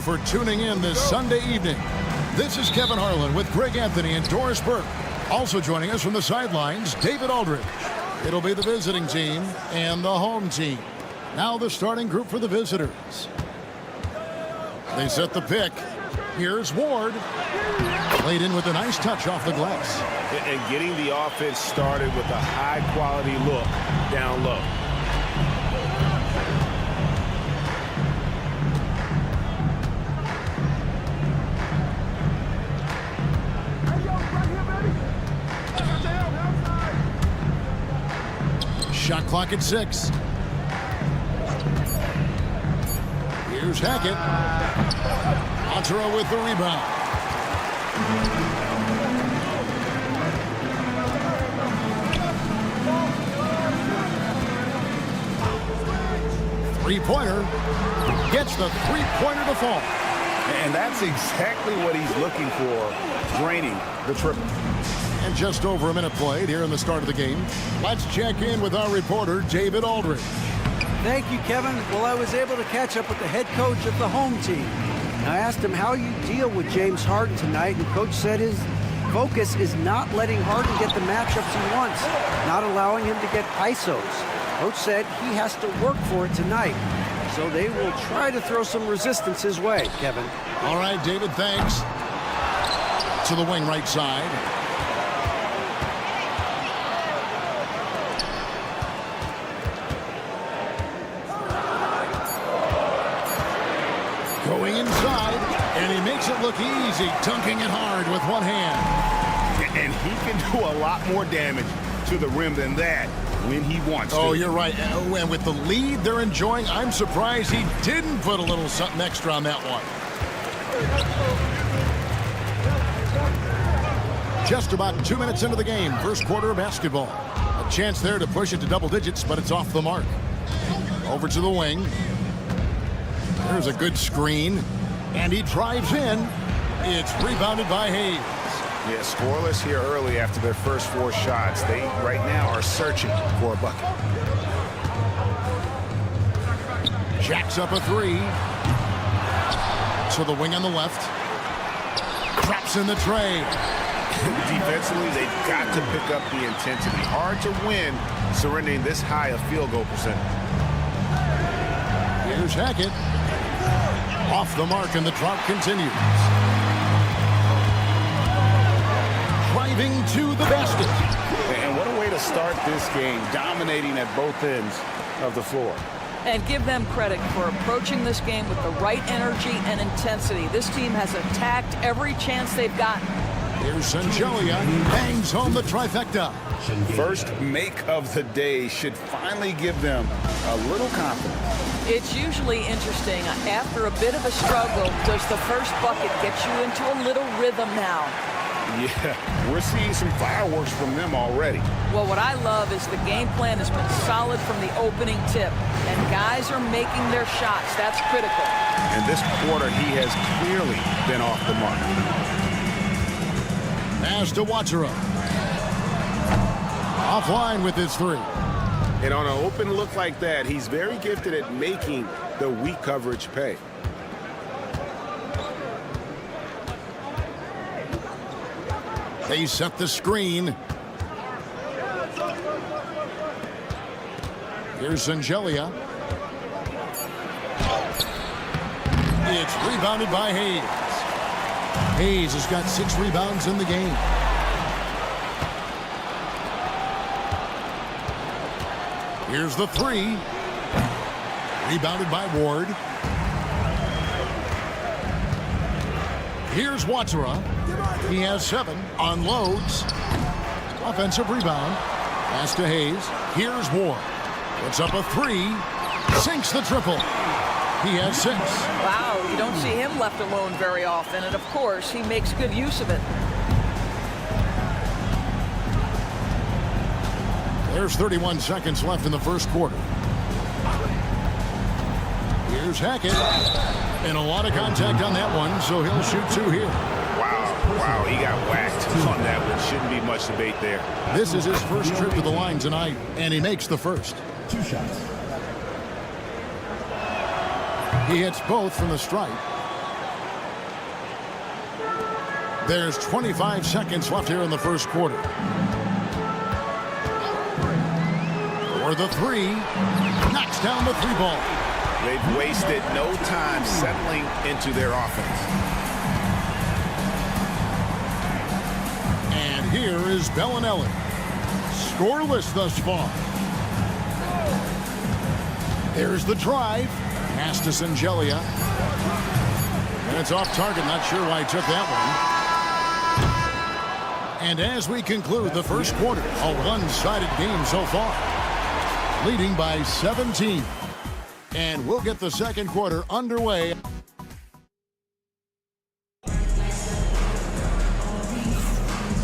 for tuning in this Sunday evening. This is Kevin Harlan with Greg Anthony and Doris Burke. Also joining us from the sidelines, David Aldridge. It'll be the visiting team and the home team. Now the starting group for the visitors. They set the pick. Here's Ward. Played in with a nice touch off the glass. And getting the offense started with a high-quality look down low. Shot clock at 6. Here's Hackett. Otero with the rebound. Three-pointer. Gets the three-pointer to fall. And that's exactly what he's looking for, draining the triple. And just over a minute played here in the start of the game. Let's check in with our reporter, David Aldridge. Thank you, Kevin. Well, I was able to catch up with the head coach of the home team. I asked him how you deal with James Harden tonight, and Coach said his focus is not letting Harden get the matchups he wants, not allowing him to get ISOs. Coach said he has to work for it tonight, so they will try to throw some resistance his way, Kevin. All right, David, thanks. To the wing right side. Going inside, and he makes it look easy, dunking it hard with one hand. And he can do a lot more damage to the rim than that when he wants to. Oh, you're right. And with the lead they're enjoying, I'm surprised he didn't put a little something extra on that one. Just about 2 minutes into the game, first quarter of basketball. A chance there to push it to double digits, but it's off the mark. Over to the wing. There's a good screen, and he drives in. It's rebounded by Hayes. Yeah, scoreless here early after their first 4 shots. They, right now, are searching for a bucket. Jacks up a 3. To the wing on the left. Drops in the tray. Defensively, they've got to pick up the intensity. Hard to win surrendering this high a field goal percentage. Here's Hackett. Off the mark, and the drought continues. Driving to the basket. And what a way to start this game, dominating at both ends of the floor. And give them credit for approaching this game with the right energy and intensity. This team has attacked every chance they've gotten. Here's Sangelia. Bangs home the trifecta. First make of the day should finally give them a little confidence. It's usually interesting. After a bit of a struggle, does the first bucket get you into a little rhythm now? Yeah, we're seeing some fireworks from them already. Well, what I love is the game plan has been solid from the opening tip, and guys are making their shots. That's critical. And this quarter, he has clearly been off the mark. Pass to Watchera. Offline with his 3. And on an open look like that, he's very gifted at making the weak coverage pay. They set the screen. Here's Sangelia. It's rebounded by Hayes. Hayes has got 6 rebounds in the game. Here's the 3. Rebounded by Ward. Here's Watchera. He has 7. Unloads. Offensive rebound. Pass to Hayes. Here's Ward. Puts up a 3. Sinks the triple. He has 6. Wow, you don't see him left alone very often, and of course, he makes good use of it. There's 31 seconds left in the first quarter. Here's Hackett. And a lot of contact on that one, so he'll shoot 2 here. Wow, he got whacked on that one. Shouldn't be much debate there. This is his first trip to the line tonight, and he makes the first. 2 shots. He hits both from the stripe. There's 25 seconds left here in the first quarter. For the three. Knocks down the three ball. They've wasted no time settling into their offense. And here is Bellinelli. Scoreless thus far. There's the drive. Pass to Singelia. And it's off target. Not sure why he took that one. And as we conclude the first quarter, a one-sided game so far. Leading by 17. And we'll get the second quarter underway.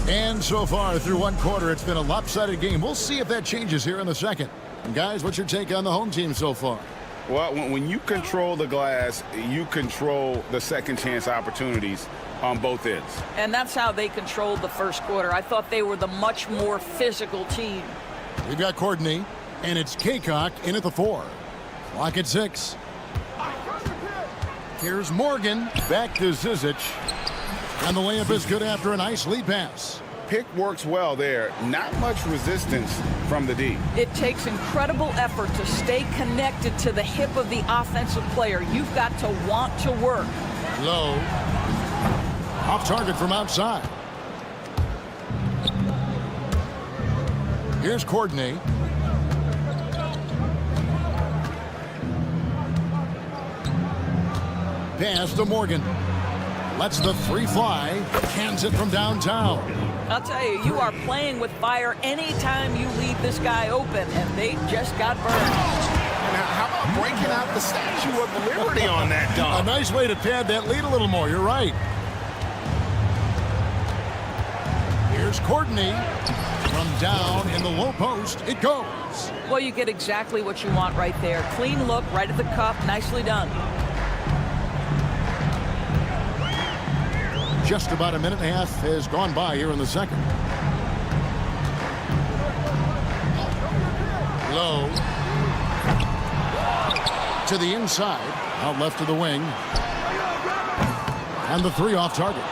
And so far through one quarter, it's been a lopsided game. We'll see if that changes here in the second. And guys, what's your take on the home team so far? Well, when you control the glass, you control the second chance opportunities on both ends. And that's how they controlled the first quarter. I thought they were the much more physical team. We've got Courtney, and it's Kaycock in at the 4. Clock at 6. Here's Morgan. Back to Zizic. And the layup is good after a nice lead pass. Pick works well there. Not much resistance from the D. It takes incredible effort to stay connected to the hip of the offensive player. You've got to want to work. Low. Off target from outside. Here's Courtney. Pass to Morgan. Lets the three fly. Cans it from downtown. I'll tell you, you are playing with fire anytime you leave this guy open, and they just got burned. And how about breaking out the Statue of Liberty on that dunk? A nice way to pad that lead a little more. You're right. Here's Courtney. From down in the low post, it goes. Well, you get exactly what you want right there. Clean look, right at the cup. Nicely done. Just about a minute and a half has gone by here in the second. Low. To the inside. Out left to the wing. And the three off target.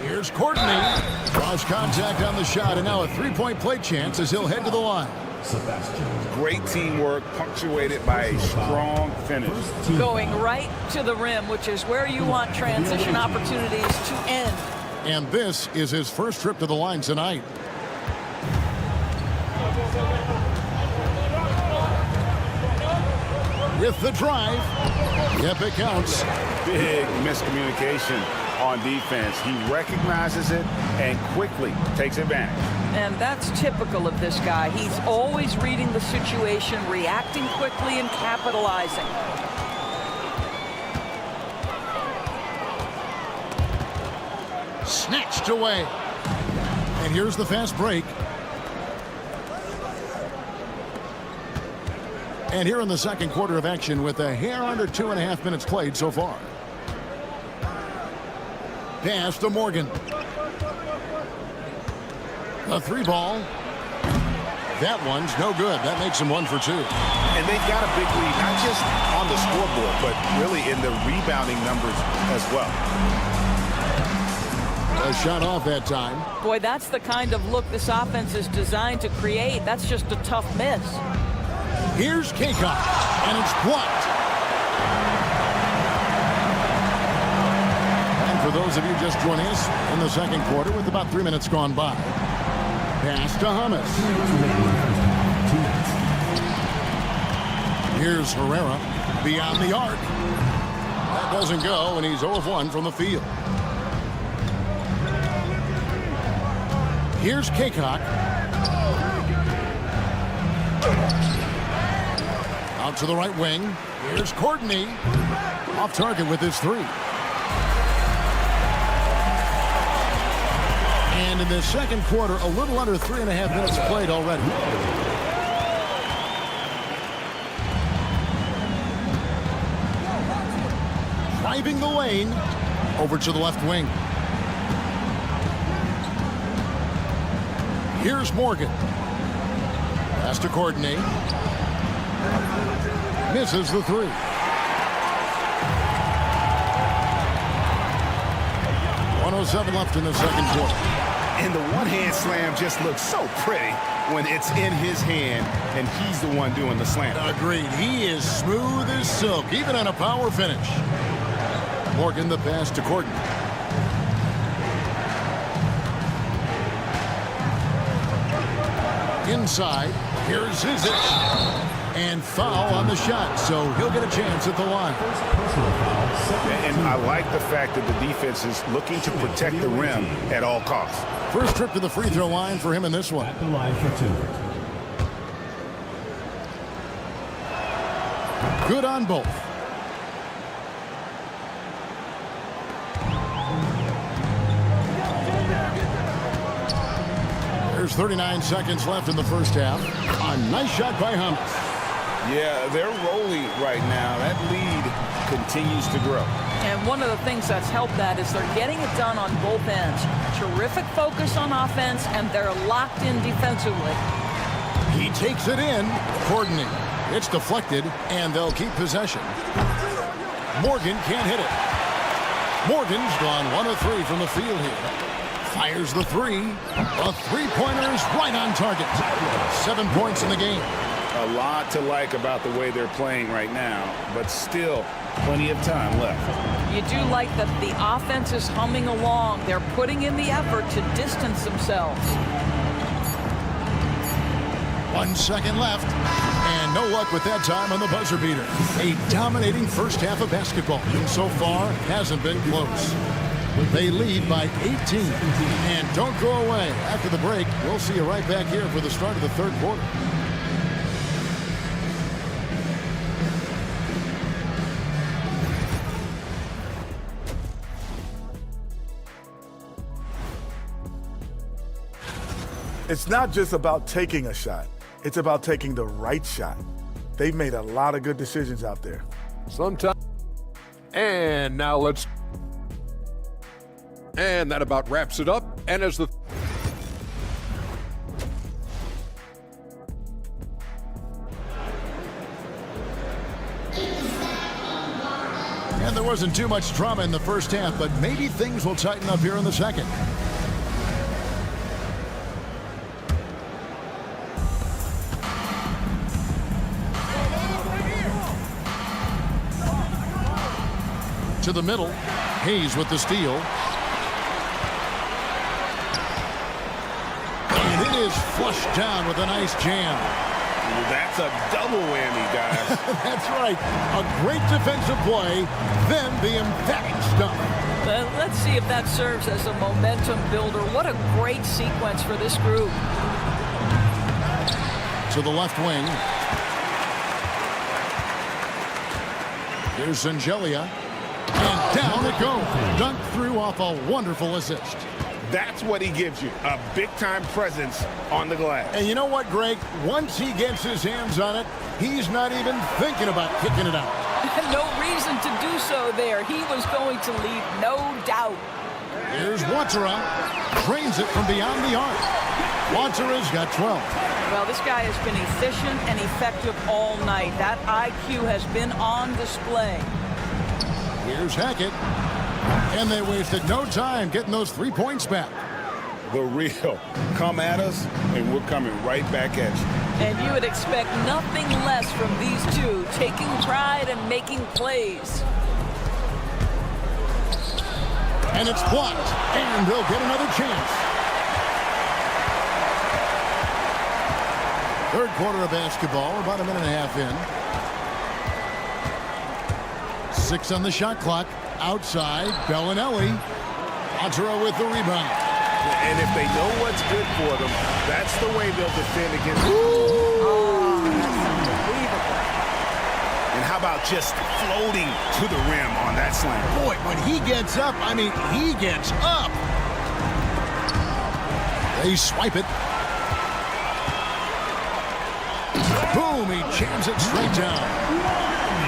Here's Courtney. Draws contact on the shot, and now a three-point play chance as he'll head to the line. Great teamwork, punctuated by a strong finish. Going right to the rim, which is where you want transition opportunities to end. And this is his first trip to the line tonight. With the drive. Yep, it counts. Big miscommunication on defense. He recognizes it and quickly takes advantage. And that's typical of this guy. He's always reading the situation, reacting quickly, and capitalizing. Snatched away. And here's the fast break. And here in the second quarter of action with a hair under 2.5 minutes played so far. Pass to Morgan. A three ball. That one's no good. That makes him 1 for 2. And they've got a big lead, not just on the scoreboard, but really in the rebounding numbers as well. A shot off that time. Boy, that's the kind of look this offense is designed to create. That's just a tough miss. Here's Kaycock, and it's blocked. And for those of you just joining us in the second quarter with about 3 minutes gone by. Pass to Hummus. Here's Herrera beyond the arc. That doesn't go, and he's 0 of 1 from the field. Here's Kaycock. Out to the right wing. Here's Courtney. Off target with his three. And in the second quarter, a little under 3.5 minutes played already. Driving the lane. Over to the left wing. Here's Morgan. Pass to Courtney. Misses the three. 1:07 left in the second quarter. And the one-hand slam just looks so pretty when it's in his hand and he's the one doing the slam. Agreed. He is smooth as silk, even on a power finish. Morgan the pass to Gordon. Inside, here's Zizic. And foul on the shot, so he'll get a chance at the line. And I like the fact that the defense is looking to protect the rim at all costs. First trip to the free throw line for him in this one. At the line for 2. Good on both. There's 39 seconds left in the first half. A nice shot by Hummus. Yeah, they're rolling right now. That lead continues to grow. And one of the things that's helped that is they're getting it done on both ends. Terrific focus on offense, and they're locked in defensively. He takes it in. Courtney. It's deflected, and they'll keep possession. Morgan can't hit it. Morgan's gone 1 of 3 from the field here. Fires the three. A three-pointer is right on target. 7 points in the game. A lot to like about the way they're playing right now, but still plenty of time left. You do like that the offense is humming along. They're putting in the effort to distance themselves. 1 second left. And no luck with that time on the buzzer beater. A dominating first half of basketball. And so far, hasn't been close. They lead by 18. And don't go away. After the break, we'll see you right back here for the start of the third quarter. It's not just about taking a shot. It's about taking the right shot. They've made a lot of good decisions out there. Sometimes. And now let's. And that about wraps it up. And as the. And there wasn't too much drama in the first half, but maybe things will tighten up here in the second. To the middle. Hayes with the steal. And it is flushed down with a nice jam. That's a double whammy, guys. That's right. A great defensive play, then the emphatic stuff. Let's see if that serves as a momentum builder. What a great sequence for this group. To the left wing. Here's Zangelia. And down it goes. Dunked through off a wonderful assist. That's what he gives you, a big-time presence on the glass. And you know what, Greg? Once he gets his hands on it, he's not even thinking about kicking it out. No reason to do so there. He was going to leave, no doubt. Here's Watera. Drains it from beyond the arc. Watera's got 12. Well, this guy has been efficient and effective all night. That IQ has been on display. Here's Hackett. And they wasted no time getting those 3 points back. The real. Come at us, and we're coming right back at you. And you would expect nothing less from these two, taking pride and making plays. And it's blocked. And they'll get another chance. Third quarter of basketball, about a minute and a half in. 6 on the shot clock. Outside, Bellinelli. Watera with the rebound. And if they know what's good for them, that's the way they'll defend against them. Oh, that's unbelievable. And how about just floating to the rim on that slam? Boy, when he gets up, I mean, he gets up. They swipe it. Boom, he jams it straight down.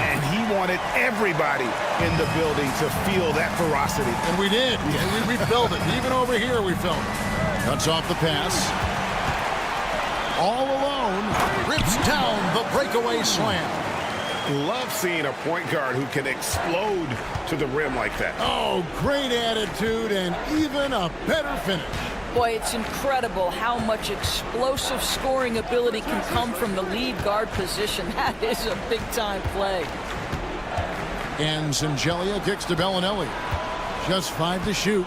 And he wanted everybody in the building to feel that ferocity. And we did. And we felt it. Even over here, we felt it. Cuts off the pass. All alone. Rips down the breakaway slam. Love seeing a point guard who can explode to the rim like that. Oh, great attitude and even a better finish. Boy, it's incredible how much explosive scoring ability can come from the lead guard position. That is a big-time play. And Singelia kicks to Bellinelli. Just 5 to shoot.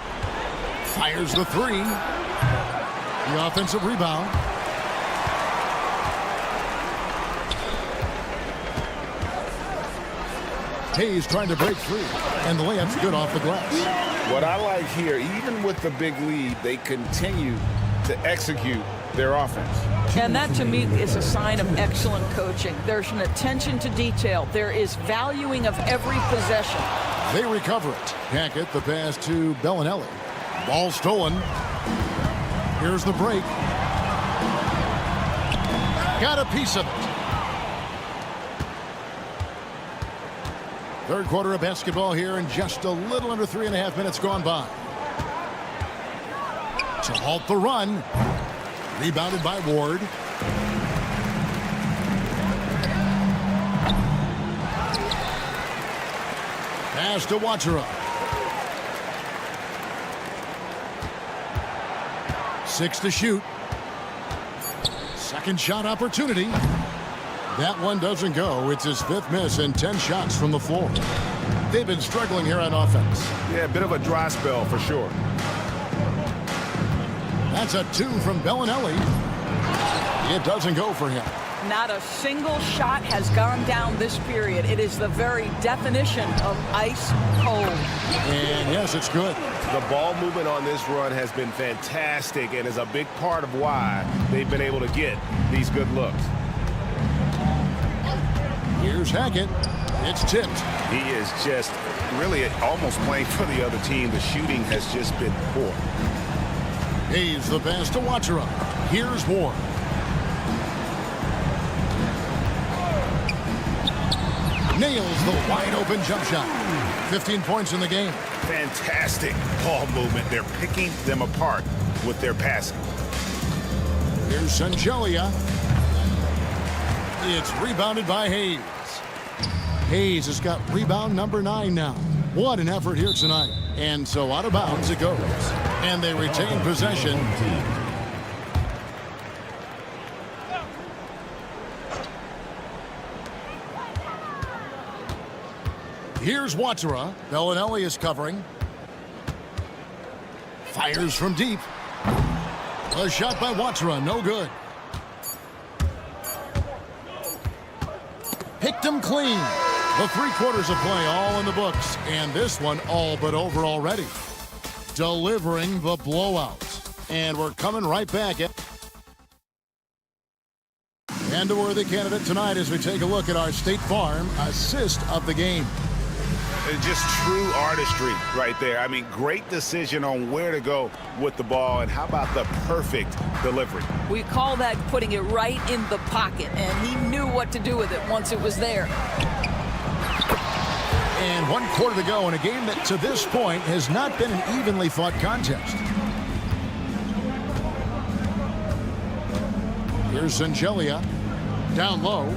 Fires the 3. The offensive rebound. Hayes trying to break free, and the layup's good off the glass. What I like here, even with the big lead, they continue to execute their offense. And that, to me, is a sign of excellent coaching. There's an attention to detail. There is valuing of every possession. They recover it. Hackett, the pass to Bellinelli. Ball stolen. Here's the break. Got a piece of it. Third quarter of basketball here, and just a little under 3.5 minutes gone by. To halt the run. Rebounded by Ward. Pass to Wachara. 6 to shoot. Second shot opportunity. That one doesn't go. It's his 5th miss and 10 shots from the floor. They've been struggling here on offense. Yeah, a bit of a dry spell for sure. That's a 2 from Bellinelli. It doesn't go for him. Not a single shot has gone down this period. It is the very definition of ice cold. And yes, it's good. The ball movement on this run has been fantastic and is a big part of why they've been able to get these good looks. Here's Hackett. It's tipped. He is just really almost playing for the other team. The shooting has just been poor. Hayes the pass to Wachara. Here's Ward. Nails the wide open jump shot. 15 points in the game. Fantastic ball movement. They're picking them apart with their passing. Here's Singelia. It's rebounded by Hayes. Hayes has got rebound number 9 now. What an effort here tonight. And so out of bounds it goes. And they retain possession. Here's Wachara. Bellinelli is covering. Fires from deep. A shot by Wachara, no good. Picked him clean. The 3 quarters of play all in the books, and this one all but over already. Delivering the blowout. And we're coming right back at. And a worthy candidate tonight as we take a look at our State Farm assist of the game. It's just true artistry right there. I mean, great decision on where to go with the ball, and how about the perfect delivery? We call that putting it right in the pocket, and he knew what to do with it once it was there. And 1 quarter to go in a game that to this point has not been an evenly fought contest. Here's Singelia. Down low.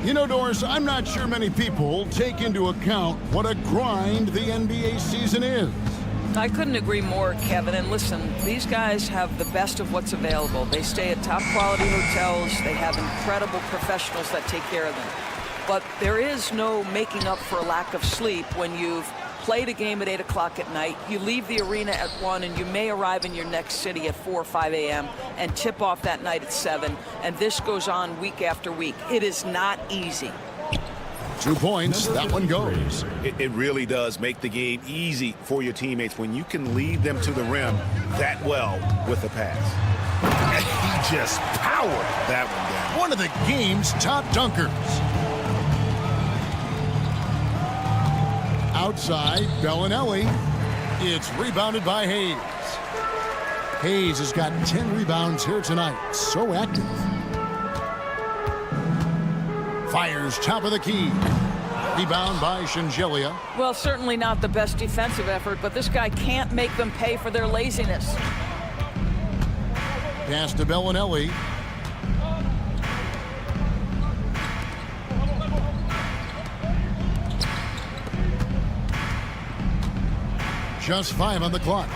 You know, Doris, I'm not sure many people take into account what a grind the NBA season is. I couldn't agree more, Kevin. And listen, these guys have the best of what's available. They stay at top quality hotels. They have incredible professionals that take care of them. But there is no making up for a lack of sleep when you've played a game at 8 o'clock at night, you leave the arena at 1, and you may arrive in your next city at 4 or 5 a.m. and tip off that night at 7, and this goes on week after week. It is not easy. 2 points, that one goes. It really does make the game easy for your teammates when you can lead them to the rim that well with a pass. And he just powered that one down. One of the game's top dunkers. Outside, Bellinelli. It's rebounded by Hayes. Hayes has got 10 rebounds here tonight. So active. Fires top of the key. Rebound by Singelia. Well, certainly not the best defensive effort, but this guy can't make them pay for their laziness. Pass to Bellinelli. Just 5 on the clock.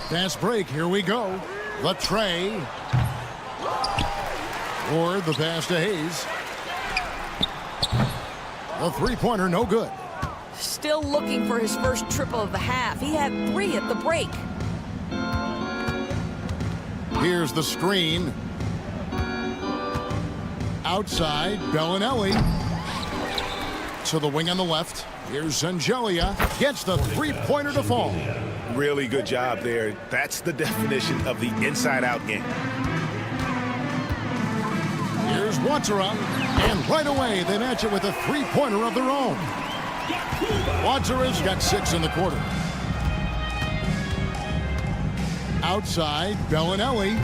Fast break. Here we go. The tray. Or the pass to Hayes. The three-pointer, no good. Still looking for his first triple of the half. He had 3 at the break. Here's the screen. Outside, Bellinelli. To the wing on the left. Here's Zangelia. Gets the three-pointer to fall. Really good job there. That's the definition of the inside-out game. Here's Watsera. And right away, they match it with a three-pointer of their own. Watsera's got 6 in the quarter. Outside, Bellinelli.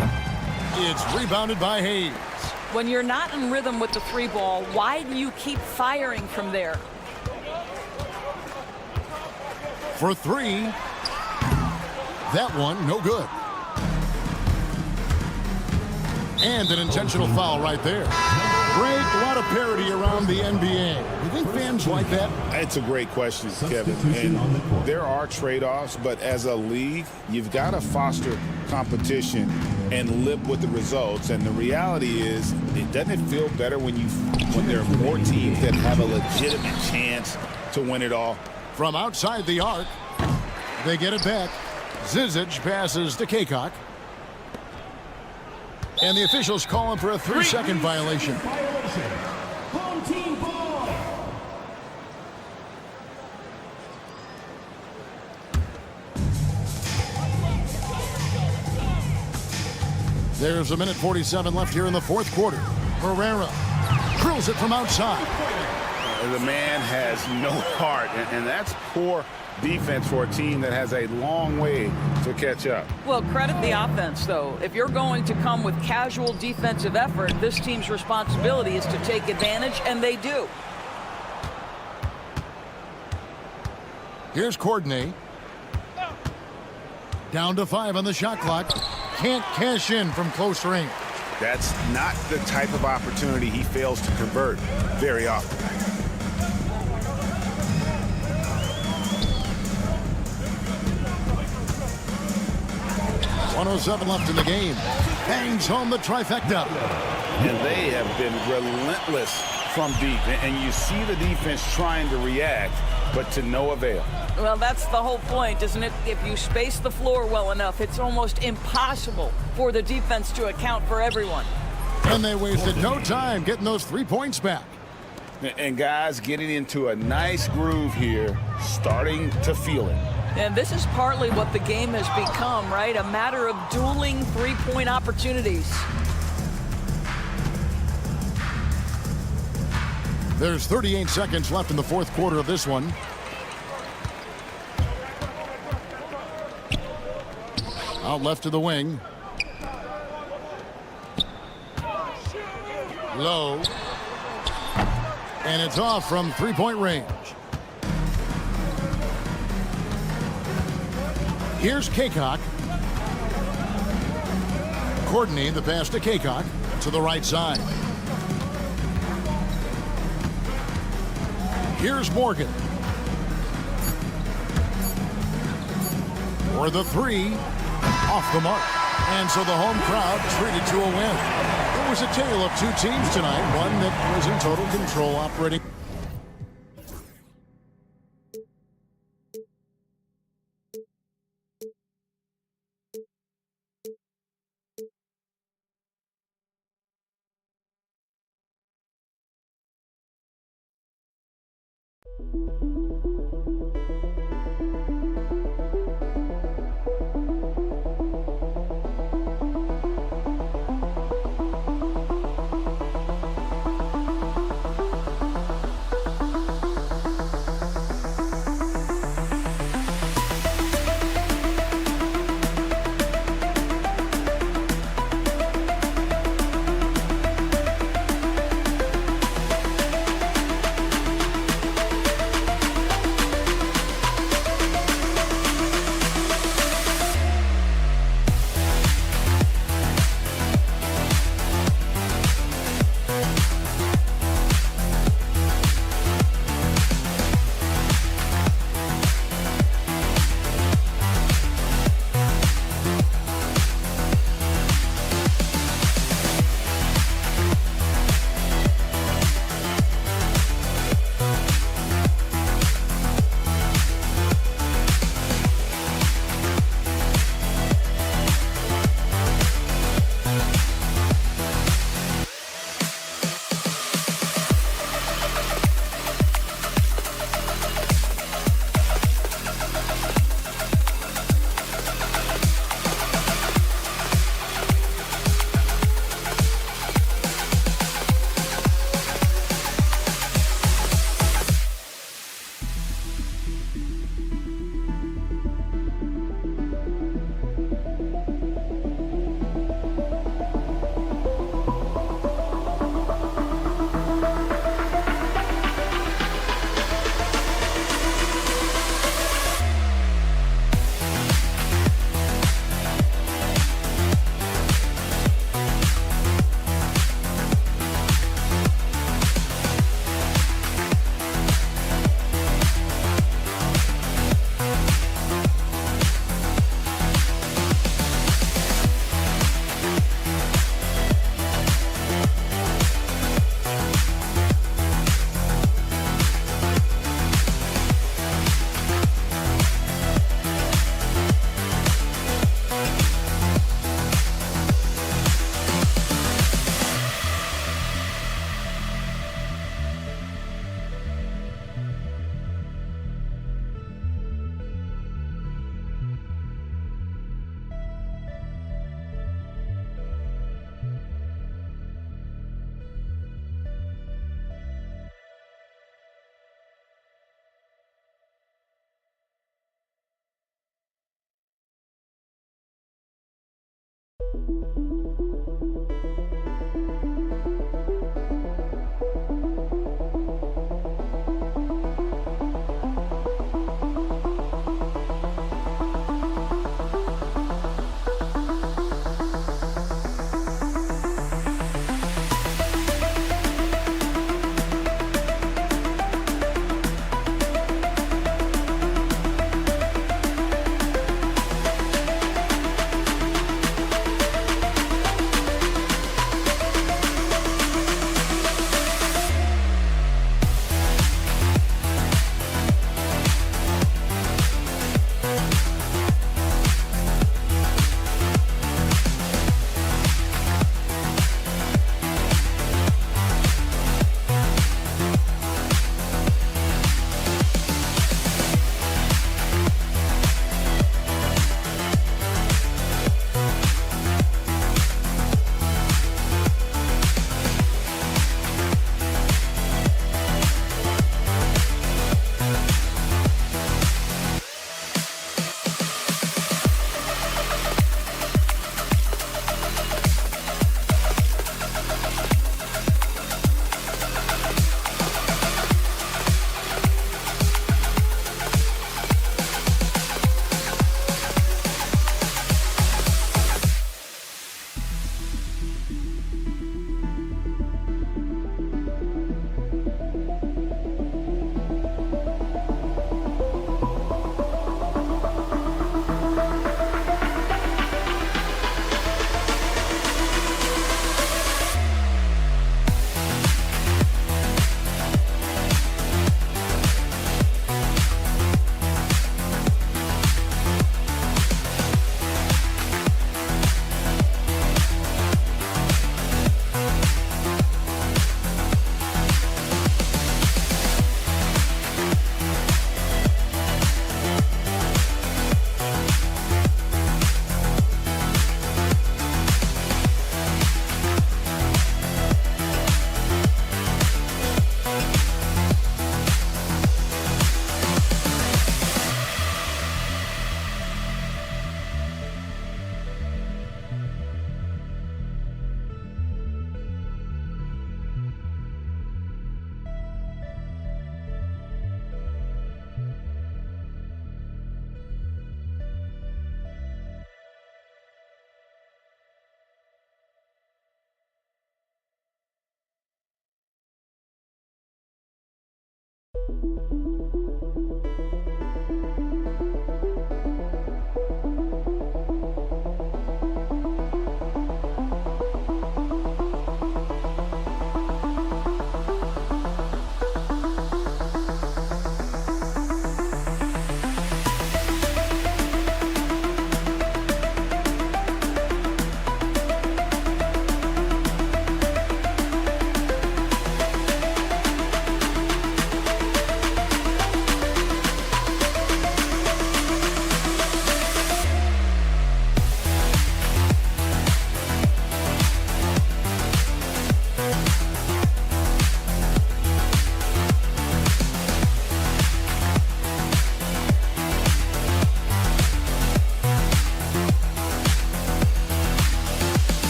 It's rebounded by Hayes. When you're not in rhythm with the 3-ball, why do you keep firing from there? For 3. That one, no good. And an intentional foul right there. Greg, a lot of parity around the NBA. You think fans like that? It's a great question, Kevin. And there are trade-offs, but as a league, you've got to foster competition and live with the results. And the reality is, it doesn't feel better when there are more teams that have a legitimate chance to win it all. From outside the arc, they get it back. Zizic passes to Kaycock. And the officials call him for a 3-second violation. Home team ball. There's a minute 47 left here in the fourth quarter. Herrera drills it from outside. The man has no heart, and that's poor defense for a team that has a long way to catch up. Well, credit the offense, though. If you're going to come with casual defensive effort, this team's responsibility is to take advantage, and they do. Here's Courtney. Down to 5 on the shot clock. Can't cash in from close range. That's not the type of opportunity he fails to convert very often. 107 left in the game. Bangs home the trifecta. And they have been relentless from deep. And you see the defense trying to react, but to no avail. Well, that's the whole point, isn't it? If you space the floor well enough, it's almost impossible for the defense to account for everyone. And they wasted no time getting those 3 points back. And guys getting into a nice groove here, starting to feel it. And this is partly what the game has become, right? A matter of dueling three-point opportunities. There's 38 seconds left in the fourth quarter of this one. Out left to the wing. Low. And it's off from three-point range. Here's Kaycock. Courtney, the pass to Kaycock to the right side. Here's Morgan. For the 3, off the mark. And so the home crowd treated to a win. It was a tale of 2 teams tonight, one that was in total control operating.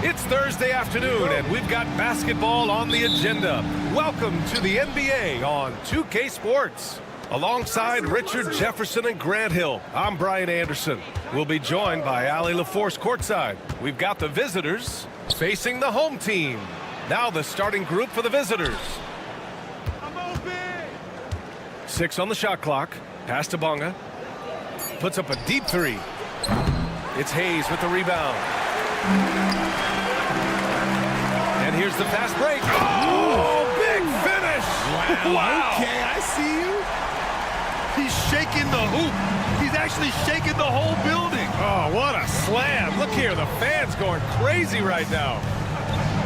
It's Thursday afternoon, and we've got basketball on the agenda. Welcome to the NBA on 2K Sports. Alongside Richard Jefferson and Grant Hill, I'm Brian Anderson. We'll be joined by Allie LaForce courtside. We've got the visitors facing the home team. Now the starting group for the visitors. 6 on the shot clock. Pass to Bonga. Puts up a deep three. It's Hayes with the rebound. And here's the fast break. Oh, big finish! Wow. Okay, I see you. He's shaking the hoop. He's actually shaking the whole building. Oh, what a slam. Look here, the fans going crazy right now.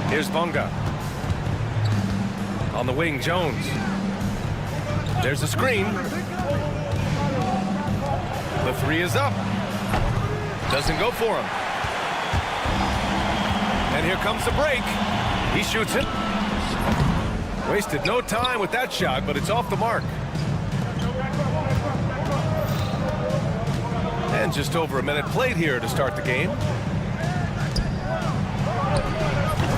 Here's Bonga. On the wing, Jones. There's a screen. The three is up. Doesn't go for him. And here comes the break. He shoots it. Wasted no time with that shot, but it's off the mark. And just over a minute played here to start the game.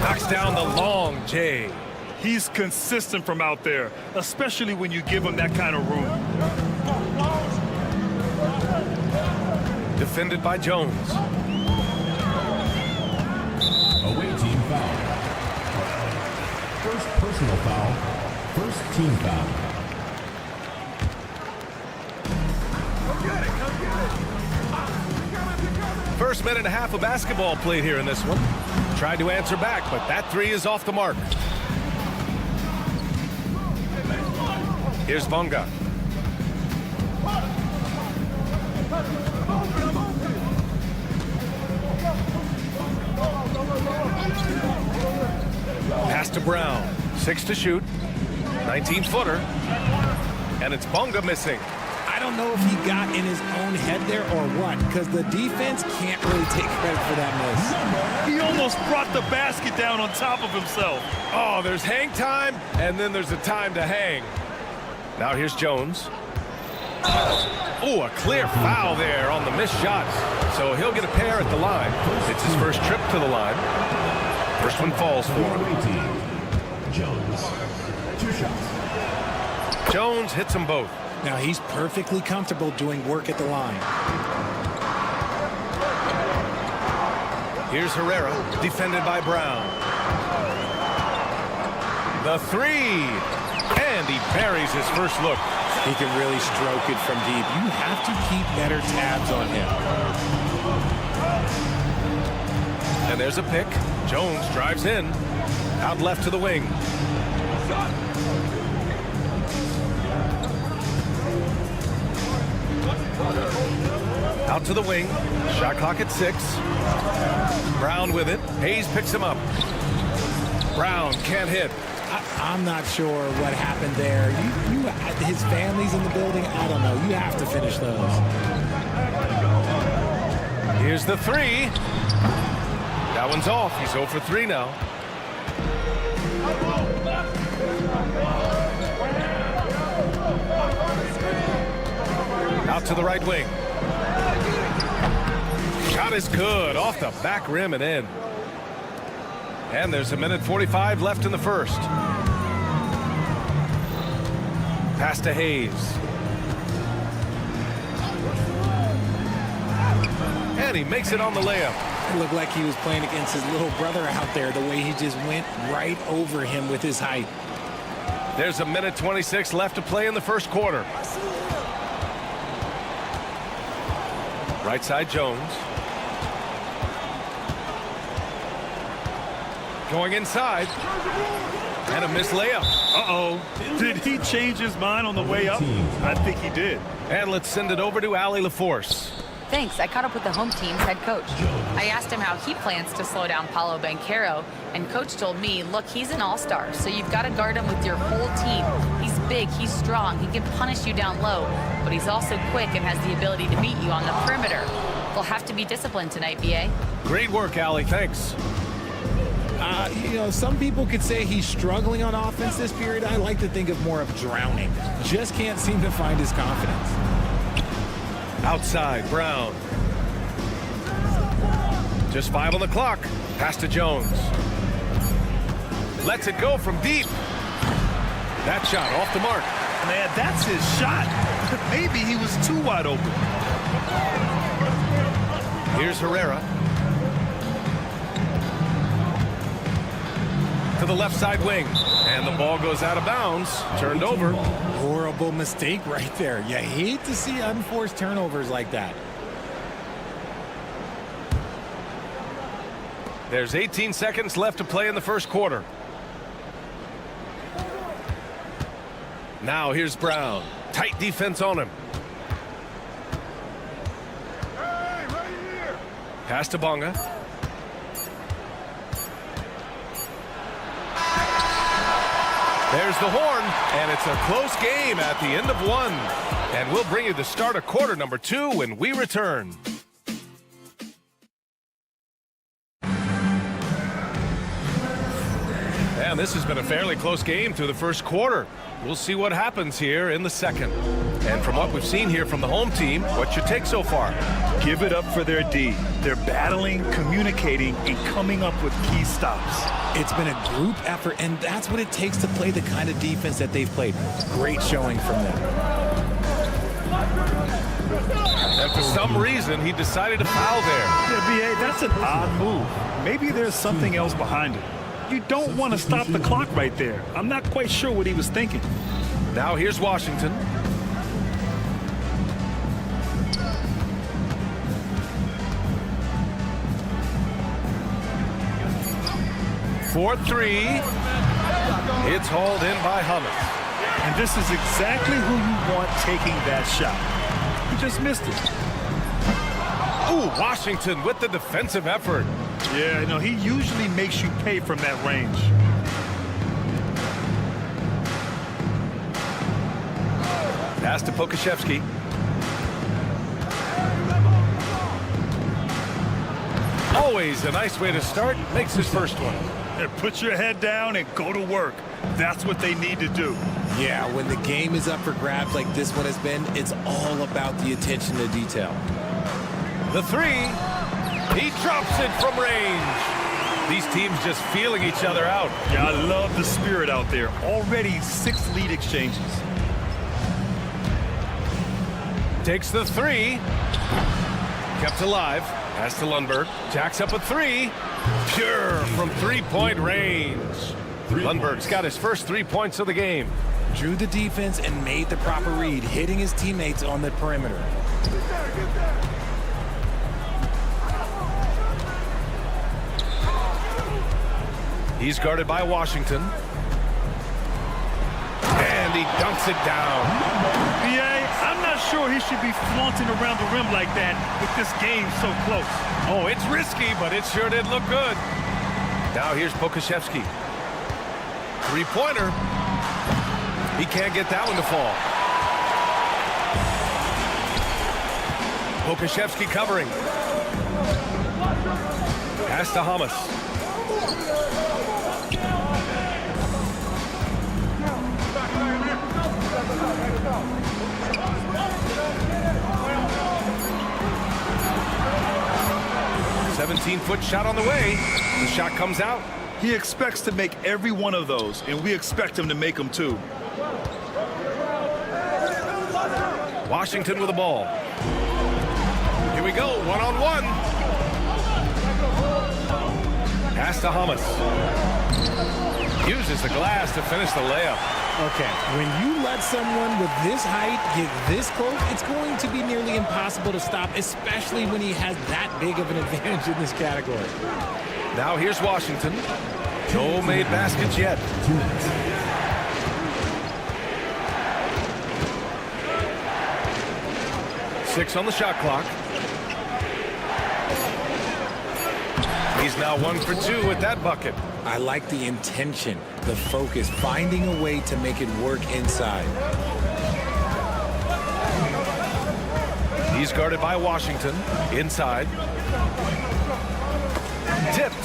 Knocks down the long J. He's consistent from out there, especially when you give him that kind of room. Defended by Jones. Away team foul. First personal foul. First team foul. First minute and a half of basketball played here in this one. Tried to answer back, but that three is off the mark. Here's Bonga. Pass to Brown. 6 to shoot. 19-footer. And it's Bonga missing. I don't know if he got in his own head there or what, because the defense can't really take credit for that miss. He almost brought the basket down on top of himself. Oh, there's hang time, and then there's a time to hang. Now here's Jones. Oh, a clear foul there on the missed shot. So he'll get a pair at the line. It's his first trip to the line. First one falls for him. Jones. 2 shots. Jones hits them both. Now he's perfectly comfortable doing work at the line. Here's Herrera, defended by Brown. The 3, and he buries his first look. He can really stroke it from deep. You have to keep better tabs on him. And there's a pick. Jones drives in. Out left to the wing. Out to the wing. Shot clock at 6. Brown with it. Hayes picks him up. Brown can't hit. I'm not sure what happened there. His family's in the building. I don't know. You have to finish those. Here's the 3. That one's off. He's 0 for 3 now. Out to the right wing. Shot is good. Off the back rim and in. And there's a minute 45 left in the first. Pass to Hayes. And he makes it on the layup. It looked like he was playing against his little brother out there, the way he just went right over him with his height. There's a minute 26 left to play in the first quarter. Right side Jones. Going inside. And a missed layup. Uh-oh. Did he change his mind on the way up? I think he did. And let's send it over to Allie LaForce. Thanks. I caught up with the home team's head coach. I asked him how he plans to slow down Paolo Banchero, and coach told me, look, he's an all-star, so you've got to guard him with your whole team. He's big, he's strong, he can punish you down low, but he's also quick and has the ability to beat you on the perimeter. They'll have to be disciplined tonight, B.A. Great work, Allie. Thanks. Some people could say he's struggling on offense this period. I like to think of more of drowning. Just can't seem to find his confidence. Outside, Brown. Just 5 on the clock. Pass to Jones. Lets it go from deep. That shot off the mark. Man, that's his shot. Maybe he was too wide open. Here's Herrera. To the left side wing. And the ball goes out of bounds. Turned over. Horrible mistake right there. You hate to see unforced turnovers like that. There's 18 seconds left to play in the first quarter. Now here's Brown. Tight defense on him. Pass to Bonga. There's the horn, and it's a close game at the end of 1. And we'll bring you the start of quarter number 2 when we return. And this has been a fairly close game through the first quarter. We'll see what happens here in the second. And from what we've seen here from the home team, what's your take so far? Give it up for their D. They're battling, communicating, and coming up with key stops. It's been a group effort, and that's what it takes to play the kind of defense that they've played. Great showing from them. And for some reason, he decided to foul there. Yeah, B.A., that's an odd move. Maybe there's something else behind it. You don't want to stop the clock right there. I'm not quite sure what he was thinking. Now here's Washington. For 3. It's hauled in by Hummels. And this is exactly who you want taking that shot. He just missed it. Ooh, Washington with the defensive effort. Yeah, he usually makes you pay from that range. Pass to Pokashevsky. Always a nice way to start. Makes his first one. And put your head down and go to work. That's what they need to do. Yeah, when the game is up for grabs like this one has been, it's all about the attention to detail. The three. He drops it from range. These teams just feeling each other out. Yeah, I love the spirit out there. Already 6 lead exchanges. Takes the three. Kept alive. Pass to Lundberg. Jacks up a three. Pure from three-point range. Lundberg's got his first 3 points of the game. Drew the defense and made the proper read, hitting his teammates on the perimeter. He's guarded by Washington. And he dunks it down. I'm not sure he should be flaunting around the rim like that with this game so close. Oh, it's risky, but it sure did look good. Now here's Pokashevsky. Three-pointer. He can't get that one to fall. Pokashevsky covering. Pass to Hamas. Foot shot on the way. The shot comes out. He expects to make every one of those, and we expect him to make them too. Washington with the ball. Here we go, one-on-one. Pass to Hamas. Uses the glass to finish the layup. Okay, when you let someone with this height get this close, it's going to be nearly impossible to stop, especially when he has that big of an advantage in this category. Now here's Washington. No made baskets yet. 2 minutes. Six on the shot clock. He's now 1 for 2 with that bucket. I like the intention, the focus, finding a way to make it work inside. He's guarded by Washington. Inside. Tipped.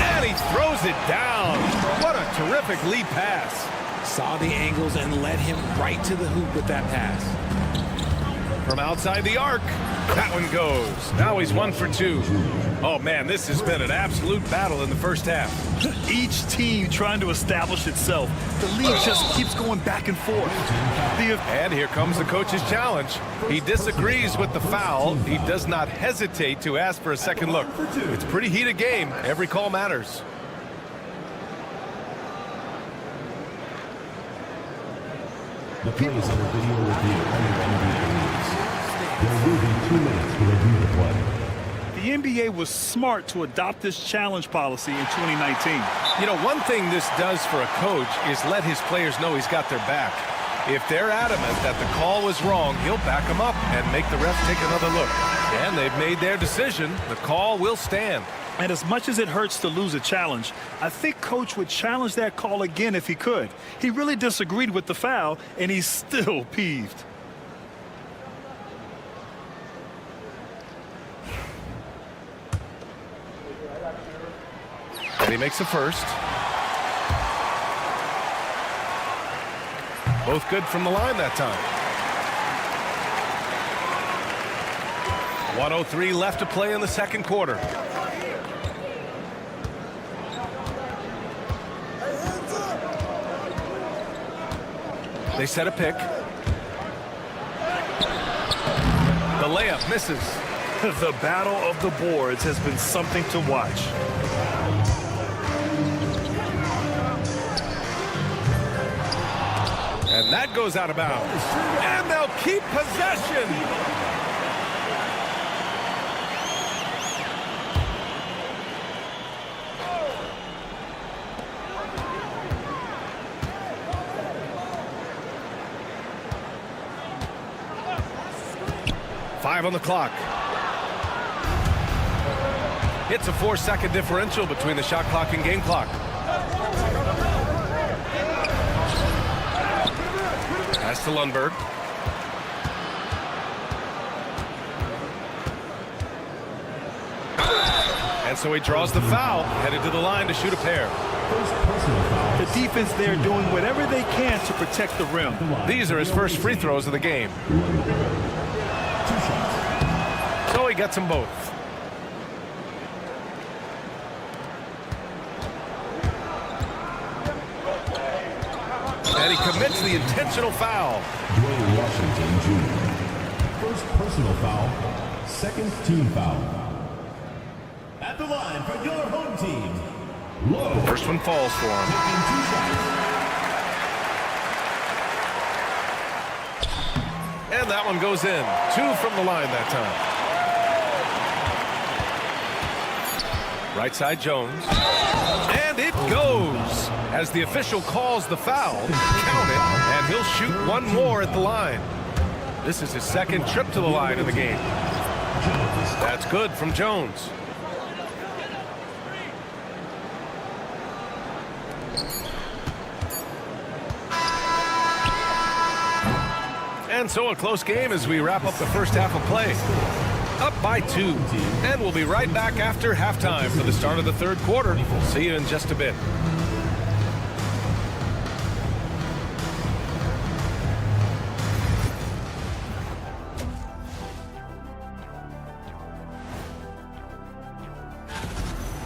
And he throws it down. What a terrific lead pass. Saw the angles and led him right to the hoop with that pass. From outside the arc, that one goes. Now he's 1 for 2. Oh, man, this has been an absolute battle in the first half. Each team trying to establish itself. The league just keeps going back and forth. And here comes the coach's challenge. He disagrees with the foul. He does not hesitate to ask for a second look. It's a pretty heated game. Every call matters. The plays under video review under NBA rules. There will be 2 minutes to review the play. The NBA was smart to adopt this challenge policy in 2019. You know, one thing this does for a coach is let his players know he's got their back. If they're adamant that the call was wrong, he'll back them up and make the ref take another look. And they've made their decision. The call will stand. And as much as it hurts to lose a challenge, I think Coach would challenge that call again if he could. He really disagreed with the foul, and he's still peeved. And he makes the first. Both good from the line that time. 1:03 left to play in the second quarter. They set a pick. The layup misses. The battle of the boards has been something to watch. And that goes out of bounds. And they'll keep possession. Five on the clock. It's a 4-second differential between the shot clock and game clock. Pass to Lundberg. And so he draws the foul, headed to the line to shoot a pair. The defense there doing whatever they can to protect the rim. These are his first free throws of the game. So he gets them both. And he commits the intentional foul. Dwayne Washington Jr. First personal foul, second team foul. At the line for your home team, Low. First one falls for him. And that one goes in. 2 from the line that time. Right side Jones. And it goes. As the official calls the foul, count it, and he'll shoot one more at the line. This is his second trip to the line in the game. That's good from Jones. And so a close game as we wrap up the first half of play. Up by 2. And we'll be right back after halftime for the start of the third quarter. See you in just a bit.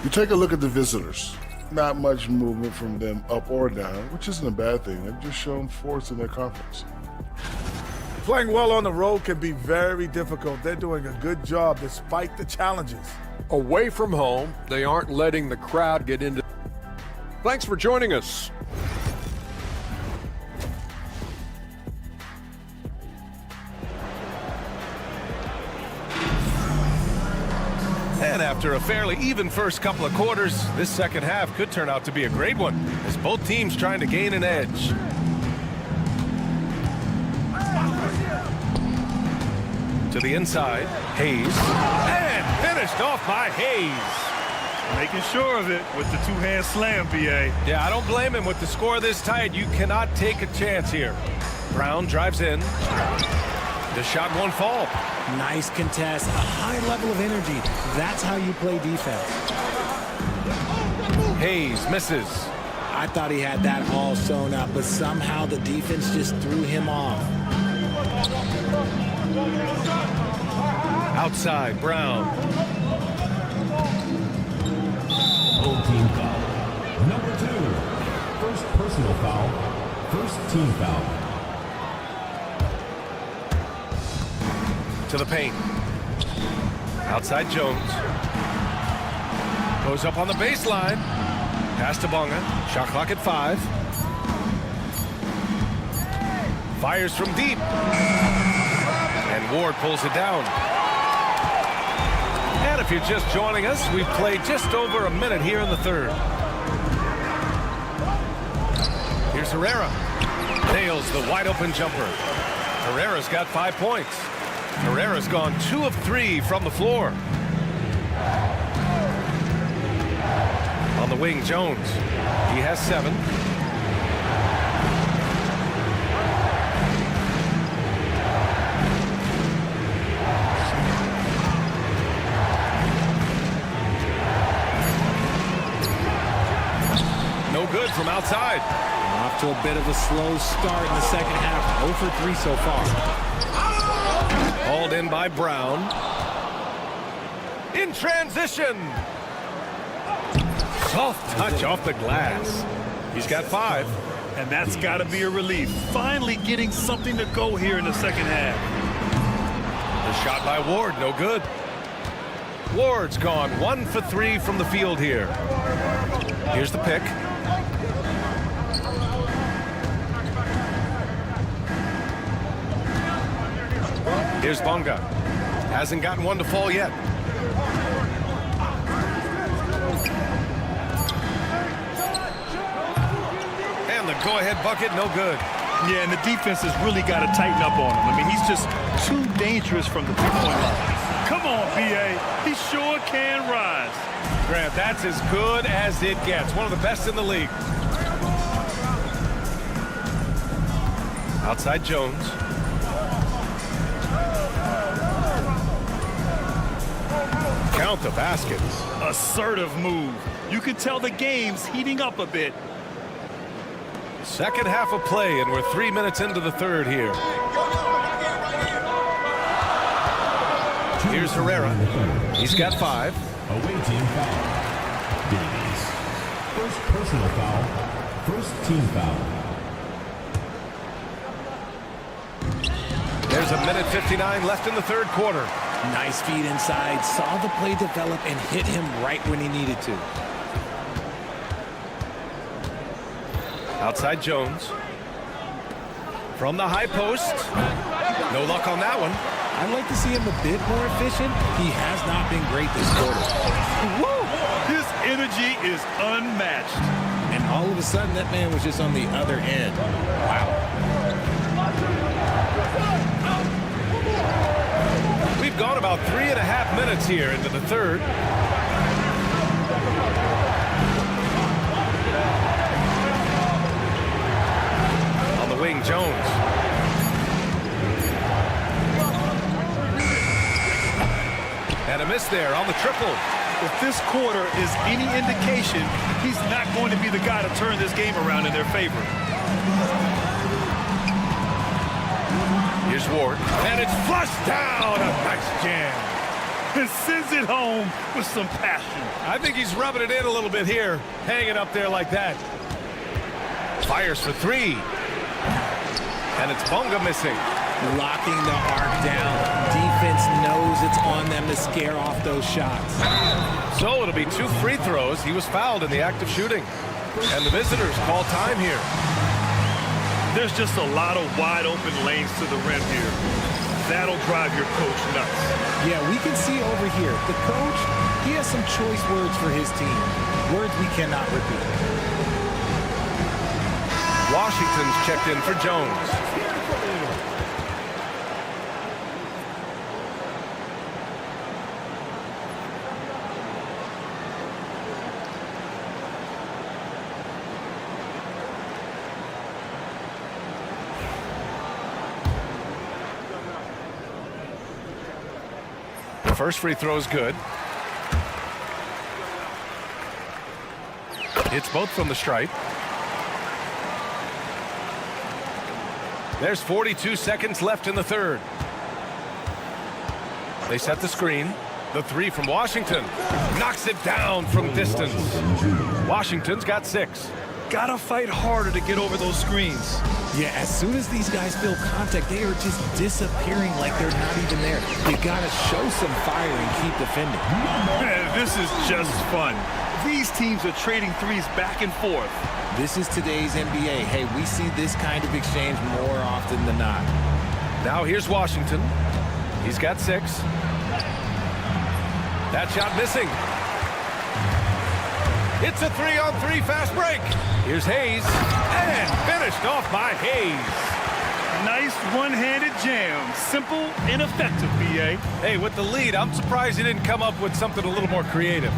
You take a look at the visitors. Not much movement from them up or down, which isn't a bad thing. They've just shown force in their conference. Playing well on the road can be very difficult. They're doing a good job despite the challenges. Away from home, they aren't letting the crowd get into. Thanks for joining us. And after a fairly even first couple of quarters, this second half could turn out to be a great one, as both teams trying to gain an edge. To the inside, Hayes, and finished off by Hayes. Making sure of it with the two-hand slam, B.A. Yeah, I don't blame him. With the score this tight, you cannot take a chance here. Brown drives in. The shot won't fall. Nice contest, a high level of energy. That's how you play defense. Hayes misses. I thought he had that all sewn up, but somehow the defense just threw him off. Outside, Brown. Home team foul. Number 2. First personal foul. First team foul. To the paint. Outside Jones. Goes up on the baseline. Pass to Bonga. Shot clock at 5. Fires from deep. And Ward pulls it down. And if you're just joining us, we've played just over a minute here in the third. Here's Herrera. Nails the wide open jumper. Herrera's got 5 points. Herrera's gone 2 of 3 from the floor. On the wing, Jones. He has 7. No good from outside. Off to a bit of a slow start in the second half. 0 for 3 so far. Hauled in by Brown. In transition. Soft touch off the glass. He's got 5. And that's got to be a relief. Finally getting something to go here in the second half. The shot by Ward, no good. Ward's gone 1 for 3 from the field here. Here's the pick. Here's Bonga. Hasn't gotten one to fall yet. And the go-ahead bucket, no good. Yeah, and the defense has really got to tighten up on him. I mean, he's just too dangerous from the three-point line. Come on, B.A. He sure can rise. Grant, that's as good as it gets. One of the best in the league. Outside Jones. Count the baskets. Assertive move. You can tell the game's heating up a bit. Second half of play, and we're 3 minutes into the third here. Here's Herrera. He's got 5. Away team foul. Davies. First personal foul. First team foul. There's a minute 59 left in the third quarter. Nice feed inside. Saw the play develop and hit him right when he needed to. Outside Jones. From the high post. No luck on that one. I'd like to see him a bit more efficient. He has not been great this quarter. Woo! His energy is unmatched. And all of a sudden, that man was just on the other end. Wow. We've gone about 3.5 minutes here into the third. On the wing, Jones. And a miss there on the triple. If this quarter is any indication, he's not going to be the guy to turn this game around in their favor. Here's Ward. And it's flushed down. A nice jam. And sends it home with some passion. I think he's rubbing it in a little bit here. Hanging up there like that. Fires for 3. And it's Bonga missing. Locking the arc down. Defense knows it's on them to scare off those shots. So it'll be 2 free throws. He was fouled in the act of shooting. And the visitors call time here. There's just a lot of wide open lanes to the rim here. That'll drive your coach nuts. Yeah, we can see over here. The coach, he has some choice words for his team. Words we cannot repeat. Washington's checked in for Jones. First free throw is good. It's both from the stripe. There's 42 seconds left in the third. They set the screen. The 3 from Washington. Knocks it down from distance. Washington's got 6. Gotta fight harder to get over those screens. Yeah, as soon as these guys feel contact, they are just disappearing like they're not even there. You gotta show some fire and keep defending. Man, this is just fun. These teams are trading threes back and forth. This is today's NBA. Hey, we see this kind of exchange more often than not. Now here's Washington. He's got 6. That shot missing. It's a 3-on-3 fast break. Here's Hayes. And finished off by Hayes. Nice one-handed jam. Simple and effective, B.A. Hey, with the lead, I'm surprised he didn't come up with something a little more creative.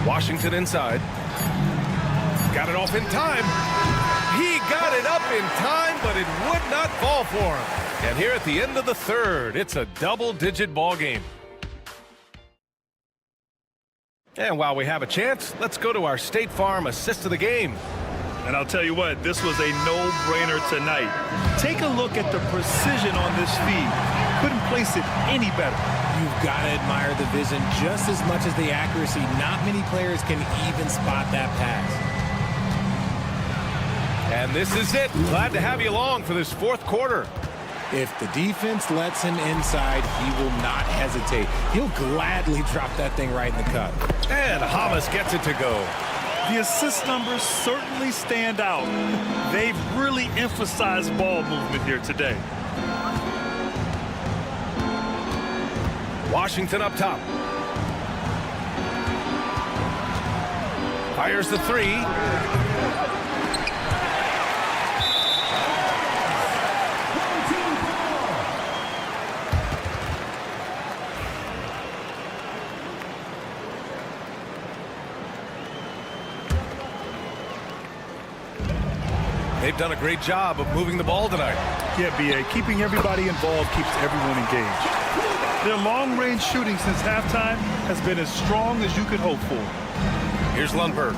Washington inside. Got it off in time. He got it up in time, but it would not fall for him. And here at the end of the third, it's a double-digit ball game. And while we have a chance, let's go to our State Farm assist of the game. And I'll tell you what, this was a no-brainer tonight. Take a look at the precision on this feed. Couldn't place it any better. You've got to admire the vision just as much as the accuracy. Not many players can even spot that pass. And this is it. Glad to have you along for this fourth quarter. If the defense lets him inside, he will not hesitate. He'll gladly drop that thing right in the cup. And Hamas gets it to go. The assist numbers certainly stand out. They've really emphasized ball movement here today. Washington up top. Fires the 3. They've done a great job of moving the ball tonight. Yeah, B.A., keeping everybody involved keeps everyone engaged. Their long-range shooting since halftime has been as strong as you could hope for. Here's Lundberg.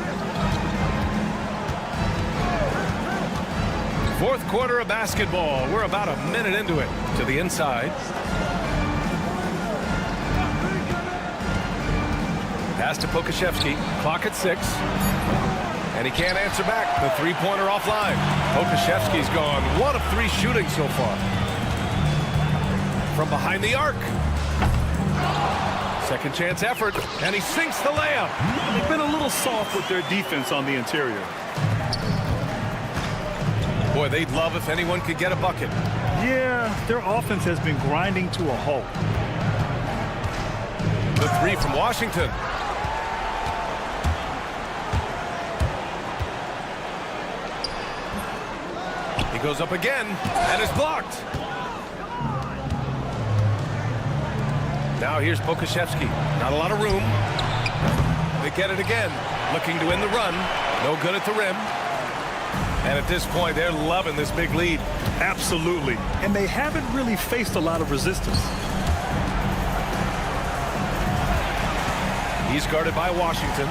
Fourth quarter of basketball. We're about a minute into it. To the inside. Pass to Pokashevsky. Clock at 6. And he can't answer back. The three-pointer offline. Pokashevsky's gone 1 of 3 shooting so far. From behind the arc. Second chance effort. And he sinks the layup. They've been a little soft with their defense on the interior. Boy, they'd love if anyone could get a bucket. Yeah, their offense has been grinding to a halt. The three from Washington. He goes up again and is blocked. Now here's Pokashevsky. Not a lot of room. They get it again. Looking to win the run. No good at the rim. And at this point, they're loving this big lead. Absolutely. And they haven't really faced a lot of resistance. He's guarded by Washington.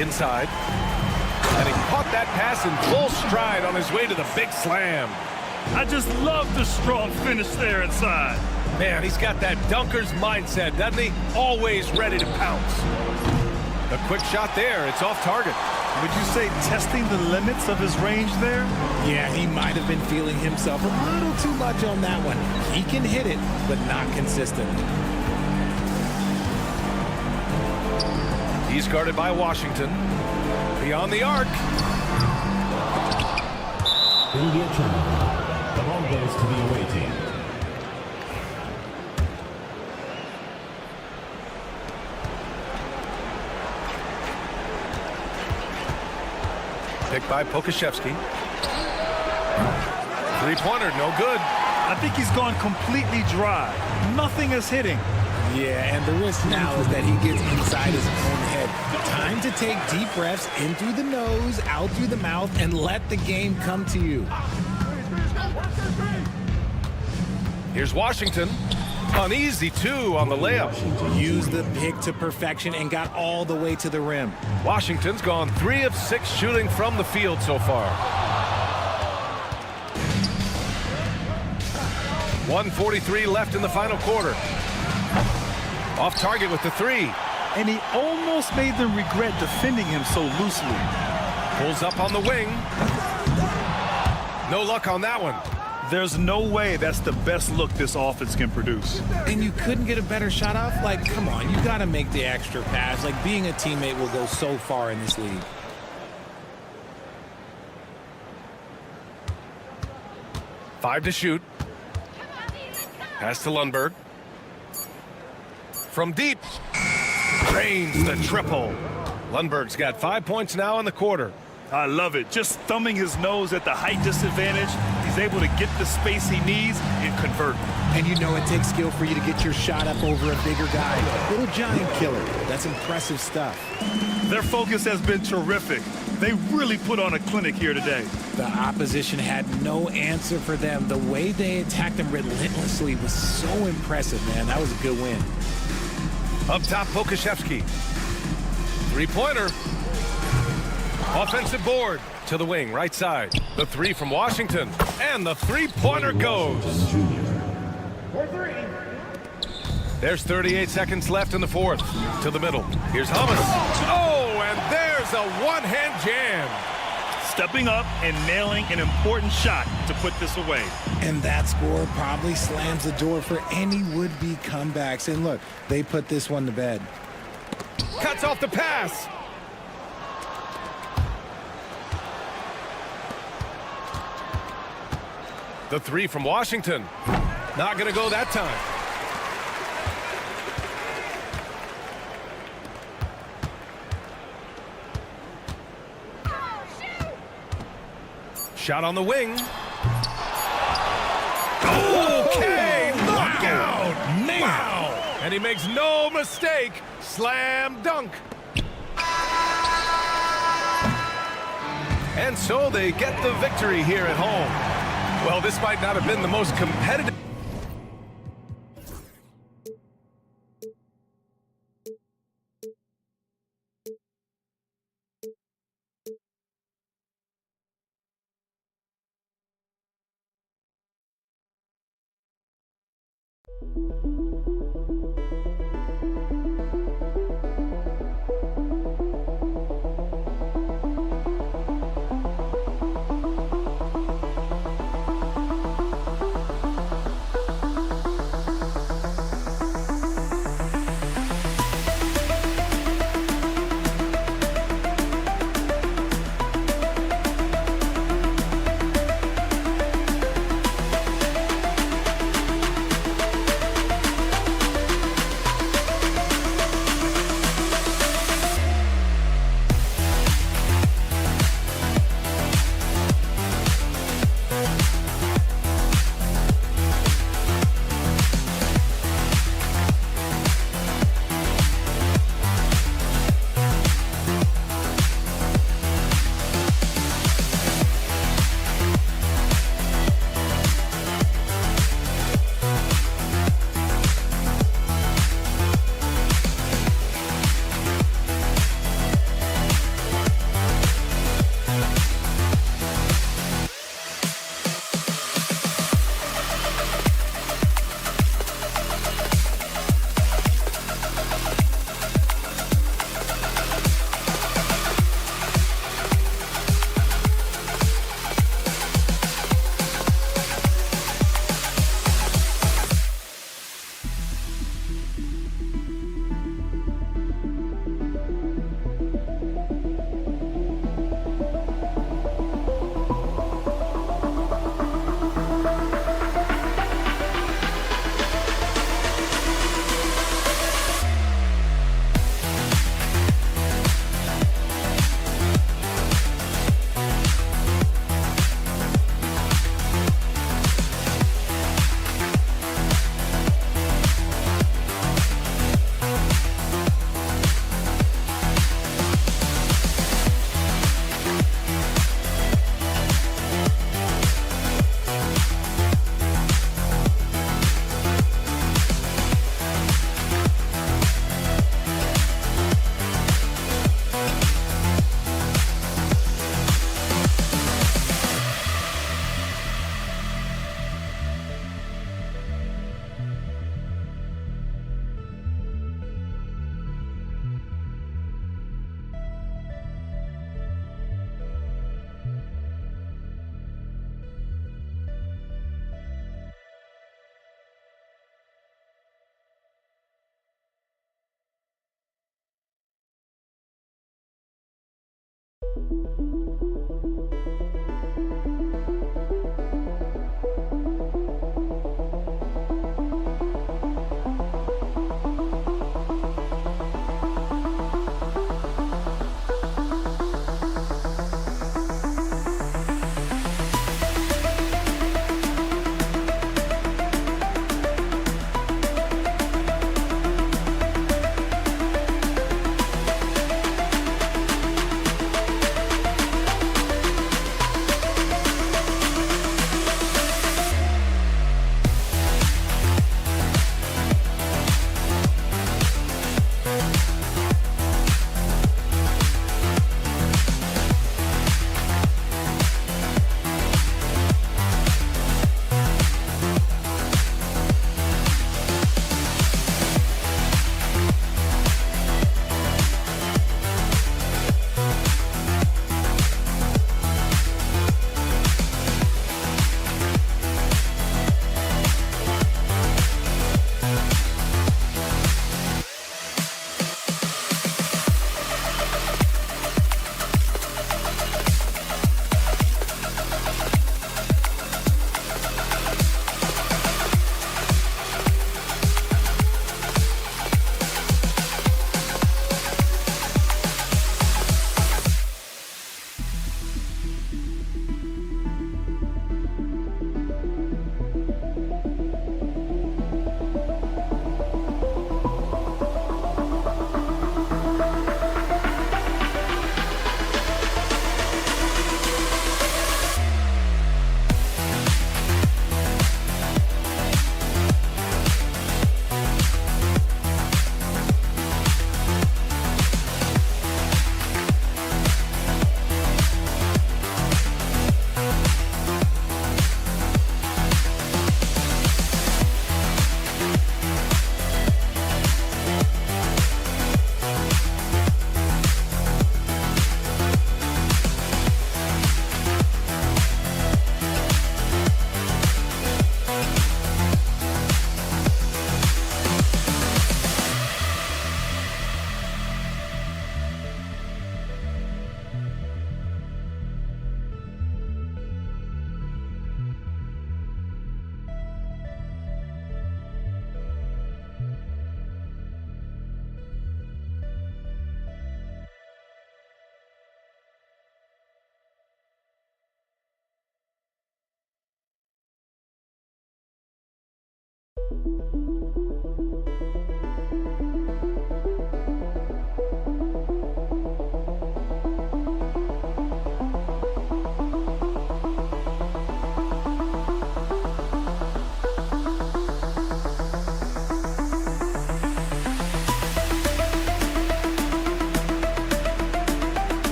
Inside. And he caught that pass in full stride on his way to the big slam. I just love the strong finish there inside. Man, he's got that dunker's mindset, doesn't he? Always ready to pounce. A quick shot there. It's off target. Would you say testing the limits of his range there? Yeah, he might have been feeling himself a little too much on that one. He can hit it, but not consistently. He's guarded by Washington. Beyond the arc. It'll be a turnover. The ball goes to the away team. Picked by Pokashevsky. Three-pointer, no good. I think he's gone completely dry. Nothing is hitting. Yeah, and the risk now is that he gets inside his own head. Time to take deep breaths in through the nose, out through the mouth, and let the game come to you. Here's Washington. An easy 2 on the layup. Used the pick to perfection and got all the way to the rim. Washington's gone 3 of 6 shooting from the field so far. 1:43 left in the final quarter. Off target with the 3. And he almost made them regret defending him so loosely. Pulls up on the wing. No luck on that one. There's no way that's the best look this offense can produce. And you couldn't get a better shot off? Like, come on, you got to make the extra pass. Like, being a teammate will go so far in this league. Five to shoot. Pass to Lundberg. From deep. Drains the triple. Lundberg's got 5 points now in the quarter. I love it. Just thumbing his nose at the height disadvantage. He's able to get the space he needs and convert. And you know it takes skill for you to get your shot up over a bigger guy. Little giant killer. That's impressive stuff. Their focus has been terrific. They really put on a clinic here today. The opposition had no answer for them. The way they attacked them relentlessly was so impressive, man. That was a good win. Up top, Pokashevsky. Three-pointer. Offensive board to the wing, right side. The 3 from Washington. And the three-pointer goes. There's 38 seconds left in the fourth. To the middle. Here's Hummus. Oh, and there's a one-hand jam. Stepping up and nailing an important shot to put this away. And that score probably slams the door for any would-be comebacks. And look, they put this one to bed. Cuts off the pass. The 3 from Washington. Not going to go that time. Shot on the wing. Okay, knockout. Man. Wow. And he makes no mistake. Slam dunk. And so they get the victory here at home. Well, this might not have been the most competitive.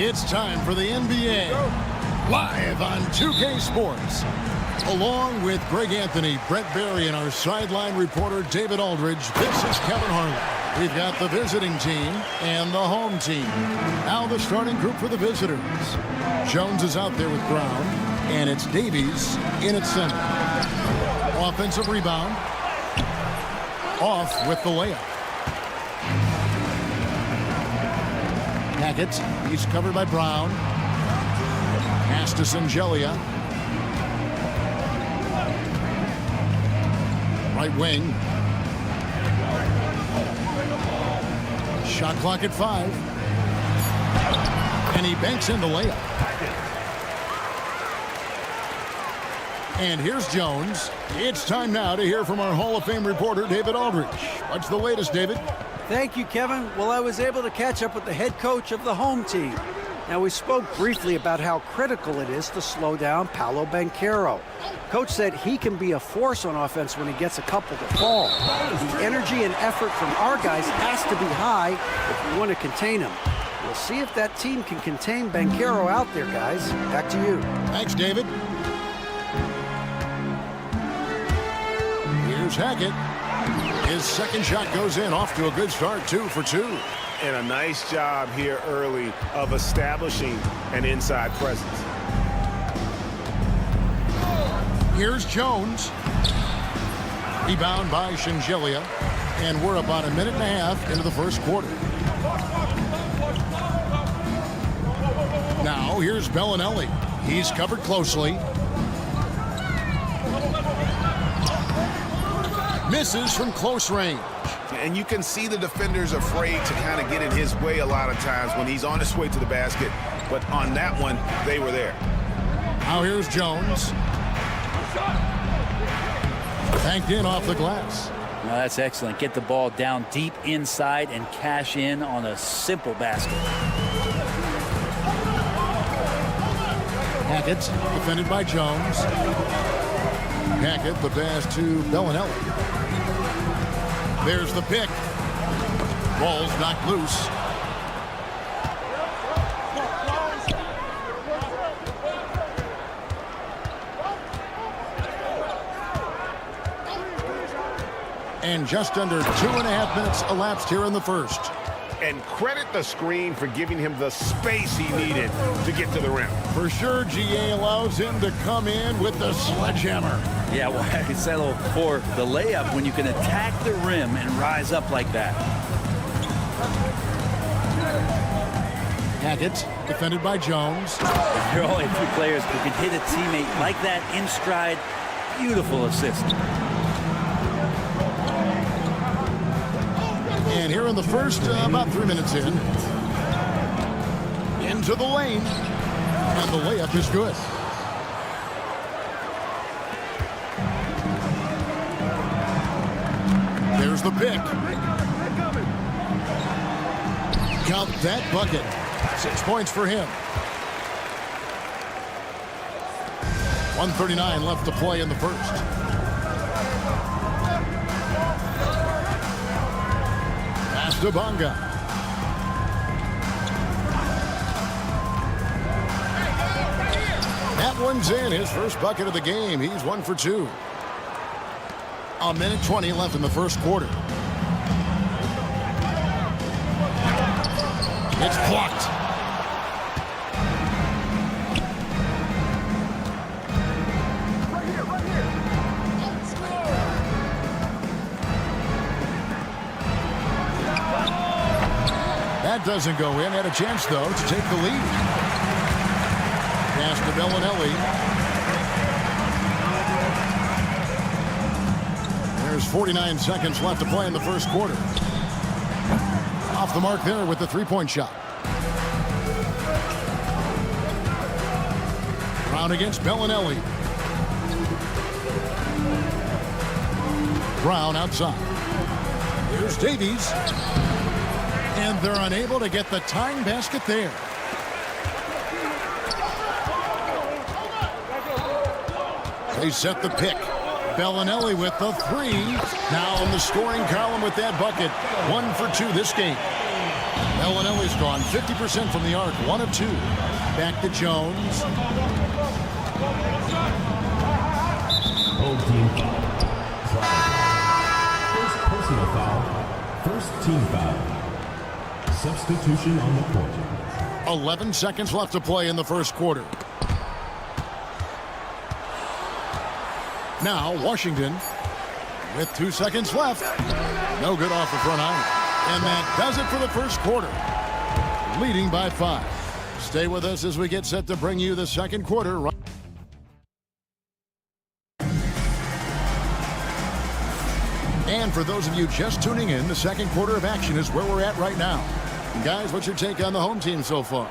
It's time for the NBA, live on 2K Sports. Along with Greg Anthony, Brett Barry, and our sideline reporter David Aldridge, this is Kevin Harlan. We've got the visiting team and the home team. Now the starting group for the visitors. Jones is out there with Brown, and it's Davies in at center. Offensive rebound. Off with the layup. Hackett, he's covered by Brown. Pass to Singelia. Right wing. Shot clock at 5. And he banks in the layup. And here's Jones. It's time now to hear from our Hall of Fame reporter, David Aldridge. What's the latest, David? Thank you, Kevin. Well, I was able to catch up with the head coach of the home team. Now, we spoke briefly about how critical it is to slow down Paolo Banchero. Coach said he can be a force on offense when he gets a couple to fall. The energy and effort from our guys has to be high if we want to contain him. We'll see if that team can contain Banchero out there, guys. Back to you. Thanks, David. Here's Hackett. His second shot goes in, off to a good start, 2 for 2. And a nice job here early of establishing an inside presence. Here's Jones. Rebound by Singelia. And we're about a minute and a half into the first quarter. Now here's Bellinelli. He's covered closely. Misses from close range. And you can see the defenders afraid to kind of get in his way a lot of times when he's on his way to the basket. But on that one, they were there. Now here's Jones. Banked in off the glass. Now that's excellent. Get the ball down deep inside and cash in on a simple basket. Hackett defended by Jones. Hackett, the pass to Bellinelli. There's the pick. Ball's knocked loose. And just under 2.5 minutes elapsed here in the first. And credit the screen for giving him the space he needed to get to the rim. For sure, GA allows him to come in with the sledgehammer. Yeah, well, I settle for the layup when you can attack the rim and rise up like that. Hackett, defended by Jones. There are only 2 players who can hit a teammate like that in stride. Beautiful assist. And here in the first, about 3 minutes in. Into the lane. And the layup is good. There's the pick. Count that bucket. 6 points for him. 1:39 left to play in the first. Pass to Bonga. That one's in. His first bucket of the game. He's 1 for 2. A minute 20 left in the first quarter. It's blocked. That doesn't go in. Had a chance, though, to take the lead. Pass to Bellinelli. There's 49 seconds left to play in the first quarter. Off the mark there with the three-point shot. Brown against Bellinelli. Brown outside. Here's Davies. And they're unable to get the tying basket there. They set the pick. Bellinelli with the 3. Now in the scoring column with that bucket. 1 for 2 this game. Bellinelli's gone 50% from the arc, 1 of 2. Back to Jones. Home team foul. First personal foul. First team foul. Substitution on the court. 11 seconds left to play in the first quarter. Now Washington with 2 seconds left. No good off the front iron. And that does it for the first quarter. Leading by 5. Stay with us as we get set to bring you the second quarter. And for those of you just tuning in, the second quarter of action is where we're at right now. Guys, what's your take on the home team so far?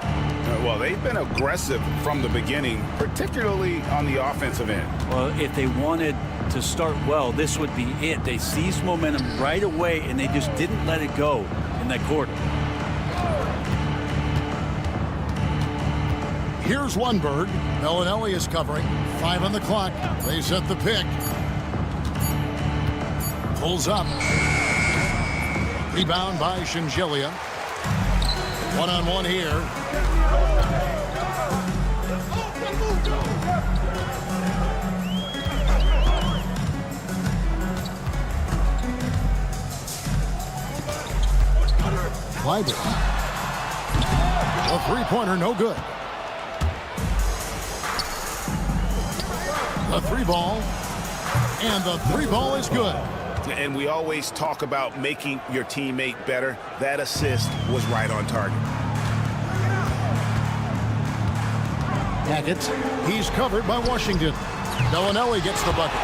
Well, they've been aggressive from the beginning, particularly on the offensive end. Well, if they wanted to start well, this would be it. They seized momentum right away, and they just didn't let it go in that quarter. Here's Lundberg. Bellinelli is covering. 5 on the clock. They set the pick. Pulls up. Rebound by Shingelia. One-on-one here. Kleiber. A three-pointer, no good. The 3-ball. And the 3-ball is good. And we always talk about making your teammate better. That assist was right on target. Hackett, he's covered by Washington. Bellinelli gets the bucket.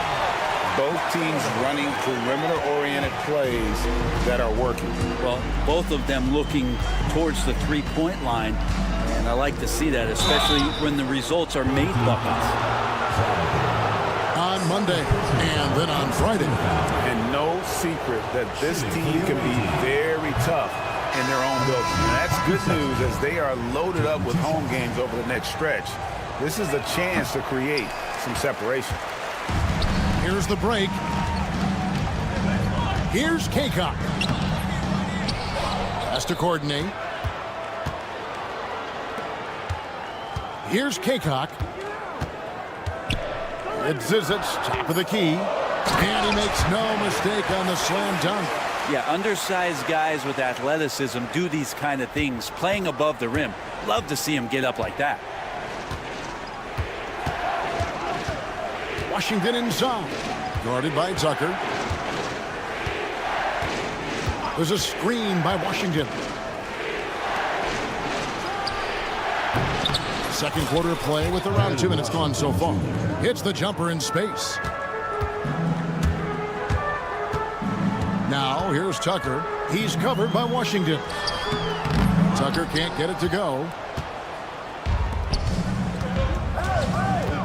Both teams running perimeter-oriented plays that are working. Well, both of them looking towards the three-point line, and I like to see that, especially when the results are made buckets. On Monday and then on Friday. And no secret that this team can be very tough in their own building. And that's good news as they are loaded up with home games over the next stretch. This is a chance to create some separation. Here's the break. Here's Kaycock. Has to coordinate. Here's Kaycock. It's Zizic's top of the key. And he makes no mistake on the slam dunk. Yeah, undersized guys with athleticism do these kind of things, playing above the rim. Love to see him get up like that. Washington inside. Guarded by Tucker. There's a screen by Washington. Second quarter play with around 2 minutes gone so far. Hits the jumper in space. Now here's Tucker. He's covered by Washington. Tucker can't get it to go.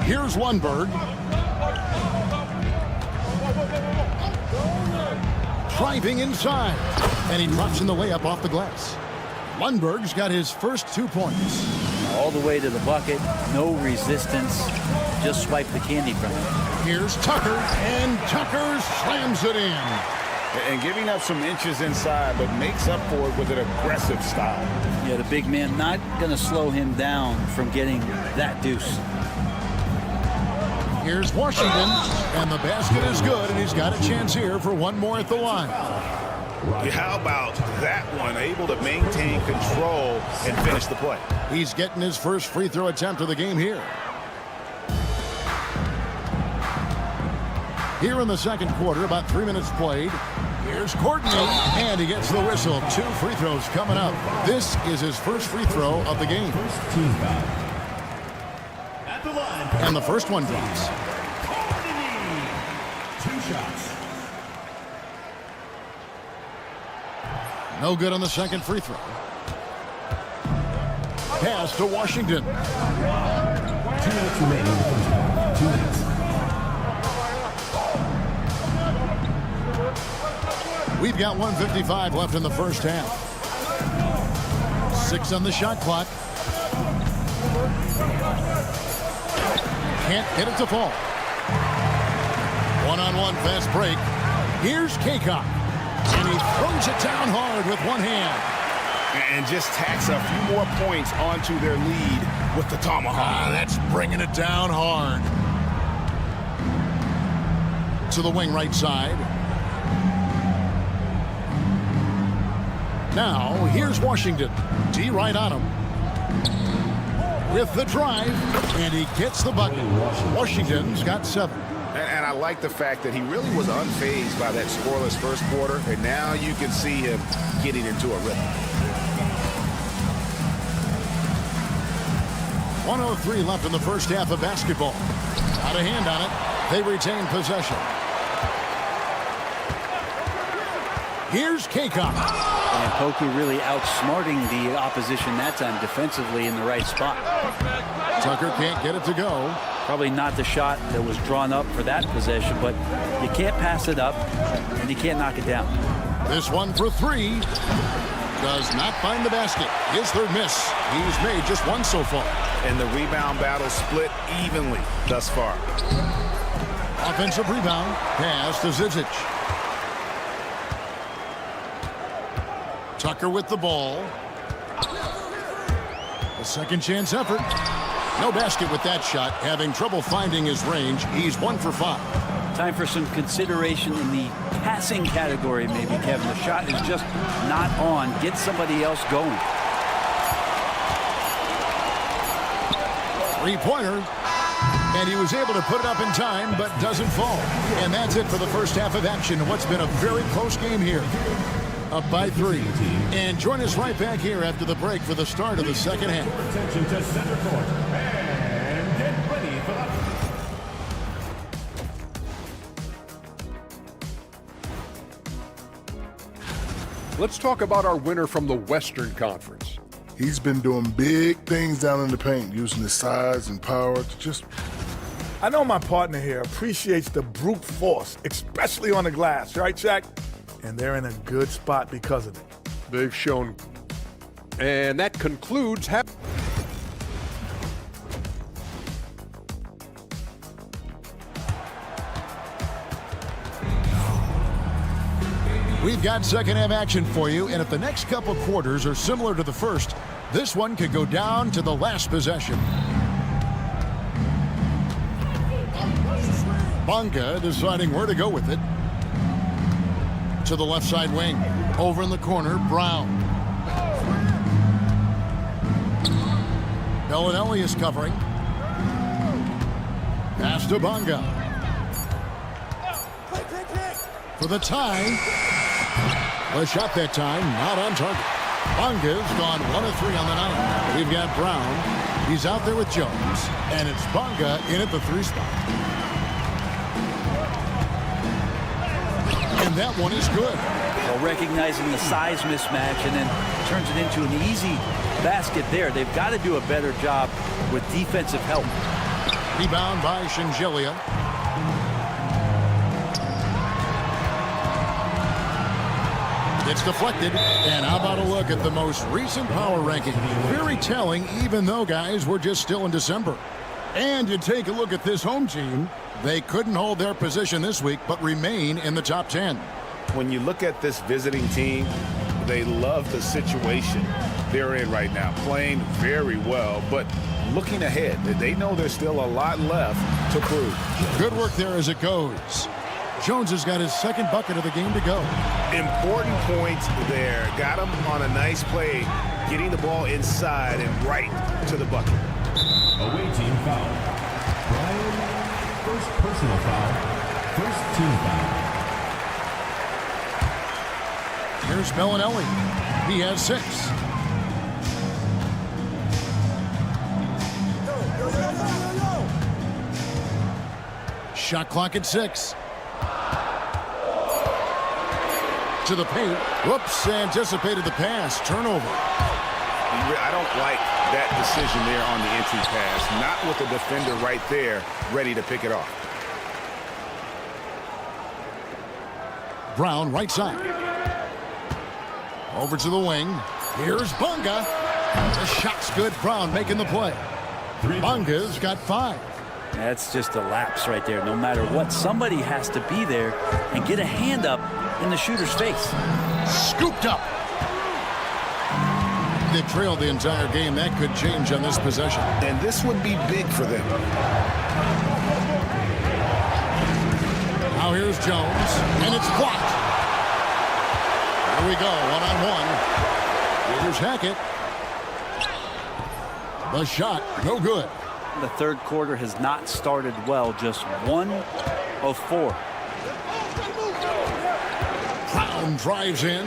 Here's Lundberg. Driving inside. And he drops in the layup off the glass. Lundberg's got his first 2 points. All the way to the bucket, no resistance, just swipe the candy from it. Here's Tucker, and Tucker slams it in. And giving up some inches inside, but makes up for it with an aggressive style. Yeah, the big man not going to slow him down from getting that deuce. Here's Washington, and the basket is good, and he's got a chance here for one more at the line. How about that one? Able to maintain control and finish the play. He's getting his first free throw attempt of the game here. Here in the second quarter, about 3 minutes played. Here's Courtney, and he gets the whistle. 2 free throws coming up. This is his first free throw of the game. And the first one drops. 2 shots. No good on the second free throw. Pass to Washington. 2 minutes remaining in the first half. 2 minutes. We've got 1:55 left in the first half. 6 on the shot clock. Can't get it to fall. One-on-one fast break. Here's Kaycock. And he throws it down hard with one hand. and just tacks a few more points onto their lead with the tomahawk. That's bringing it down hard. To the wing right side. Now, here's Washington. D right on him. With the drive, and he gets the bucket. Washington's got 7. And I like the fact that he really was unfazed by that scoreless first quarter, and now you can see him getting into a rhythm. 1:03 left in the first half of basketball. Out of hand on it. They retain possession. Here's Kaycock. And Poku really outsmarting the opposition that time defensively in the right spot. Tucker can't get it to go. Probably not the shot that was drawn up for that possession, but you can't pass it up and you can't knock it down. This one for 3. Does not find the basket. His third miss. He's made just 1 so far. And the rebound battle split evenly thus far. Offensive rebound. Pass to Zizic. Tucker with the ball. A second chance effort. No basket with that shot. Having trouble finding his range. He's 1 for 5. Time for some consideration in the passing category, maybe, Kevin. The shot is just not on. Get somebody else going. 3-pointer. And he was able to put it up in time, but doesn't fall. And that's it for the first half of action. What's been a very close game here. Up by 3. And join us right back here after the break for the start of the second half. Attention to center court. And get ready for the... Let's talk about our winner from the Western Conference. He's been doing big things down in the paint, using his size and power to just... I know my partner here appreciates the brute force, especially on the glass, right, Shaq? And they're in a good spot because of it. They've shown. And that concludes half. We've got second half action for you, and if the next couple quarters are similar to the first, this one could go down to the last possession. Bonga deciding where to go with it. To the left side wing. Over in the corner, Brown. Bellinelli is covering. Pass to Bonga. For the tie. The shot that time, not on target. Bonga's gone 1 of 3 on the night. We've got Brown. He's out there with Jones. And it's Bonga in at the 3 spot. And that one is good. Well, recognizing the size mismatch and then turns it into an easy basket there. They've got to do a better job with defensive help. Rebound by Shingelia. It's deflected. And how about a look at the most recent power ranking? Very telling, even though, guys, we're just still in December. And you take a look at this home team. They couldn't hold their position this week, but remain in the top 10. When you look at this visiting team, they love the situation they're in right now, playing very well, but looking ahead, they know there's still a lot left to prove. Good work there as it goes. Jones has got his second bucket of the game to go. Important points there. Got him on a nice play, getting the ball inside and right to the bucket. Away team foul. Brian, first personal foul. First team foul. Here's Bellinelli. He has 6. Shot clock at 6. To the paint. Whoops, anticipated the pass. Turnover. I don't like that decision there on the entry pass. Not with the defender right there, ready to pick it off. Brown, right side. Over to the wing. Here's Bonga. The shot's good. Brown making the play. Bonga's got 5. That's just a lapse right there. No matter what, somebody has to be there and get a hand up in the shooter's face. Scooped up. They've trailed the entire game. That could change on this possession. And this would be big for them. Now here's Jones, and it's blocked. Here we go, one-on-one. Here's Hackett. The shot, no good. The third quarter has not started well, just 1 of 4. Brown drives in.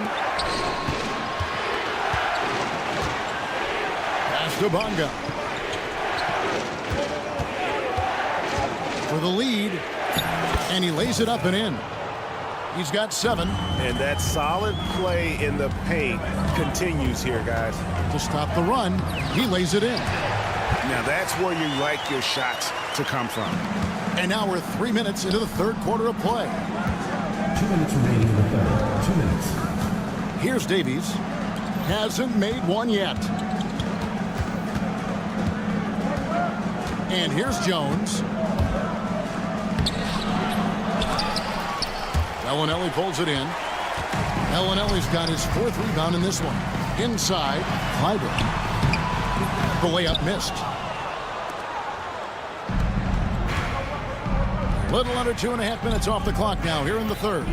Pass to Bonga. For the lead, and he lays it up and in. He's got 7. And that solid play in the paint continues here, guys. To stop the run, he lays it in. Now that's where you like your shots to come from. And now we're 3 minutes into the third quarter of play. 2 minutes remaining in the third. 2 minutes. Here's Davies. Hasn't made one yet. And here's Jones. Bellinelli pulls it in. Bellinelli's got his 4th rebound in this one. Inside, Clyburn. The layup missed. Little under 2.5 minutes off the clock now here in the third.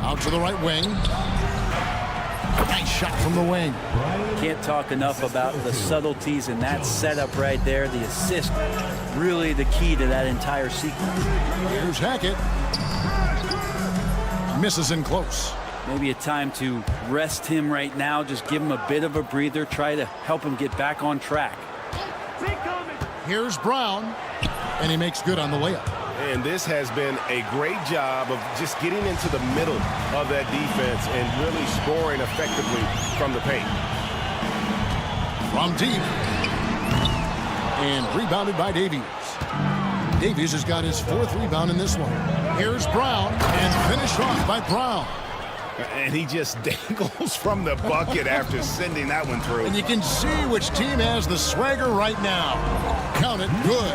Out to the right wing. Nice shot from the wing. Can't talk enough about the subtleties in that setup right there. The assist, really the key to that entire sequence. Here's Hackett. Misses in close. Maybe a time to rest him right now. Just give him a bit of a breather. Try to help him get back on track. Here's Brown. And he makes good on the layup. And this has been a great job of just getting into the middle of that defense and really scoring effectively from the paint. From deep. And rebounded by Davies. Davies has got his 4th rebound in this one. Here's Brown, and finished off by Brown. And he just dangles from the bucket after sending that one through. And you can see which team has the swagger right now. Count it, good.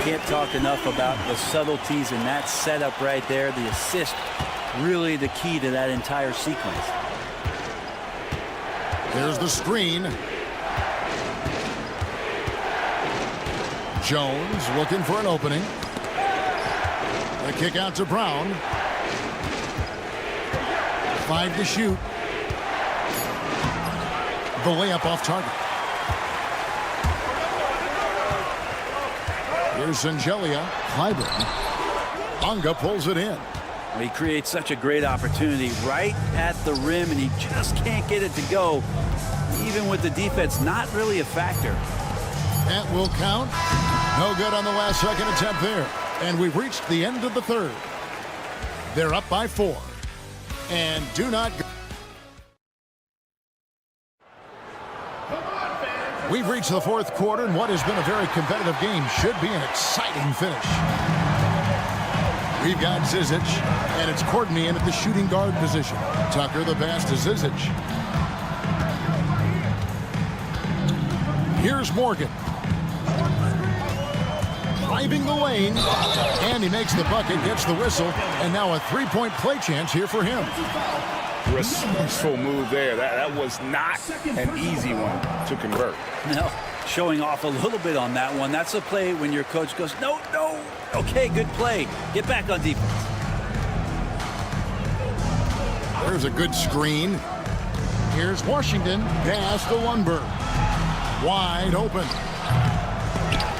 Can't talk enough about the subtleties in that setup right there. The assist, really the key to that entire sequence. There's the screen. Jones looking for an opening. The kick out to Brown. 5 to shoot. The layup off target. Here's Sangelia. Clyburn. Bonga pulls it in. He creates such a great opportunity right at the rim, and he just can't get it to go. Even with the defense not really a factor. That will count. No good on the last second attempt there. And we've reached the end of the third. They're up by 4. And do not go. We've reached the 4th quarter, and what has been a very competitive game should be an exciting finish. We've got Zizic, and it's Courtney in at the shooting guard position. Tucker the pass to Zizic. Here's Morgan. Driving the lane, and he makes the bucket, gets the whistle, and now a 3-point play chance here for him. Resourceful move there. That was not an easy one to convert. No, showing off a little bit on that one. That's a play when your coach goes, no, no. Okay, good play. Get back on defense. There's a good screen. Here's Washington. Pass to Lundberg. Wide open.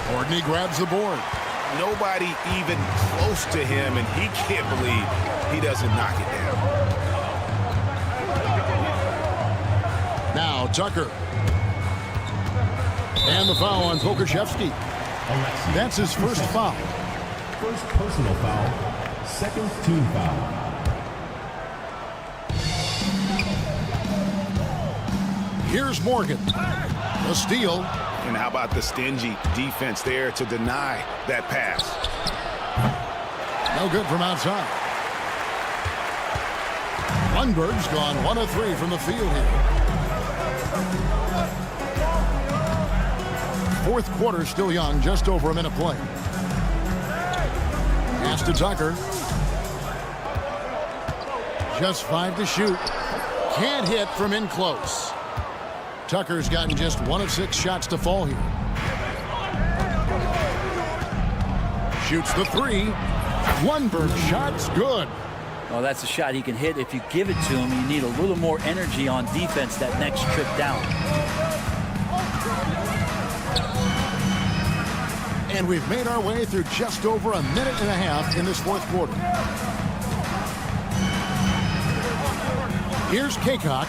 Courtney grabs the board. Nobody even close to him, and he can't believe he doesn't knock it down. Now Tucker. And the foul on Pokashevsky. That's his first foul. First personal foul. Second team foul. Here's Morgan. The steal. And how about the stingy defense there to deny that pass? No good from outside. Lundberg's gone 1 of 3 from the field here. 4th quarter still young, just over a minute play. Pass to Tucker. Just 5 to shoot. Can't hit from in close. Tucker's gotten just 1 of 6 shots to fall here. Shoots the 3. Lundberg shot's good. Well, that's a shot he can hit. If you give it to him, you need a little more energy on defense that next trip down. And we've made our way through just over a minute and a half in this fourth quarter. Here's Kaycock.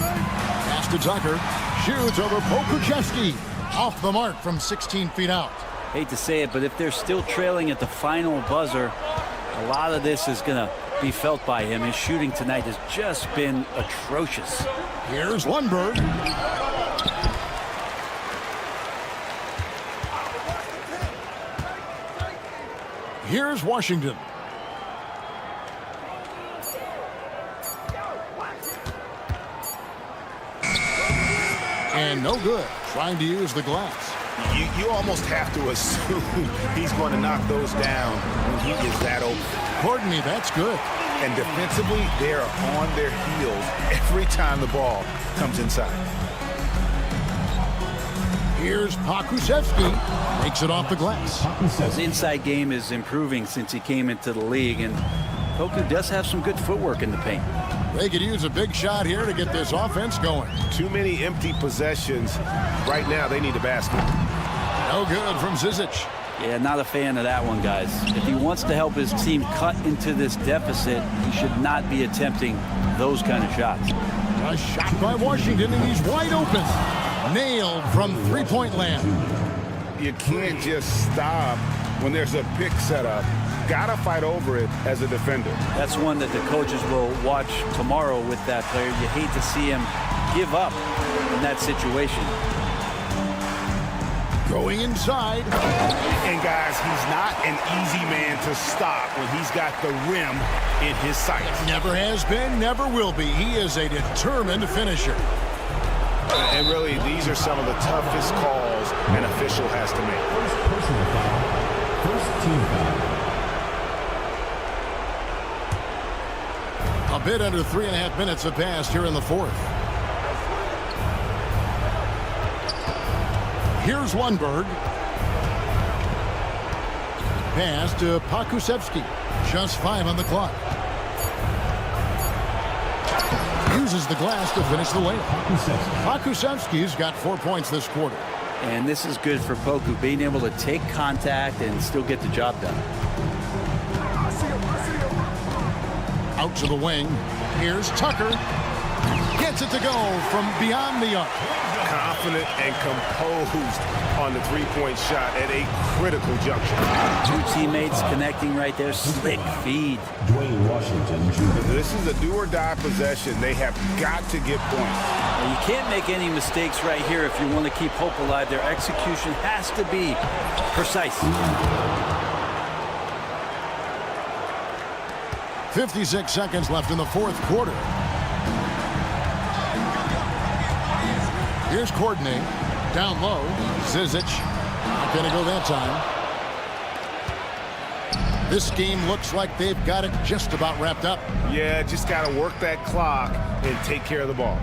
Pass to Tucker. Shoots over Pokuševski. Off the mark from 16 feet out. Hate to say it, but if they're still trailing at the final buzzer, a lot of this is going to be felt by him. His shooting tonight has just been atrocious. Here's Lundberg. Here's Washington. And no good. Trying to use the glass. You almost have to assume he's going to knock those down when he is that open. Courtney, that's good. And defensively, they are on their heels every time the ball comes inside. Here's Pokuševski. Makes it off the glass. His inside game is improving since he came into the league, and Poku does have some good footwork in the paint. They could use a big shot here to get this offense going. Too many empty possessions. Right now, they need a basket. No good from Zizic. Yeah, not a fan of that one, guys. If he wants to help his team cut into this deficit, he should not be attempting those kind of shots. A shot by Washington, and he's wide open. Nailed from three-point land. You can't just stop when there's a pick set up. Gotta fight over it as a defender. That's one that the coaches will watch tomorrow with that player. You hate to see him give up in that situation. Going inside. And guys, he's not an easy man to stop when he's got the rim in his sights. Never has been, never will be. He is a determined finisher. And really, these are some of the toughest calls an official has to make. First personal foul. First team foul. A bit under 3.5 minutes have passed here in the fourth. Here's Lundberg. Pass to Pokuševski. Just 5 on the clock. Uses the glass to finish the layup. Pokuševski's got 4 points this quarter. And this is good for Poku, being able to take contact and still get the job done. Out to the wing. Here's Tucker. Gets it to go from beyond the arc. Confident and composed on the three-point shot at a critical juncture. Two teammates connecting right there. Slick feed. Dwayne Washington Jr. This is a do-or-die possession. They have got to get points. Well, you can't make any mistakes right here if you want to keep hope alive. Their execution has to be precise. 56 seconds left in the fourth quarter. Here's Courtney. Down low. Zizic. Not going to go that time. This game looks like they've got it just about wrapped up. Yeah, just got to work that clock and take care of the ball.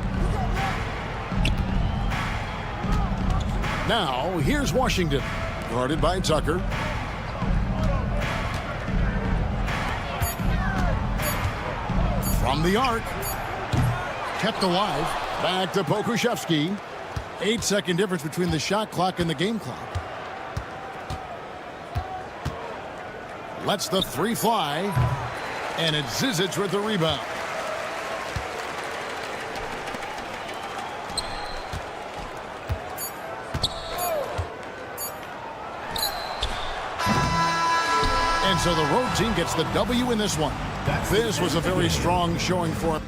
Now, here's Washington. Guarded by Tucker. From the arc. Kept alive. Back to Pokuševski. 8-second difference between the shot clock and the game clock. Lets the 3 fly. And it's Zizic with the rebound. And so the road team gets the W in this one. This was a very strong showing for him.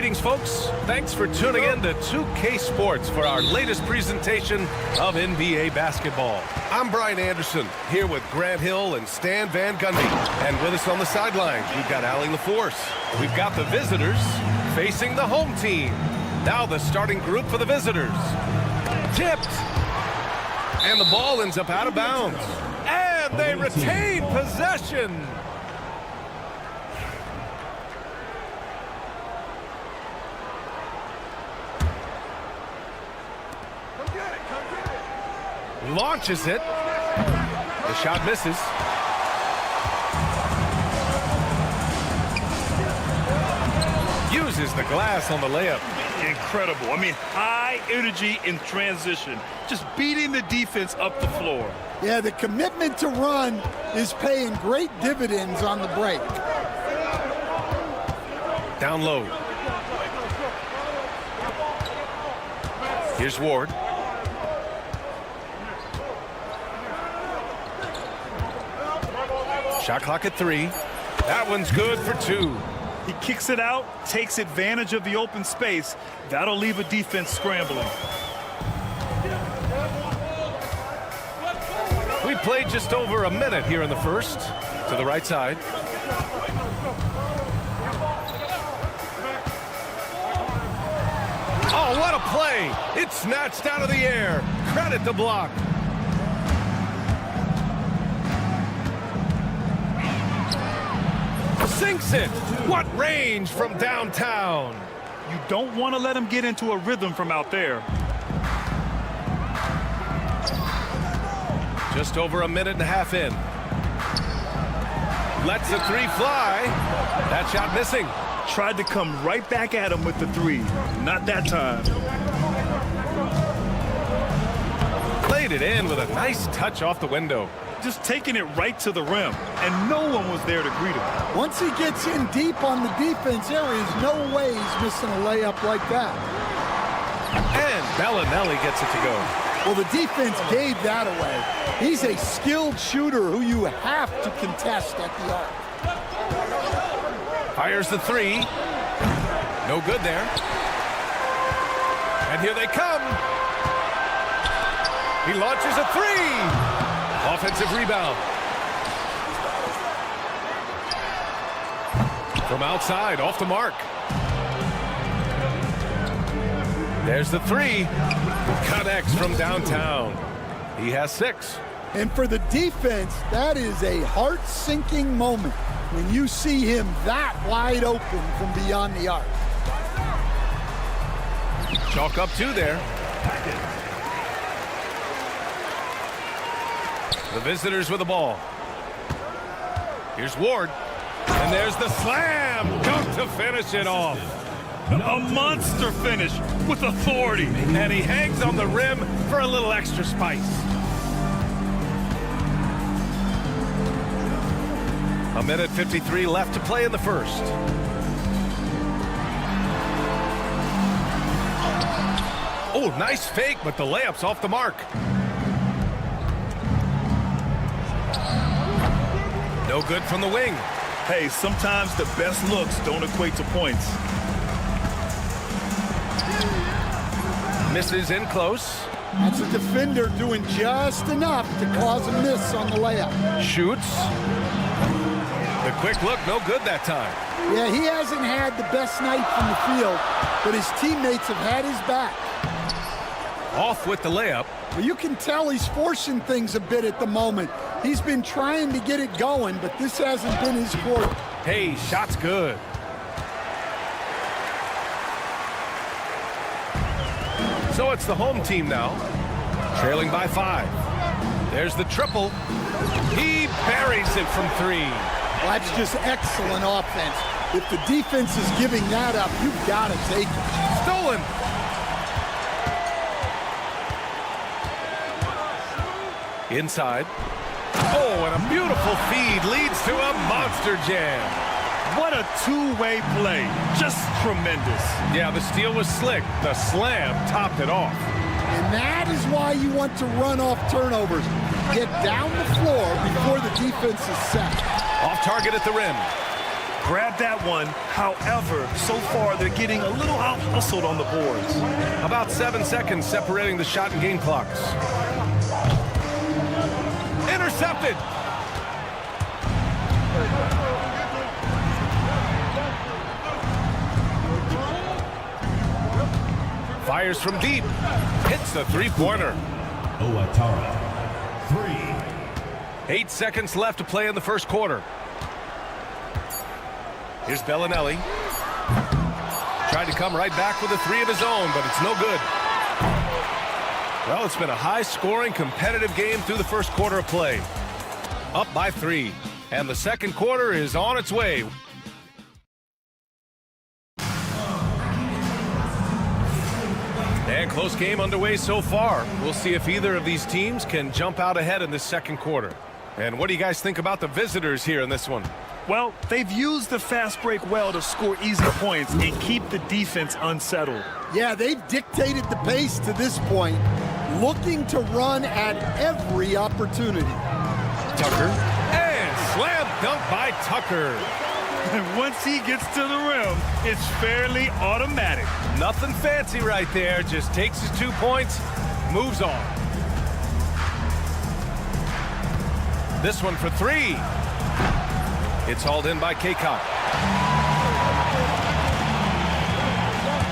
Greetings, folks. Thanks for tuning in to 2K Sports for our latest presentation of NBA basketball. I'm Brian Anderson, here with Grant Hill and Stan Van Gundy. And with us on the sidelines, we've got Allie LaForce. We've got the visitors facing the home team. Now the starting group for the visitors. Tipped. And the ball ends up out of bounds. And they retain possession. Launches it. The shot misses. Uses the glass on the layup. Incredible. I mean, high energy in transition. Just beating the defense up the floor. Yeah, the commitment to run is paying great dividends on the break. Down low. Here's Ward. Shot clock at 3. That one's good for 2. He kicks it out, takes advantage of the open space. That'll leave a defense scrambling. We played just over a minute here in the first. To the right side. Oh, what a play! It's snatched out of the air. Credit the block. Sinks it. What range from downtown. You don't want to let him get into a rhythm from out there. Just over a minute and a half in. Lets the 3 fly. That shot missing. Tried to come right back at him with the 3. Not that time. Played it in with a nice touch off the window. Just taking it right to the rim, and no one was there to greet him. Once he gets in deep on the defense, there is no way he's missing a layup like that. And Bellinelli gets it to go. Well, the defense gave that away. He's a skilled shooter who you have to contest at the arc. Fires the 3. No good there. And here they come. He launches a 3. Offensive rebound. From outside, off the mark. There's the 3. Connects from downtown. He has 6. And for the defense, that is a heart-sinking moment when you see him that wide open from beyond the arc. Chalk up 2 there. The visitors with the ball. Here's Ward. And there's the slam. Dunk to finish it off. A monster finish with authority. And he hangs on the rim for a little extra spice. A minute 53 left to play in the first. Oh, nice fake, but the layup's off the mark. No good from the wing. Hey, sometimes the best looks don't equate to points. Misses in close. That's a defender doing just enough to cause a miss on the layup. Shoots. The quick look, no good that time. Yeah, he hasn't had the best night from the field, but his teammates have had his back. Off with the layup. Well, you can tell he's forcing things a bit at the moment. He's been trying to get it going, but this hasn't been his quarter. Hey, shot's good. So it's the home team now, trailing by 5. There's the triple. He buries it from 3. Well, that's just excellent offense. If the defense is giving that up, you've got to take it. Stolen. Inside. Oh, and a beautiful feed leads to a monster jam. What a two-way play. Just tremendous. Yeah, the steal was slick. The slam topped it off. And that is why you want to run off turnovers. Get down the floor before the defense is set. Off target at the rim. grabbed that one. However, so far they're getting a little out-hustled on the boards. About 7 seconds separating the shot and game clocks. Intercepted. Fires from deep. Hits the three-pointer. Owatara. 3. 8 seconds left to play in the first quarter. Here's Bellinelli. Tried to come right back with a three of his own, but it's no good. Well, it's been a high-scoring, competitive game through the first quarter of play. Up by 3, and the second quarter is on its way. And close game underway so far. We'll see if either of these teams can jump out ahead in this second quarter. And what do you guys think about the visitors here in this one? Well, they've used the fast break well to score easy points and keep the defense unsettled. Yeah, they've dictated the pace to this point, looking to run at every opportunity. Tucker, and slam dunk by Tucker. And once he gets to the rim, it's fairly automatic. Nothing fancy right there, just takes his 2 points, moves on. This one for 3. It's hauled in by Kaycock.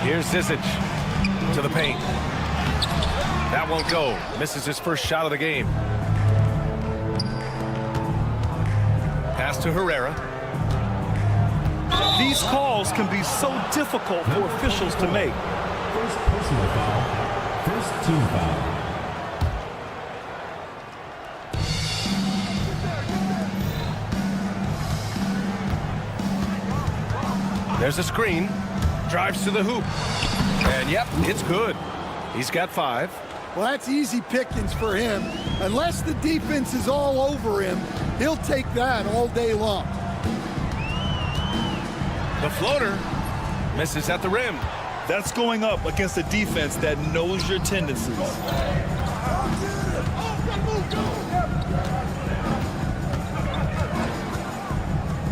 Here's Zizic to the paint. That won't go. Misses his first shot of the game. Pass to Herrera. These calls can be so difficult for officials to make. First personal foul. First team foul. There's a screen. Drives to the hoop. And yep, it's good. He's got 5. Well, that's easy pickings for him. Unless the defense is all over him, he'll take that all day long. The floater misses at the rim. That's going up against a defense that knows your tendencies.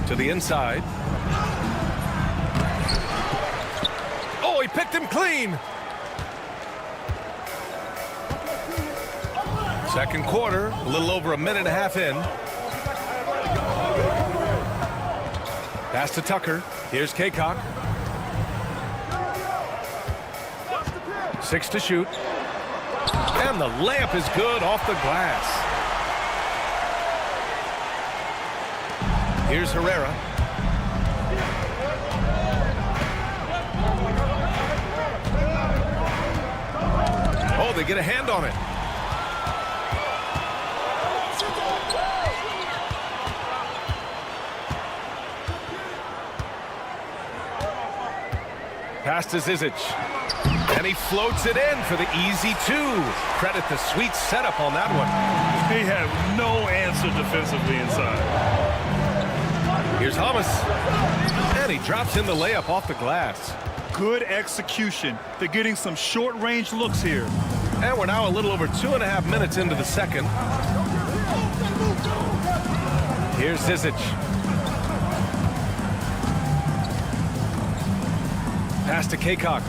To the inside. Oh, he picked him clean. Second quarter, a little over a minute and a half in. Pass to Tucker. Here's Kaycock. 6 to shoot. And the layup is good off the glass. Here's Herrera. Oh, they get a hand on it. Pass to Zizic. And he floats it in for the easy 2. Credit the sweet setup on that one. They have no answer defensively inside. Here's Hamas. And he drops in the layup off the glass. Good execution. They're getting some short-range looks here. And we're now a little over 2.5 minutes into the second. Here's Zizic. Pass to Kaycock.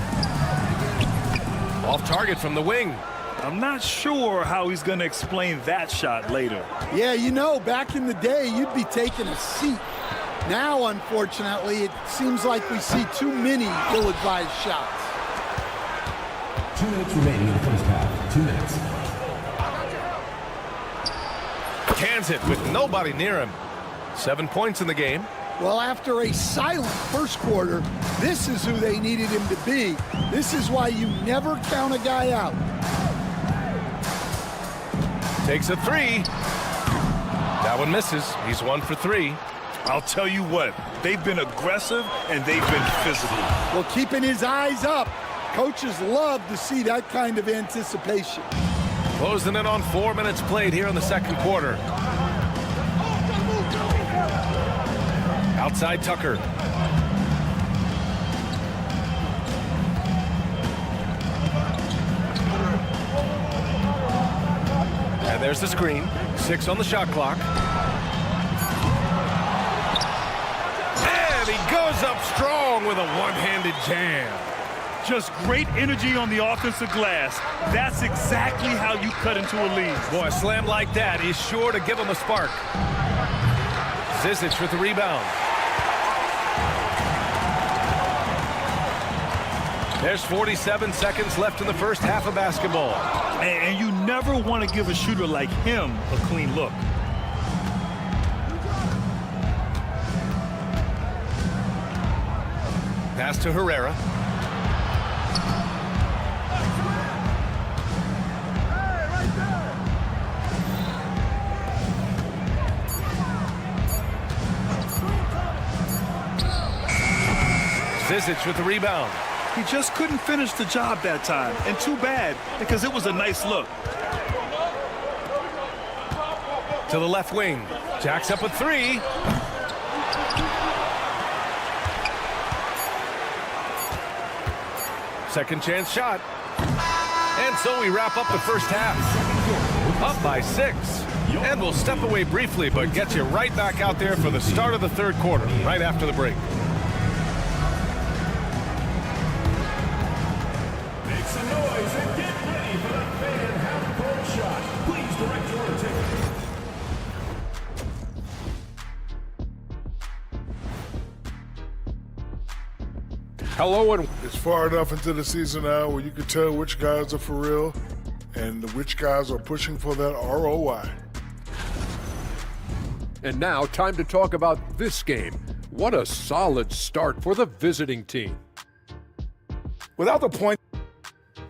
Off target from the wing. I'm not sure how he's going to explain that shot later. Yeah, you know, back in the day, you'd be taking a seat. Now, unfortunately, it seems like we see too many ill-advised shots. 2 minutes remaining in the first half. 2 minutes. Cans it with nobody near him. 7 points in the game. Well, after a silent first quarter, this is who they needed him to be. This is why you never count a guy out. Takes a 3. That one misses. He's 1 for 3. I'll tell you what, they've been aggressive and they've been physical. Well, keeping his eyes up. Coaches love to see that kind of anticipation. Closing in on 4 minutes played here in the second quarter. Outside Tucker. And there's the screen. 6 on the shot clock. And he Follows up strong with a one-handed jam. Just great energy on the offensive glass. That's exactly how you cut into a lead. Boy, a slam like that is sure to give him a spark. Zizic with the rebound. There's 47 seconds left in the first half of basketball. And you never want to give a shooter like him a clean look. Pass to Herrera. Zizic with the rebound. He just couldn't finish the job that time, and too bad, because it was a nice look. To the left wing. Jacks up a three. Second chance shot. And so we wrap up the first half. Up by 6. And we'll step away briefly, but get you right back out there for the start of the third quarter, right after the break. Make some noise and get ready for the fan half-court shot. Please direct your attention. Hello, and It's far enough into the season now where you can tell which guys are for real and which guys are pushing for that ROI. And now, time to talk about this game. What a solid start for the visiting team. Without the point.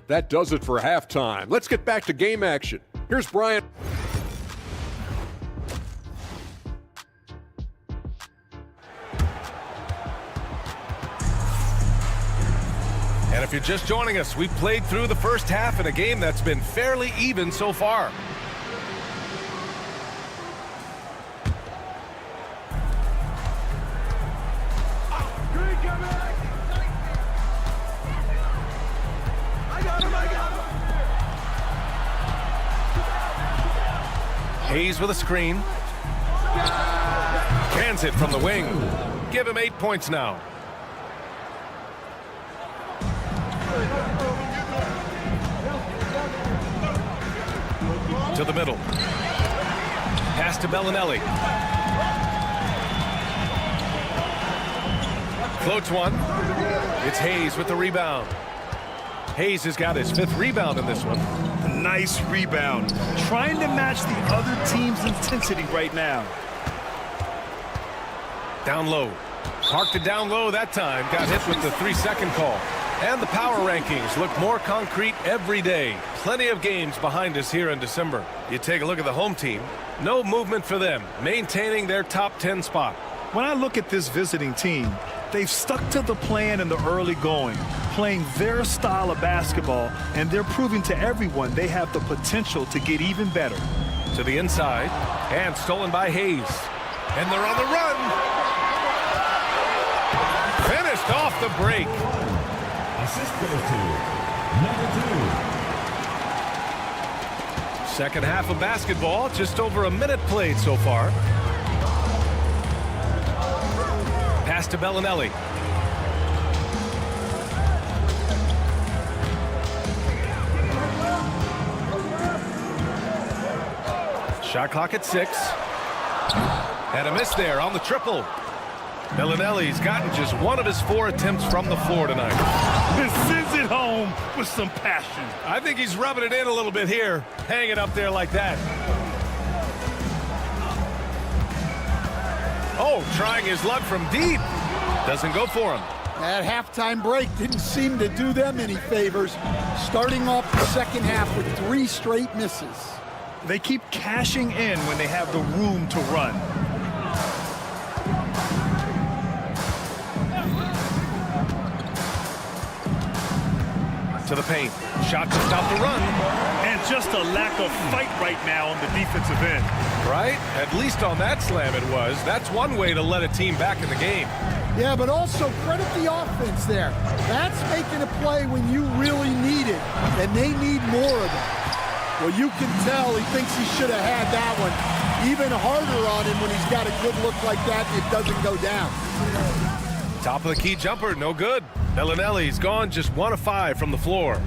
That does it for halftime. Let's get back to game action. Here's Brian. And if you're just joining us, we played through the first half in a game that's been fairly even so far. Hayes with a screen. Cans it from the wing. Give him 8 points now. To the middle. Pass to Bellinelli. Floats one. It's Hayes with the rebound. Hayes has got his 5th rebound in this one. Nice rebound. Trying to match the other team's intensity right now. Down low. Parked it down low that time. Got hit with the 3-second call. And the power rankings look more concrete every day. Plenty of games behind us here in December. You take a look at the home team. No movement for them, maintaining their top 10 spot. When I look at this visiting team, they've stuck to the plan in the early going, playing their style of basketball, and they're proving to everyone they have the potential to get even better. To the inside, and stolen by Hayes. And they're on the run. Finished off the break. Assist goes to number 2. Second half of basketball, just over a minute played so far. Pass to Bellinelli. Shot clock at 6. And a miss there on the triple. Bellinelli's gotten just one of his 4 attempts from the floor tonight. This sends it home with some passion. I think he's rubbing it in a little bit here. Hang it up there like that. Oh, trying his luck from deep. Doesn't go for him. That halftime break didn't seem to do them any favors. Starting off the second half with 3 straight misses. They keep cashing in when they have the room to run. To the paint. Shot to stop the run. And just a lack of fight right now on the defensive end. Right? At least on that slam it was. That's one way to let a team back in the game. Yeah, but also credit the offense there. That's making a play when you really need it, and they need more of it. Well, you can tell he thinks he should have had that one. Even harder on him when he's got a good look like that and it doesn't go down. Top of the key jumper, no good. Bellinelli's gone just 1 of 5 from the floor.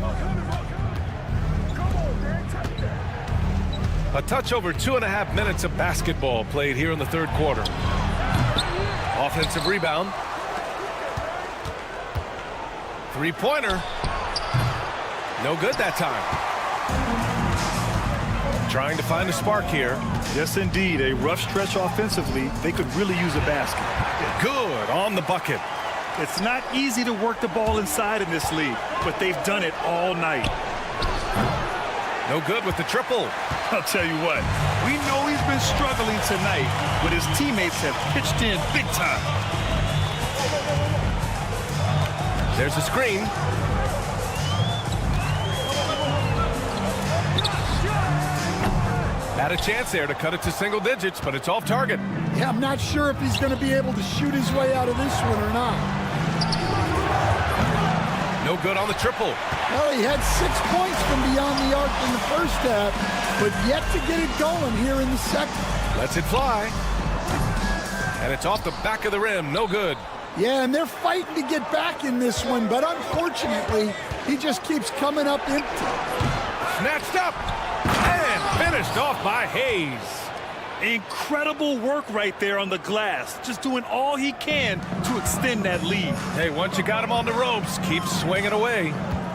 A touch over 2.5 minutes of basketball played here in the third quarter. Offensive rebound. Three-pointer. No good that time. Trying to find a spark here. Yes, indeed. A rough stretch offensively. They could really use a basket. Good on the bucket. It's not easy to work the ball inside in this league, but they've done it all night. No good with the triple. I'll tell you what, we know he's been struggling tonight, but his teammates have pitched in big time. There's a screen. Had a chance there to cut it to single digits, but it's off target. Yeah, I'm not sure if he's going to be able to shoot his way out of this one or not. No good on the triple. Well, he had 6 points from beyond the arc in the first half, but yet to get it going here in the second. Lets it fly. And it's off the back of the rim. No good. Yeah, and they're fighting to get back in this one, but unfortunately, he just keeps coming up empty. Snatched up and finished off by Hayes. Incredible work right there on the glass. Just doing all he can to extend that lead. Hey, once you got him on the ropes, keep swinging away.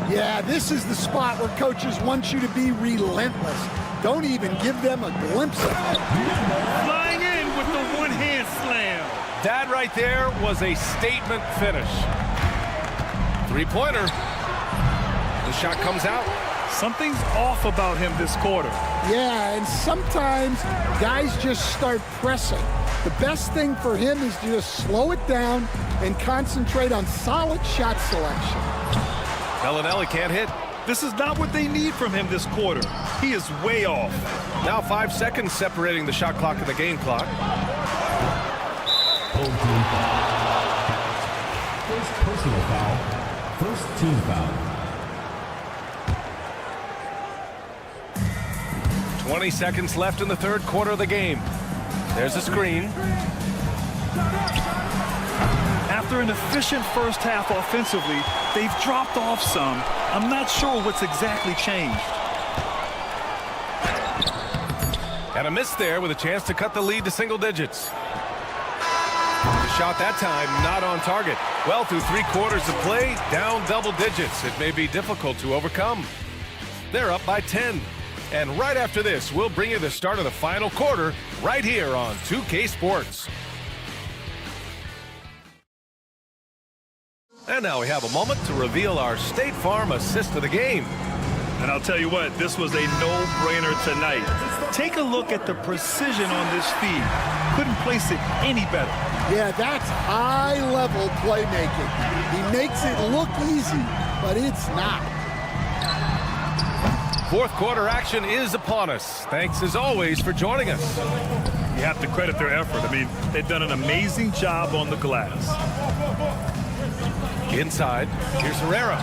Yeah, this is the spot where coaches want you to be relentless. Don't even give them a glimpse of it. Flying in with the one-hand slam. That right there was a statement finish. Three-pointer. The shot comes out. Something's off about him this quarter. Yeah, and sometimes guys just start pressing. The best thing for him is to just slow it down and concentrate on solid shot selection. Bellinelli can't hit. This is not what they need from him this quarter. He is way off. Now 5 seconds separating the shot clock and the game clock. Home team foul. First personal foul. First team foul. 20 seconds left in the third quarter of the game. There's a screen. After an efficient first half offensively, they've dropped off some. I'm not sure what's exactly changed. And a miss there with a chance to cut the lead to single digits. The shot that time not on target. Well, through 3 quarters of play, down double digits. It may be difficult to overcome. They're up by 10. And right after this, we'll bring you the start of the final quarter right here on 2K Sports. And now we have a moment to reveal our State Farm assist of the game. And I'll tell you what, this was a no-brainer tonight. Take a look at the precision on this feed. Couldn't place it any better. Yeah, that's high-level playmaking. He makes it look easy, but it's not. Fourth quarter action is upon us. Thanks as always for joining us. You have to credit their effort. I mean, they've done an amazing job on the glass. Inside, here's Herrera.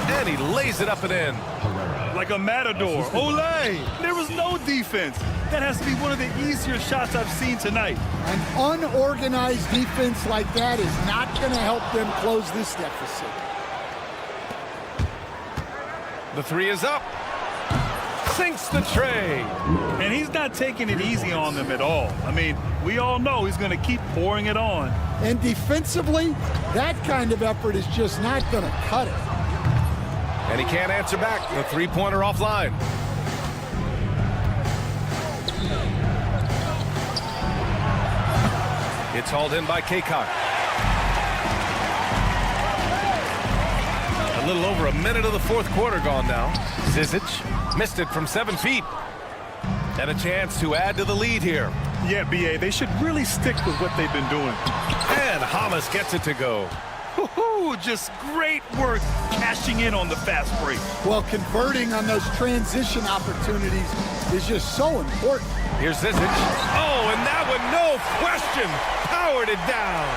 And he lays it up and in. Like a matador. Olay! There was no defense. That has to be one of the easier shots I've seen tonight. An unorganized defense like that is not going to help them close this deficit. The three is up. Sinks the tray. And he's not taking it easy on them at all. I mean, we all know he's going to keep pouring it on. And defensively, that kind of effort is just not going to cut it. And he can't answer back. The three-pointer offline. It's hauled in by Kaycock. A little over a minute of the fourth quarter gone now. Zizic missed it from 7 feet. And a chance to add to the lead here. Yeah, B.A., they should really stick with what they've been doing. And Hamas gets it to go. Woo-hoo, just great work cashing in on the fast break. Well, converting on those transition opportunities is just so important. Here's Zizic. Oh, and that one, no question, powered it down.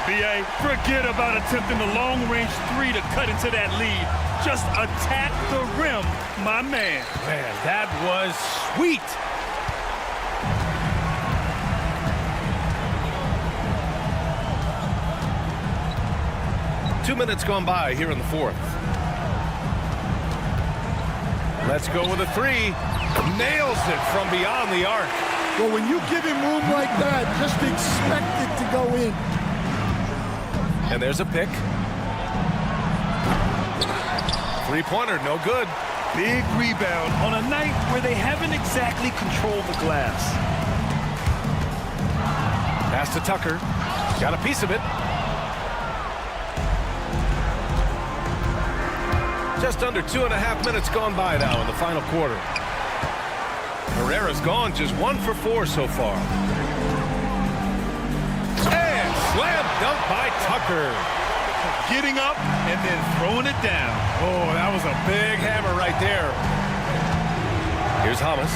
B.A., forget about attempting the long-range three to cut into that lead. Just attack the rim, my man. Man, that was sweet. minutes gone by here in the fourth. Let's go with a three. Nails it from beyond the arc. Well, when you give him room like that, just expect it to go in. And there's a pick. Three-pointer, no good. Big rebound on a night where they haven't exactly controlled the glass. Pass to Tucker. Got a piece of it. Just under 2.5 minutes gone by now in the final quarter. Herrera's gone just 1 for 4 so far. And slam dunk by Tucker. Getting up and then throwing it down. Oh, that was a big hammer right there. Here's Hamas.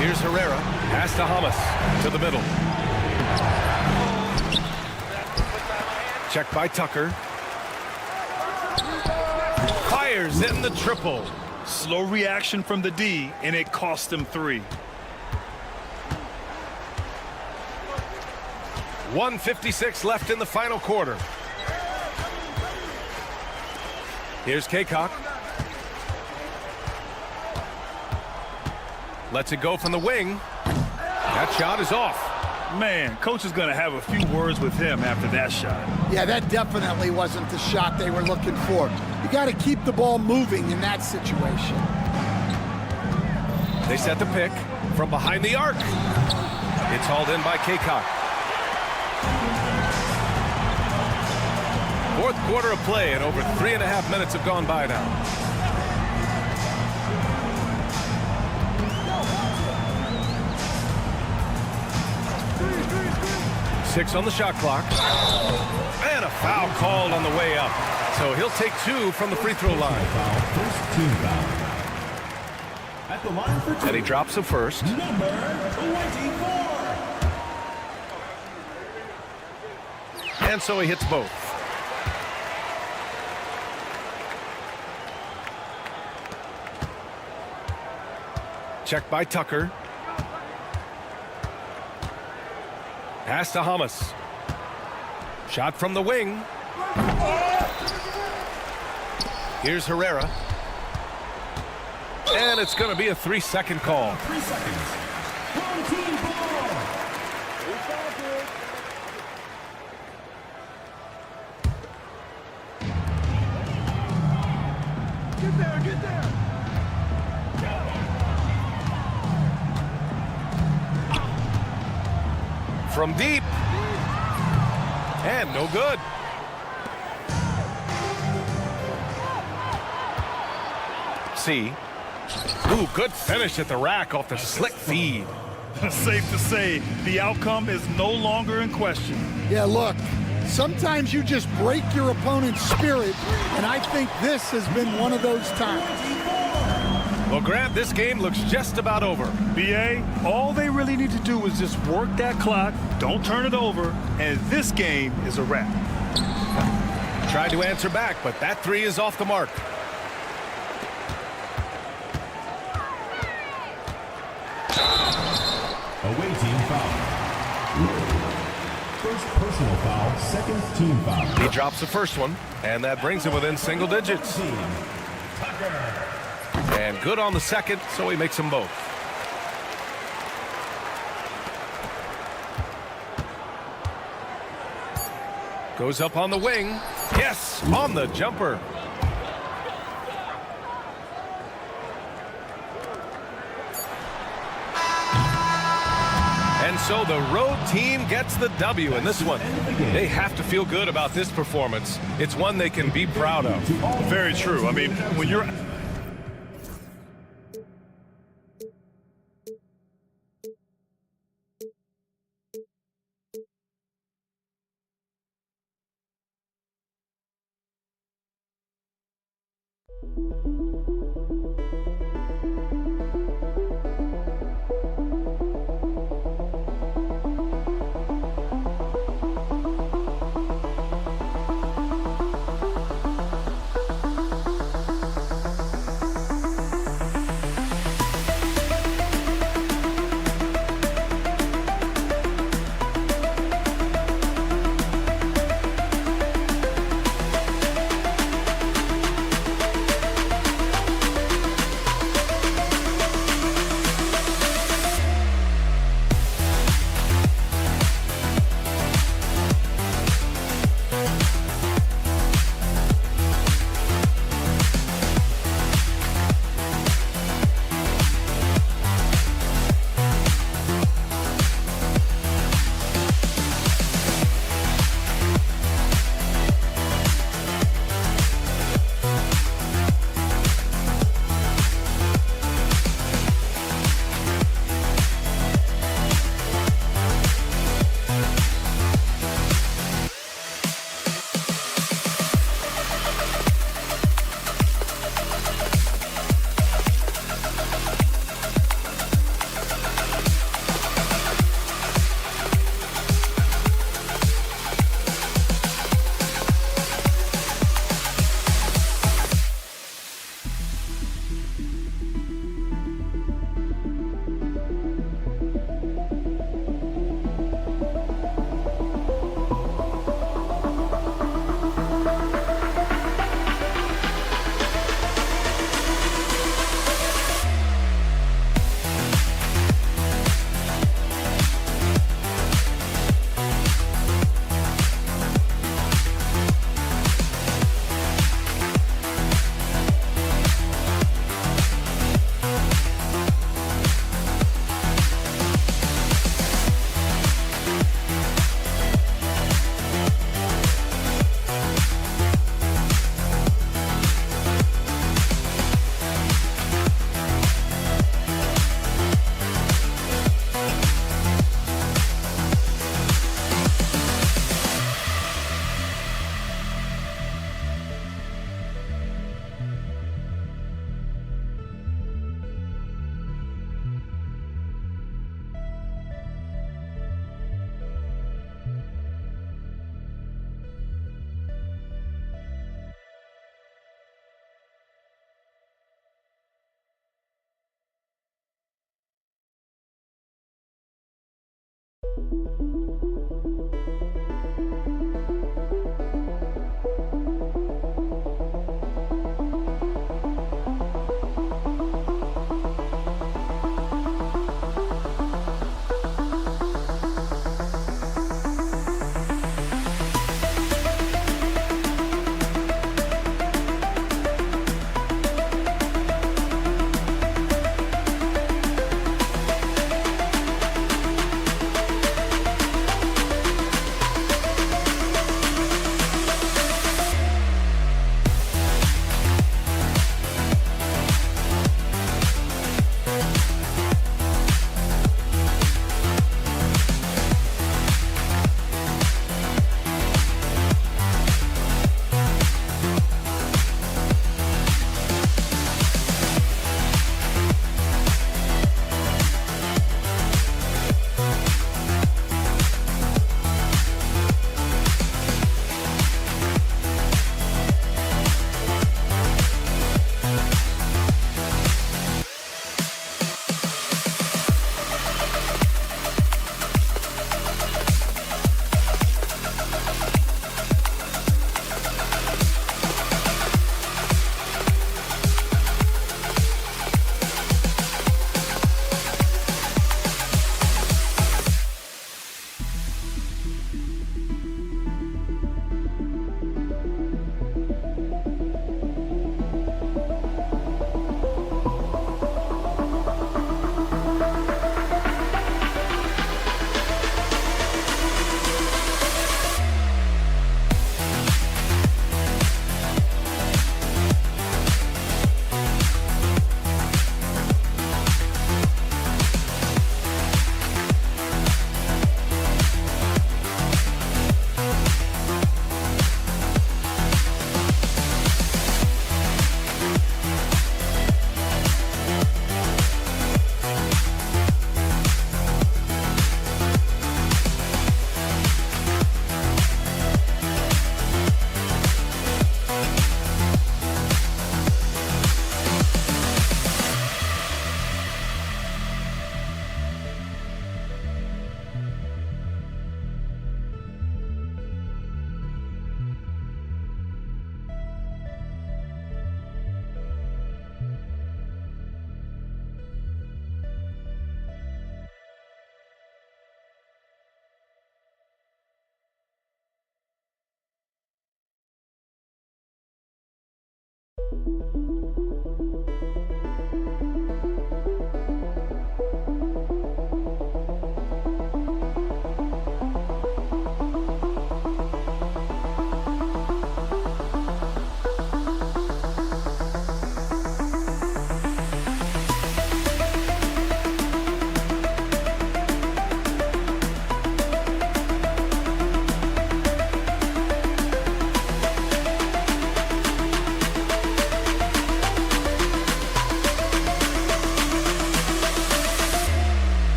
Here's Herrera. Pass to Hamas. To the middle. Check by Tucker. Fires in the triple. Slow reaction from the D, and it cost him 3. 1:56 left in the final quarter. Here's Kaycock. Lets it go from the wing. That shot is off. Man, coach is going to have a few words with him after that shot. Yeah, that definitely wasn't the shot they were looking for. You got to keep the ball moving in that situation. They set the pick from behind the arc. It's hauled in by Kaycock. Fourth quarter of play, and over 3.5 minutes have gone by now. Six on the shot clock. And a foul called on the way up. So he'll take 2 from the free throw line. First team foul. At the line for 2. And he drops the first. Number 24. And so he hits both. Check by Tucker. Pass to Hamas. Shot from the wing. Here's Herrera. And it's going to be a 3-second call. 3 seconds. Home team ball. Get there, get there. From deep. And no good. C. Ooh, good finish at the rack off the slick feed. Safe to say, the outcome is no longer in question. Yeah, look, sometimes you just break your opponent's spirit, and I think this has been one of those times. Well, Grant, this game looks just about over. BA, all they really need to do is just work that clock, don't turn it over, and this game is a wrap. Tried to answer back, but that 3 is off the mark. Away team foul. First personal foul, second team foul. He drops the first one, and that brings him within single digits. And good on the second, so he makes them both. Goes up on the wing. Yes, on the jumper. And so the road team gets the W in this one. They have to feel good about this performance. It's one they can be proud of. Very true. I mean, when you're...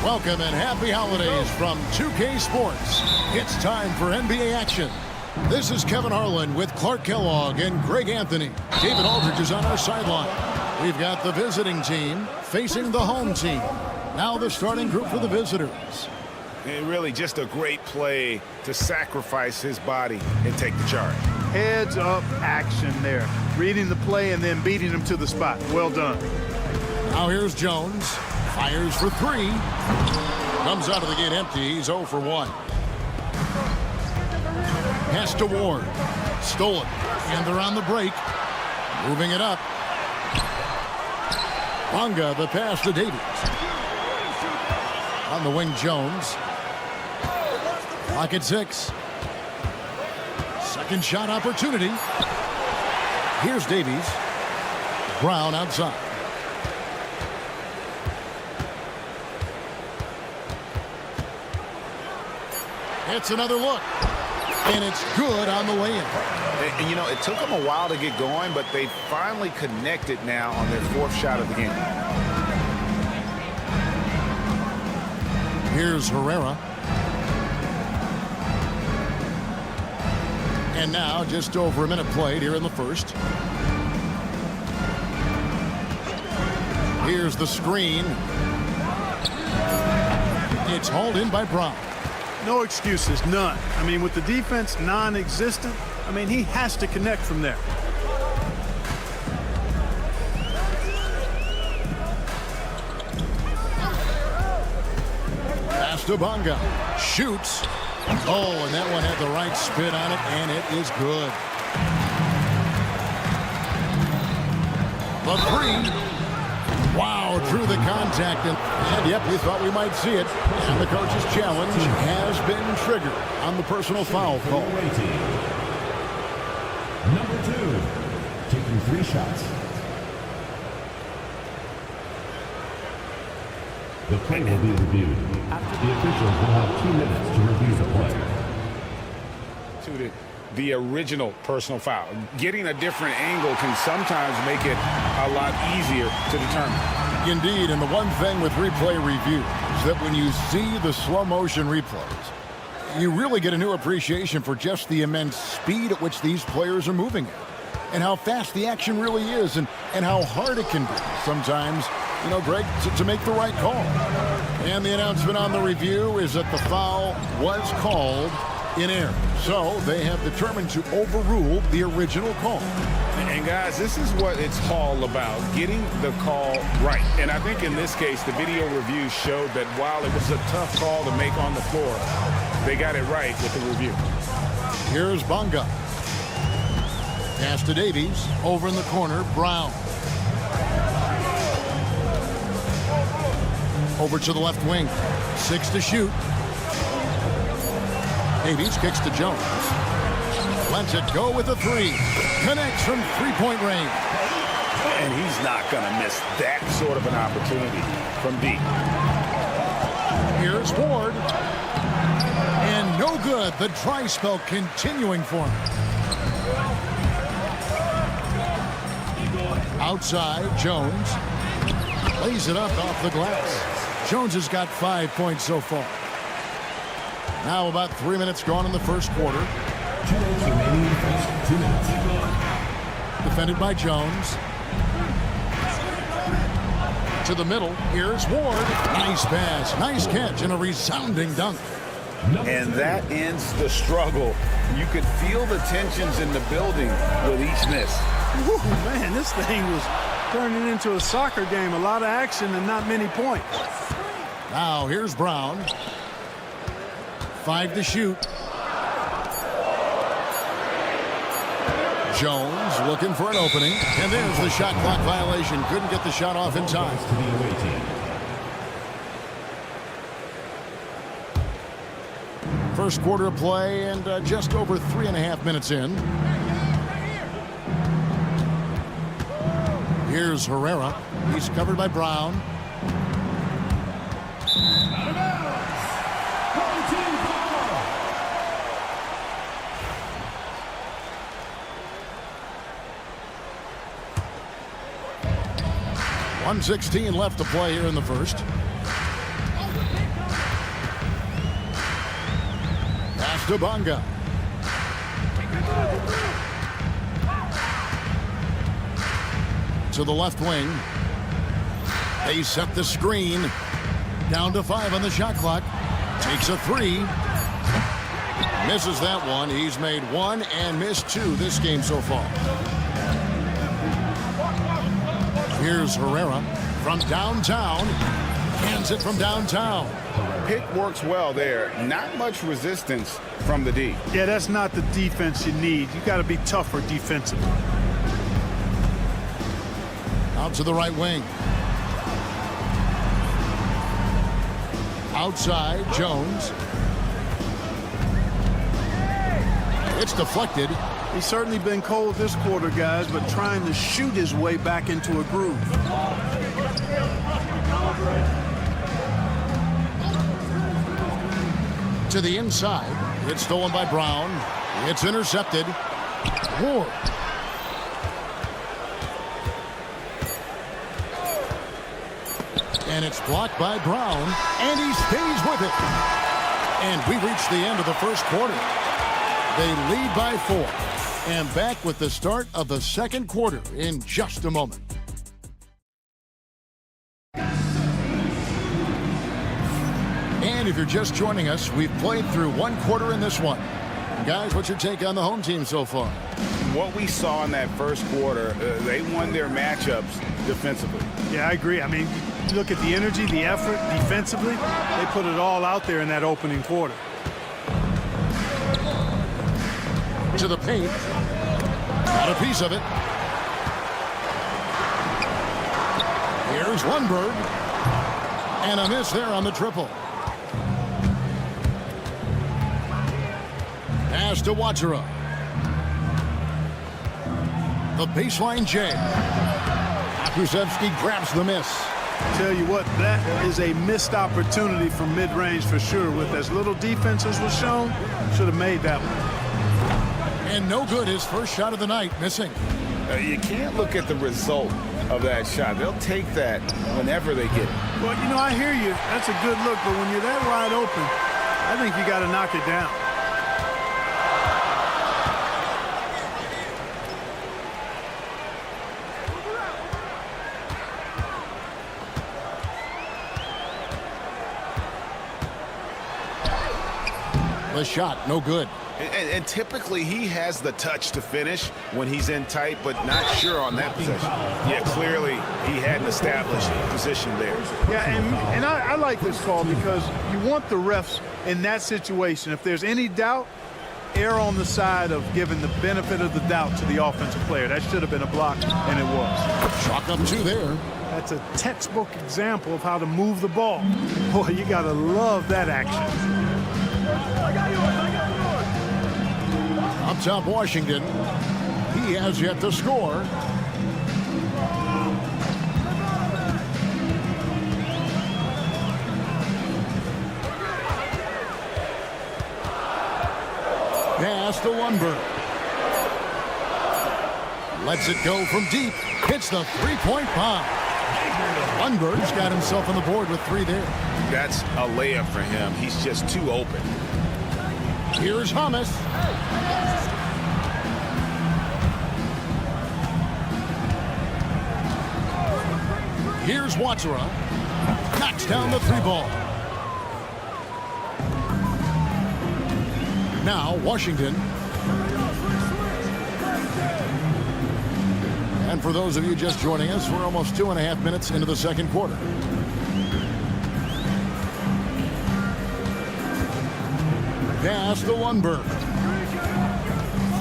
Welcome and happy holidays from 2K Sports. It's time for NBA action. This is Kevin Harlan with Clark Kellogg and Greg Anthony. David Aldridge is on our sideline. We've got the visiting team facing the home team. Now the starting group for the visitors. And really just a great play to sacrifice his body and take the charge. Heads up action there. Reading the play and then beating him to the spot. Well done. Now here's Jones. Fires for three. Comes out of the gate empty. He's 0 for 1. Pass to Ward. Stolen. And they're on the break. Moving it up. Bonga, the pass to Davies. On the wing, Jones. Clock at 6. Second shot opportunity. Here's Davies. Brown outside. It's another look. And it's good on the way in. And, you know, it took them a while to get going, but they finally connected now on their 4th shot of the game. Here's Herrera. And now just over a minute played here in the first. Here's the screen. It's hauled in by Brown. No excuses, none. I mean, with the defense non-existent, I mean, he has to connect from there. Pass to Bonga. Shoots. Oh, and that one had the right spin on it, and it is good. The three. Wow, drew the contact. And yep, we thought we might see it. And the coach's challenge has been triggered on the personal foul call. Number 2, taking 3 shots. The play will be reviewed. The officials will have 2 minutes to review the play. To the original personal foul. Getting a different angle can sometimes make it a lot easier to determine. Indeed, and the one thing with replay review is that when you see the slow motion replays, you really get a new appreciation for just the immense speed at which these players are moving at, and how fast the action really is, and how hard it can be sometimes, you know, Greg, to make the right call. And the announcement on the review is that the foul was called in error. So they have determined to overrule the original call. And guys, this is what it's all about, getting the call right. And I think in this case, the video review showed that while it was a tough call to make on the floor, they got it right with the review. Here's Bonga. Pass to Davies. Over in the corner, Brown. Over to the left wing. 6 to shoot. Davies kicks to Jones. Lets it go with a 3. Connects from 3-point range. And he's not going to miss that sort of an opportunity from deep. Here's Ward. And no good. The dry spell continuing for him. Outside, Jones. Lays it up off the glass. Jones has got 5 points so far. Now about 3 minutes gone in the first quarter. 2 minutes remaining. 2 minutes. Defended by Jones. To the middle. Here's Ward. Nice pass. Nice catch and a resounding dunk. And that ends the struggle. You could feel the tensions in the building with each miss. Woo, man, this thing was turning into a soccer game. A lot of action and not many points. Now here's Brown. 5 to shoot. Jones looking for an opening. And there's the shot clock violation. Couldn't get the shot off in time. To the away team. First quarter of play and just over 3.5 minutes in. Here's Herrera. He's covered by Brown. .116 left to play here in the first. to Bonga. To the left wing. They set the screen. Down to 5 on the shot clock. Takes a 3. Misses that one. He's made 1 and missed 2 this game so far. Here's Herrera from downtown. Hands it from downtown. Pick works well there. Not much resistance from the D. Yeah, that's not the defense you need. You got to be tougher defensively. Out to the right wing. Outside, Jones. It's deflected. He's certainly been cold this quarter, guys, but trying to shoot his way back into a groove. To the inside. It's stolen by Brown. It's intercepted. Ward. And it's blocked by Brown. And he stays with it. And we reach the end of the first quarter. They lead by 4. And back with the start of the second quarter in just a moment. And if you're just joining us, we've played through 1 quarter in this one. Guys, what's your take on the home team so far? What we saw in that first quarter, they won their matchups defensively. Yeah, I agree. I mean, you look at the energy, the effort defensively, they put it all out there in that opening quarter. To the paint. Got a piece of it. Here's Lundberg. And a miss there on the triple. Pass to Watsura. The baseline J. Akusevsky grabs the miss. Tell you what, that is a missed opportunity from mid-range for sure. With as little defense as was shown, should have made that one. And no good, his first shot of the night, missing. You can't look at the result of that shot. They'll take that whenever they get it. Well, you know, I hear you. That's a good look, but when you're that wide open, I think you got to knock it down. The shot, no good. And typically he has the touch to finish when he's in tight, but not sure on that possession. Yeah, clearly he had an established position there. Yeah, and I like this call because you want the refs in that situation. If there's any doubt, err on the side of giving the benefit of the doubt to the offensive player. That should have been a block, and it was. Chalk up 2 there. That's a textbook example of how to move the ball. Boy, you got to love that action. Up top, Washington. He has yet to score. Pass to Lundberg. Lets it go from deep. Hits the three-point bomb. Lundberg's got himself on the board with 3 there. That's a layup for him. He's just too open. Here's Hamas. Here's Watsura. Knocks down the 3 ball. Now Washington. And for those of you just joining us, we're almost 2.5 minutes into the second quarter. Pass to Lundberg.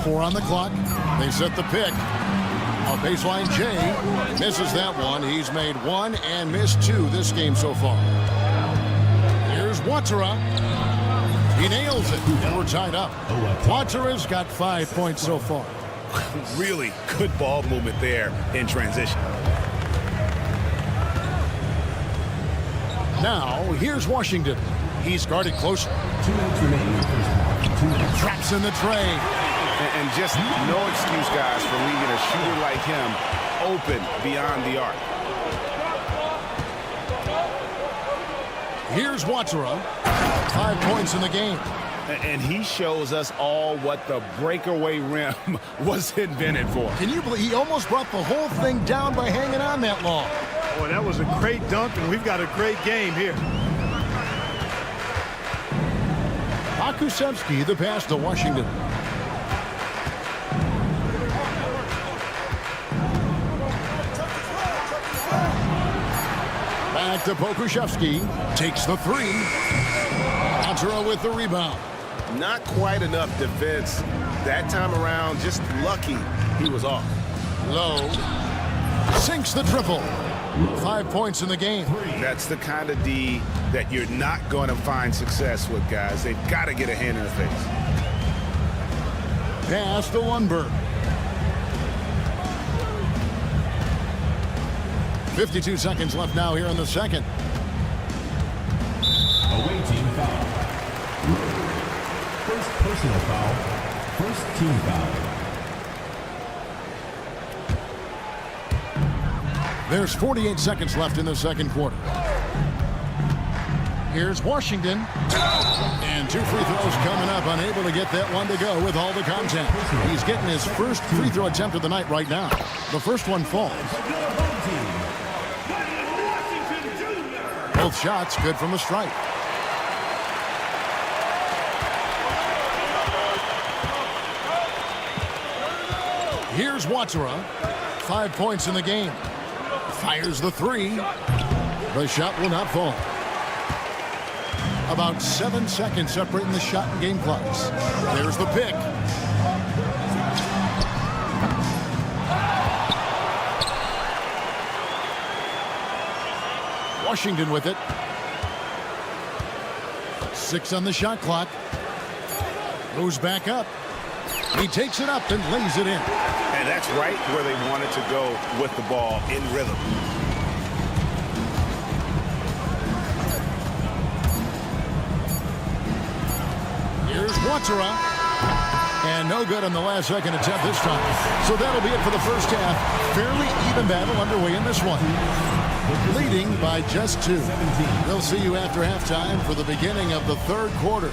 4 on the clock. They set the pick. A baseline J misses that one. He's made 1 and missed 2 this game so far. Here's Watsura. He nails it. And we're tied up. Watsura's got 5 points so far. Really good ball movement there in transition. Now, here's Washington. He's guarded closer. 2 minutes remaining. Traps in the tray. And just no excuse, guys, for leaving a shooter like him open beyond the arc. Here's Watsura. 5 points in the game. And he shows us all what the breakaway rim was invented for. Can you believe he almost brought the whole thing down by hanging on that long? Boy, that was a great dunk, and we've got a great game here. Pokusevski, the pass to Washington. Back to Pokusevski. Takes the three. Contra with the rebound. Not quite enough defense that time around. Just lucky he was off. Low. Sinks the triple. 5 points in the game. That's the kind of D that you're not going to find success with, guys. They've got to get a hand in the face. Pass to Lundberg. 52 seconds left now here in the second. Away team foul. First personal foul. First team foul. There's 48 seconds left in the second quarter. Here's Washington. And 2 free throws coming up. Unable to get that one to go with all the contact. He's getting his first free throw attempt of the night right now. The first one falls. Both shots good from the stripe. Here's Watsura. 5 points in the game. Fires the three. The shot will not fall. About 7 seconds separating the shot and game clocks. There's the pick. Washington with it. 6 on the shot clock. Goes back up. He takes it up and lays it in. And that's right where they wanted to go with the ball, in rhythm. Here's Watsura. And no good on the last second attempt this time. So that'll be it for the first half. Fairly even battle underway in this one. Leading by just 2. We'll see you after halftime for the beginning of the third quarter.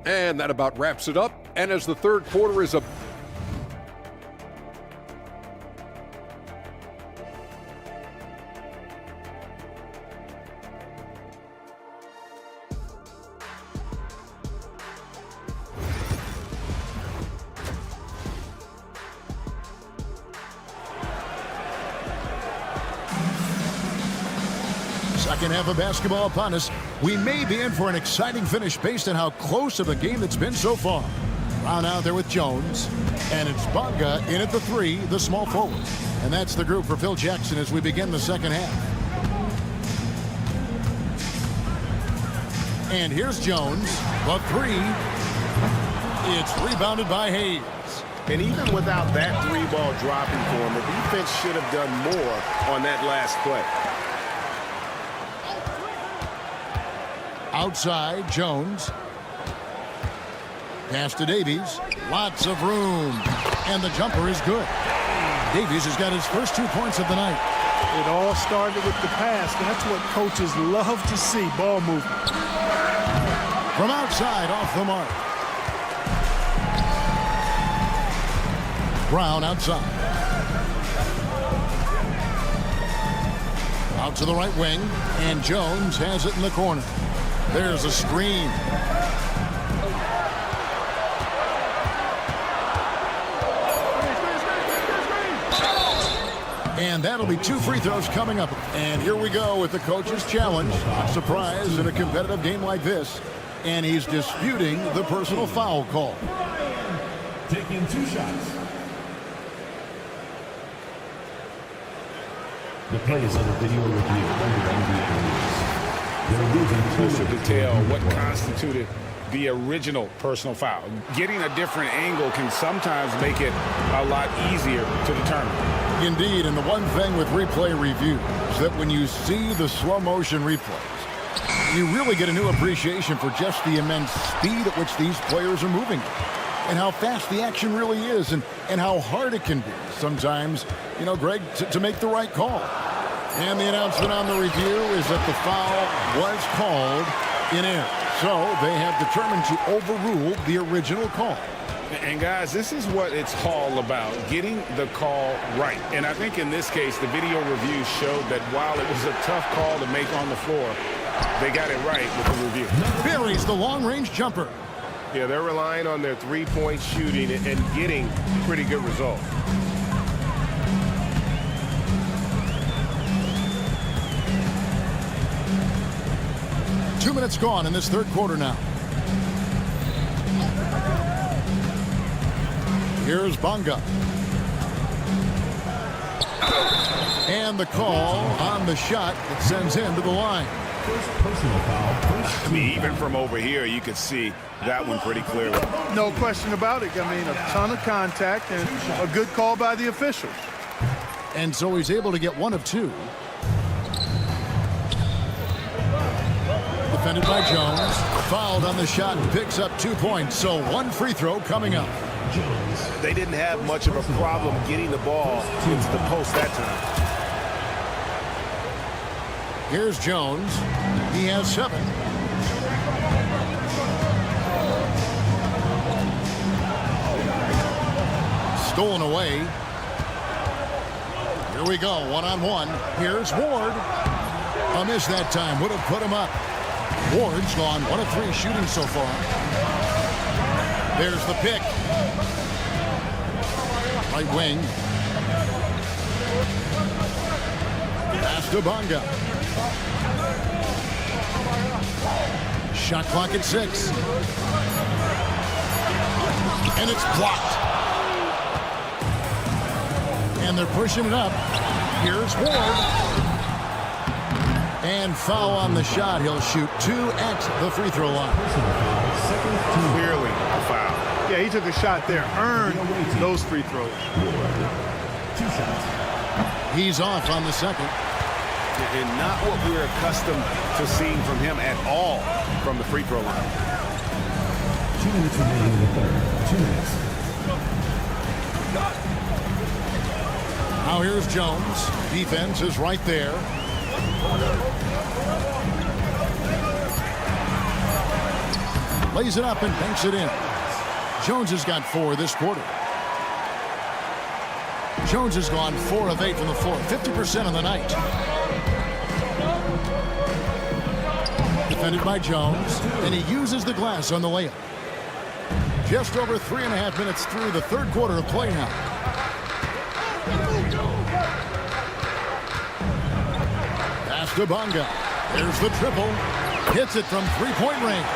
And that about wraps it up. And as the third quarter is a Second half of basketball upon us. We may be in for an exciting finish based on how close of a game it's been so far. Brown out there with Jones. And it's Bonga in at the 3, the small forward. And that's the group for Phil Jackson as we begin the second half. And here's Jones. The 3. It's rebounded by Hayes. And even without that 3-ball dropping for him, the defense should have done more on that last play. Outside, Jones. Pass to Davies. Lots of room. And the jumper is good. Davies has got his first 2 points of the night. It all started with the pass. That's what coaches love to see, ball movement. From outside, off the mark. Brown outside. Out to the right wing. And Jones has it in the corner. There's a screen. And that'll be 2 free throws coming up. And here we go with the coach's challenge. Not surprised in a competitive game like this. And he's disputing the personal foul call. Taking 2 shots. The play is under video review under NBA rules. Closer detail what constituted the original personal foul. Getting a different angle can sometimes make it a lot easier to determine. Indeed, and the one thing with replay review is that when you see the slow motion replays, you really get a new appreciation for just the immense speed at which these players are moving and how fast the action really is and how hard it can be sometimes, you know, Greg, to make the right call. And the announcement on the review is that the foul was called in air. So they have determined to overrule the original call. And guys, this is what it's all about, getting the call right. And I think in this case, the video review showed that while it was a tough call to make on the floor, they got it right with the review. Buries the long-range jumper. Yeah, they're relying on their three-point shooting and getting pretty good results. Two minutes gone in this third quarter now. Here's Bonga. And the call on the shot that sends him to the line. I mean, even from over here, you could see that one pretty clearly. No question about it. I mean, a ton of contact and a good call by the officials. And so he's able to get one of two. Defended by Jones. Fouled on the shot and picks up 2 points. So one free throw coming up. They didn't have much of a problem getting the ball into the post that time. Here's Jones. He has 7. Stolen away. Here we go, one-on-one. Here's Ward. A miss that time. Would have put him up. Ward's gone 1 of 3 shooting so far. There's the pick. Right wing. Pass to Bonga. Shot clock at 6. And it's blocked. And they're pushing it up. Here's Ward. And foul on the shot. He'll shoot 2 at the free throw line. Clearly a foul. Yeah, he took a shot there. Earned those free throws. 2 shots. He's off on the second. And not what we're accustomed to seeing from him at all from the free throw line. 2 minutes remaining in the third. 2 minutes. Now here's Jones. Defense is right there. Lays it up and banks it in. Jones has got 4 this quarter. Jones has gone 4 of 8 from the floor. 50% on the night. Defended by Jones. And he uses the glass on the layup. Just over 3.5 minutes through the third quarter of play now. Pass to Bonga. There's the triple. Hits it from 3-point range.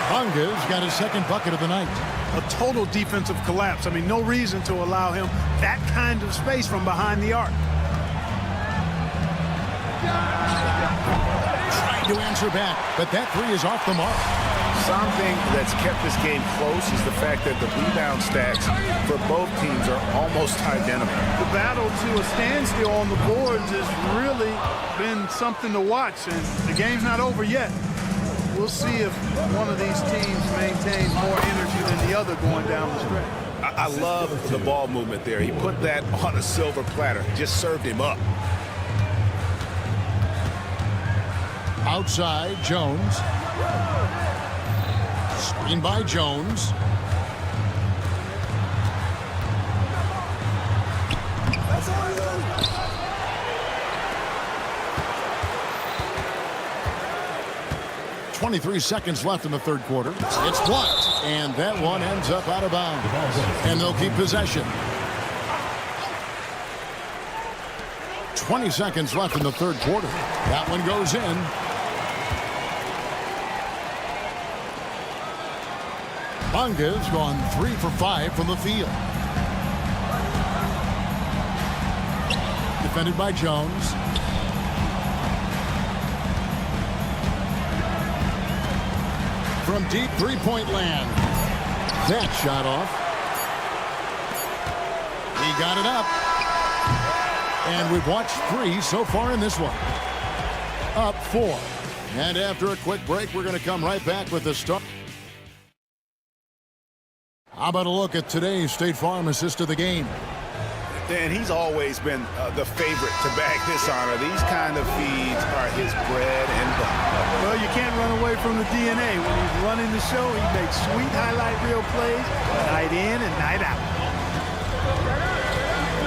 Bonga's got his second bucket of the night. A total defensive collapse. I mean, no reason to allow him that kind of space from behind the arc. Trying to answer back, but that 3 is off the mark. Something that's kept this game close is the fact that the rebound stats for both teams are almost identical. The battle to a standstill on the boards has really been something to watch, and the game's not over yet. We'll see if one of these teams maintains more energy than the other going down the stretch. I love the ball movement there. He put that on a silver platter. Just served him up. Outside, Jones. Screen by Jones. That's all you. 23 seconds left in the third quarter. It's blocked, and that one ends up out of bounds. And they'll keep possession. 20 seconds left in the third quarter. That one goes in. Bonga's gone 3 for 5 from the field. Defended by Jones. From deep three-point land. That shot off. He got it up. And we've watched 3 so far in this one. Up 4. And after a quick break, we're going to come right back with the start. How about a look at today's State Farm assist of the game? And he's always been the favorite to bag this honor. These kind of feeds are his bread and butter. Well, you can't run away from the DNA. When he's running the show, he makes sweet highlight reel plays night in and night out.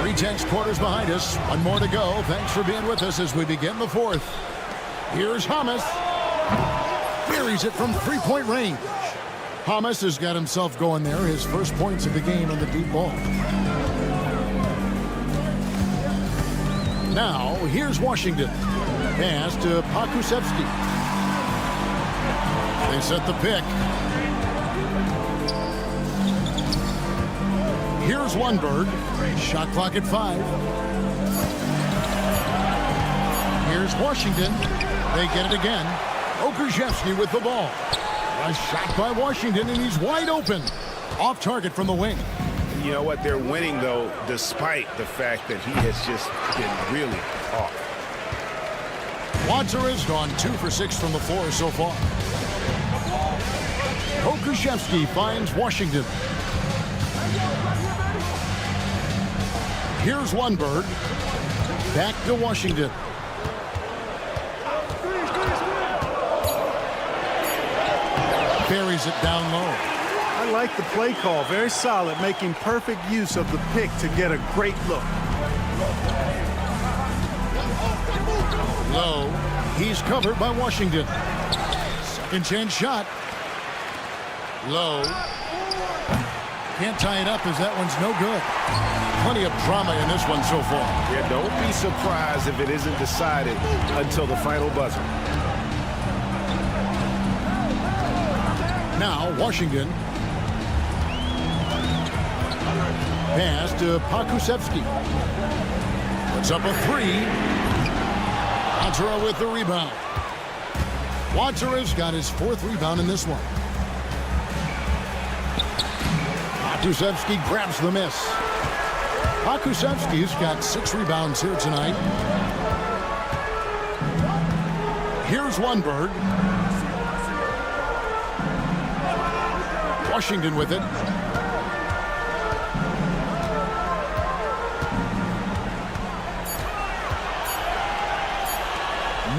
3/10 quarters behind us. One more to go. Thanks for being with us as we begin the fourth. Here's Hamas. Buries it from three-point range. Hamas has got himself going there. His first points of the game on the deep ball. Now, here's Washington. Pass to Pakusevsky. They set the pick. Here's Lundberg. Shot clock at 5. Here's Washington. They get it again. Okrzewski with the ball. A shot by Washington, and he's wide open. Off target from the wing. You know what? They're winning, though, despite the fact that he has just been really off. Watson has gone 2 for 6 from the floor so far. Okrzewski finds Washington. Here's Lundberg. Back to Washington. Buries it down low. I like the play call. Very solid, making perfect use of the pick to get a great look. Low. He's covered by Washington. Second chance shot. Low. Can't tie it up as that one's no good. Plenty of drama in this one so far. Yeah, don't be surprised if it isn't decided until the final buzzer. Now, Washington. Pass to Pakusevsky. Puts up a 3. Watsura with the rebound. Watsura's got his 4th rebound in this one. Pakusevsky grabs the miss. Pakusevsky's got 6 rebounds here tonight. Here's Lundberg. Washington with it.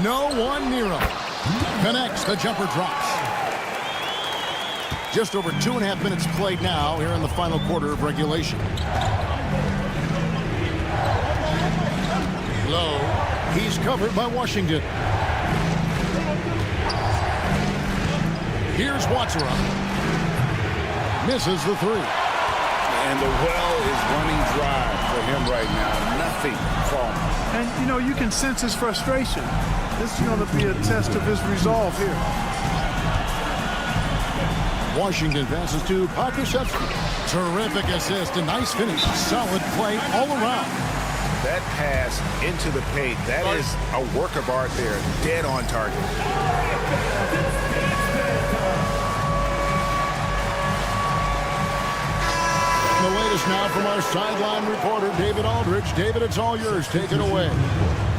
No one near him. Connects. The jumper drops. Just over 2.5 minutes played now here in the final quarter of regulation. Low. He's covered by Washington. Here's Watsura. Misses the 3. And the well is running dry for him right now. Nothing falling. And, you know, you can sense his frustration. This is going to be a test of his resolve here. Washington passes to Pakusevsky. Terrific assist, a nice finish. Solid play all around. That pass into the paint, that is a work of art there. Dead on target. The latest now from our sideline reporter, David Aldridge. David, it's all yours. Take it away.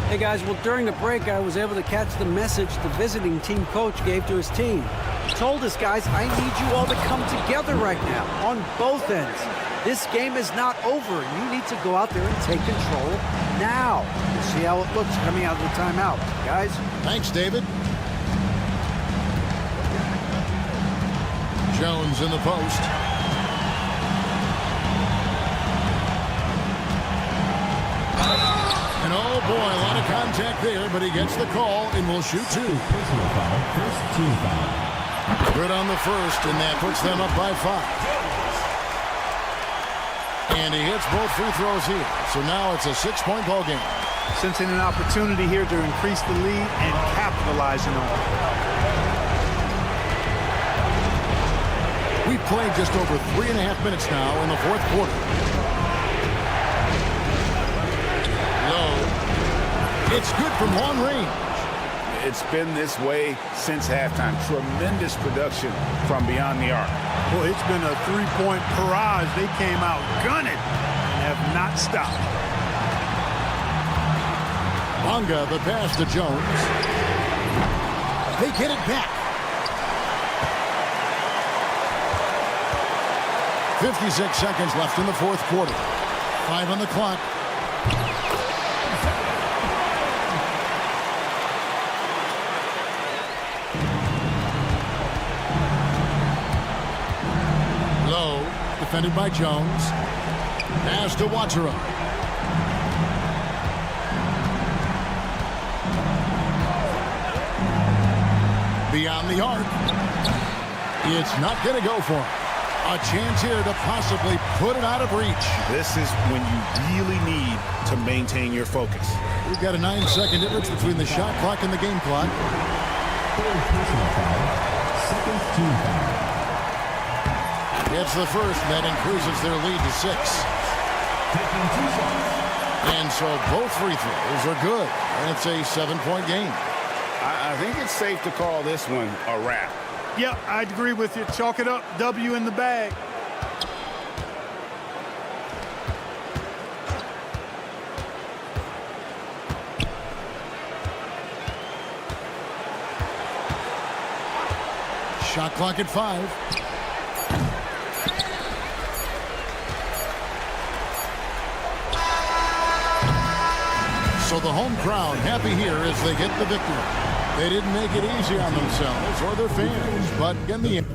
Hey, guys, well, during the break, I was able to catch the message the visiting team coach gave to his team. He told us, guys, I need you all to come together right now on both ends. This game is not over. You need to go out there and take control now. We'll see how it looks coming out of the timeout. Guys? Thanks, David. Jones in the post. And oh boy, a lot of contact there, but he gets the call and will shoot 2. Personal foul, first team foul. Good on the first, and that puts them up by 5. And he hits both free throws here. So now it's a 6-point ball game. Sensing an opportunity here to increase the lead and capitalizing on it. We've played just over 3.5 minutes now in the fourth quarter. Low. It's good from long range. It's been this way since halftime. Tremendous production from beyond the arc. Well, it's been a 3-point barrage. They came out gunning and have not stopped. Bonga, the pass to Jones. They get it back. 56 seconds left in the fourth quarter. 5 on the clock. Low, defended by Jones. Pass to Watera. Beyond the arc. It's not going to go for him. A chance here to possibly put it out of reach. This is when you really need to maintain your focus. We've got a 9-second difference between the shot clock and the game clock. Third personal foul. Second team foul. It's the first, that increases their lead to 6. Taking 2 shots. And so both free throws are good. And it's a 7-point game. I think it's safe to call this one a wrap. Yep, I'd agree with you. Chalk it up. W in the bag. Shot clock at 5. So the home crowd happy here as they get the victory. They didn't make it easy on themselves or their fans, but in the end.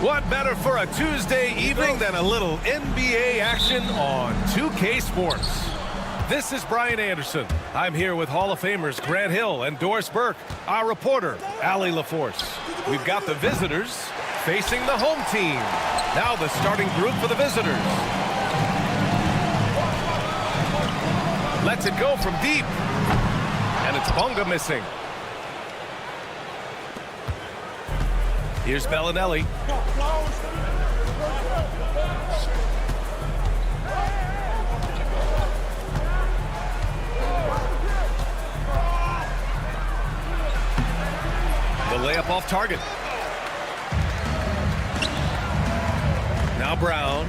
What better for a Tuesday evening than a little NBA action on 2K Sports? This is Brian Anderson. I'm here with Hall of Famers Grant Hill and Doris Burke, our reporter, Allie LaForce. We've got the visitors facing the home team. Now the starting group for the visitors. Lets it go from deep. And it's Bonga missing. Here's Bellinelli. The layup off target. Now Brown.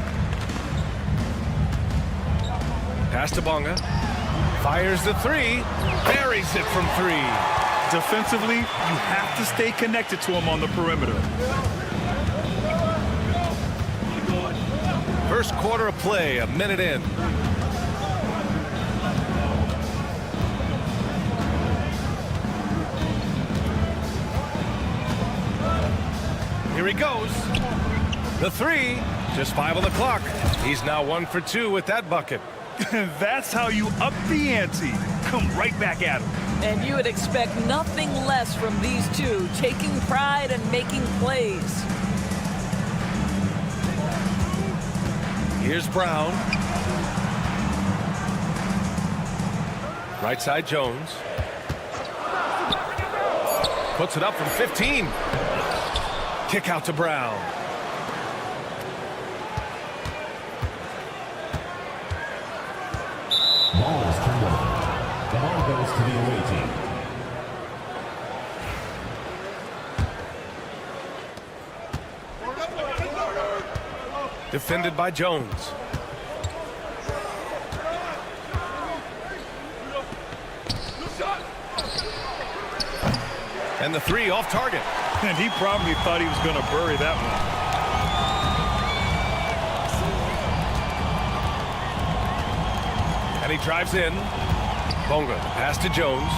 Pass to Bonga. Fires the three. Buries it from three. Defensively, you have to stay connected to him on the perimeter. First quarter of play, a minute in. Here he goes. The three, just 5 on the clock. He's now 1 for 2 with that bucket. That's how you up the ante. Come right back at him. And you would expect nothing less from these two, taking pride and making plays. Here's Brown. Right side Jones. Puts it up from 15. Kick out to Brown. Ball is turned over. The ball goes to the away team. Defended by Jones. And the three off target. And he probably thought he was going to bury that one. And he drives in. Bonga, pass to Jones.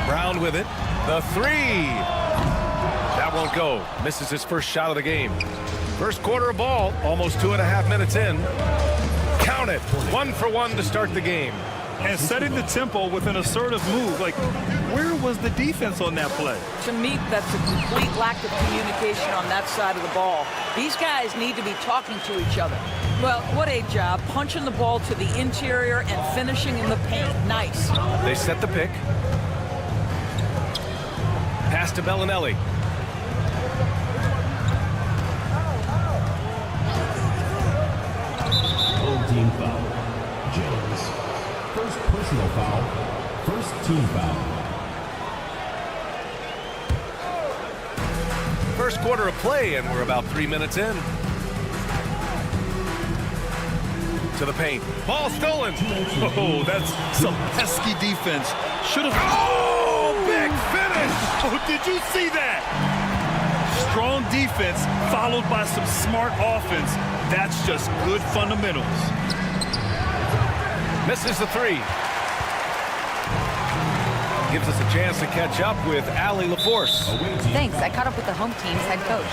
Brown with it. The three. That won't go. Misses his first shot of the game. First quarter of ball, almost 2.5 minutes in. Count it. 1 for 1 to start the game. And setting the tempo with an assertive move. Like, where was the defense on that play? To me, that's a complete lack of communication on that side of the ball. These guys need to be talking to each other. Well, what a job. Punching the ball to the interior and finishing in the paint. Nice. They set the pick. Pass to Bellinelli. Home team foul. Jones. First personal foul. First team foul. First quarter of play, and we're about 3 minutes in. To the paint. Ball stolen. Oh, that's some pesky defense. Should have. Oh, big finish. Oh, did you see that? Strong defense followed by some smart offense. That's just good fundamentals. Misses the three. Gives us a chance to catch up with Allie LaForce. Thanks. I caught up with the home team's head coach.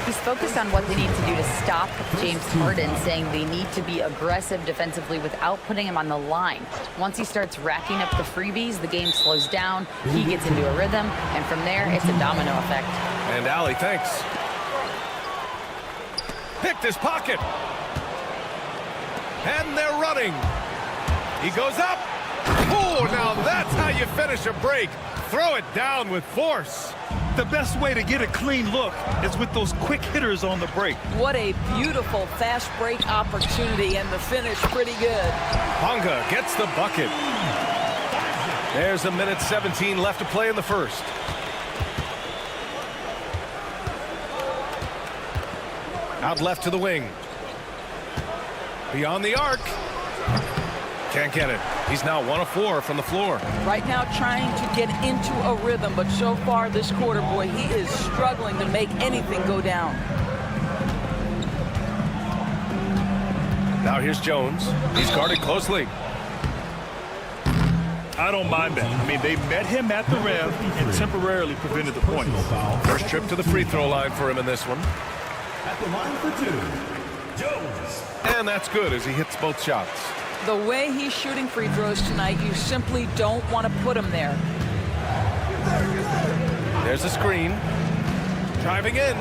He's focused on what they need to do to stop James Harden, saying they need to be aggressive defensively without putting him on the line. Once he starts racking up the freebies, the game slows down, he gets into a rhythm, and from there, it's a domino effect. And Allie, thanks. Picked his pocket. And they're running. He goes up. Oh, now that's how you finish a break. Throw it down with force. The best way to get a clean look is with those quick hitters on the break. What a beautiful fast break opportunity, and the finish pretty good. Bonga gets the bucket. There's 1:17 left to play in the first. Out left to the wing. Beyond the arc. Can't get it. He's now 1 of 4 from the floor. Right now trying to get into a rhythm, but so far this quarter, boy, he is struggling to make anything go down. Now here's Jones. He's guarded closely. I don't mind that. I mean, they met him at the rim and temporarily prevented the point. First trip to the free throw line for him in this one. At the line for two, Jones. And that's good as he hits both shots. The way he's shooting free throws tonight, you simply don't want to put him there. There's a screen. Driving in.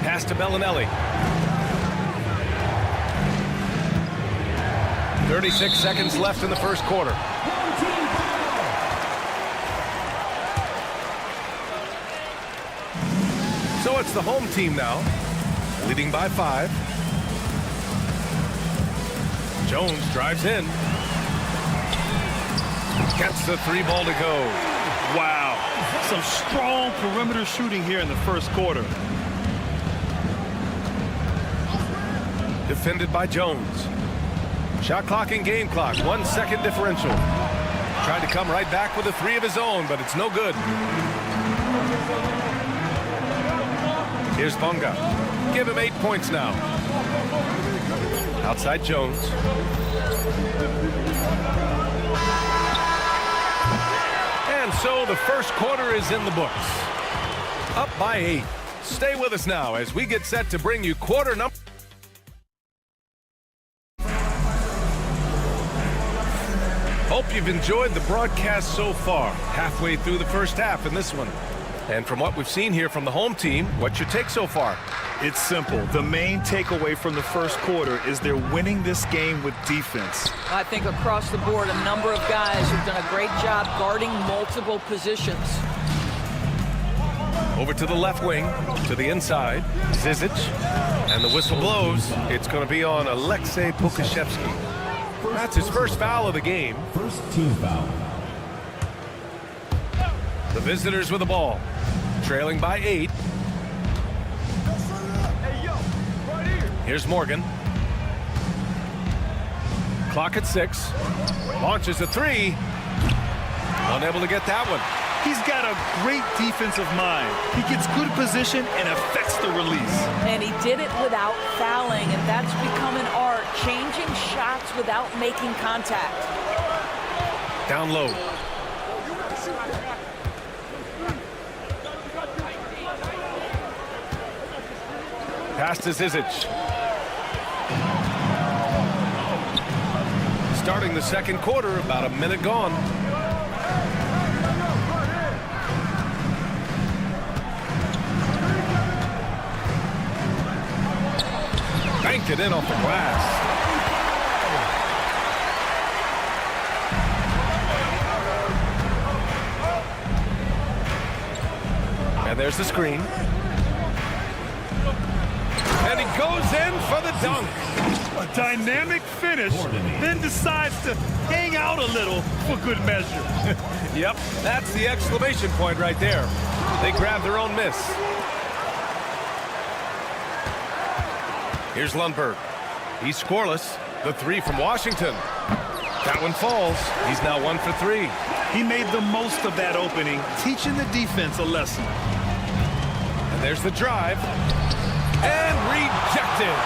Pass to Bellinelli. 36 seconds left in the first quarter. So it's the home team now, leading by 5. Jones drives in. Gets the 3 ball to go. Wow. Some strong perimeter shooting here in the first quarter. Defended by Jones. Shot clock and game clock. 1 second differential. Tried to come right back with a 3 of his own, but it's no good. Here's Bonga. Give him 8 points now. Outside Jones. And so the first quarter is in the books. Up by 8. Stay with us now as we get set to bring you quarter number. Hope you've enjoyed the broadcast so far. Halfway through the first half in this one. And from what we've seen here from the home team, what's your take so far? It's simple. The main takeaway from the first quarter is they're winning this game with defense. I think across the board, a number of guys have done a great job guarding multiple positions. Over to the left wing, to the inside, Zizic, and the whistle blows. It's going to be on Alexei Pokashevsky. That's his first foul of the game. First team foul. The visitors with the ball, trailing by 8. Here's Morgan. Clock at 6. Launches a 3. Unable to get that one. He's got a great defensive mind. He gets good position and affects the release. And he did it without fouling, and that's become an art, changing shots without making contact. Down low. Pass to Zizic. Starting the second quarter, about a minute gone. Banked it in off the glass. And there's the screen. And he goes in for the dunk. A dynamic finish, then decides to hang out a little for good measure. Yep, that's the exclamation point right there. They grab their own miss. Here's Lundberg. He's scoreless. The 3 from Washington. That one falls. He's now 1 for 3. He made the most of that opening, teaching the defense a lesson. And there's the drive. And rejected.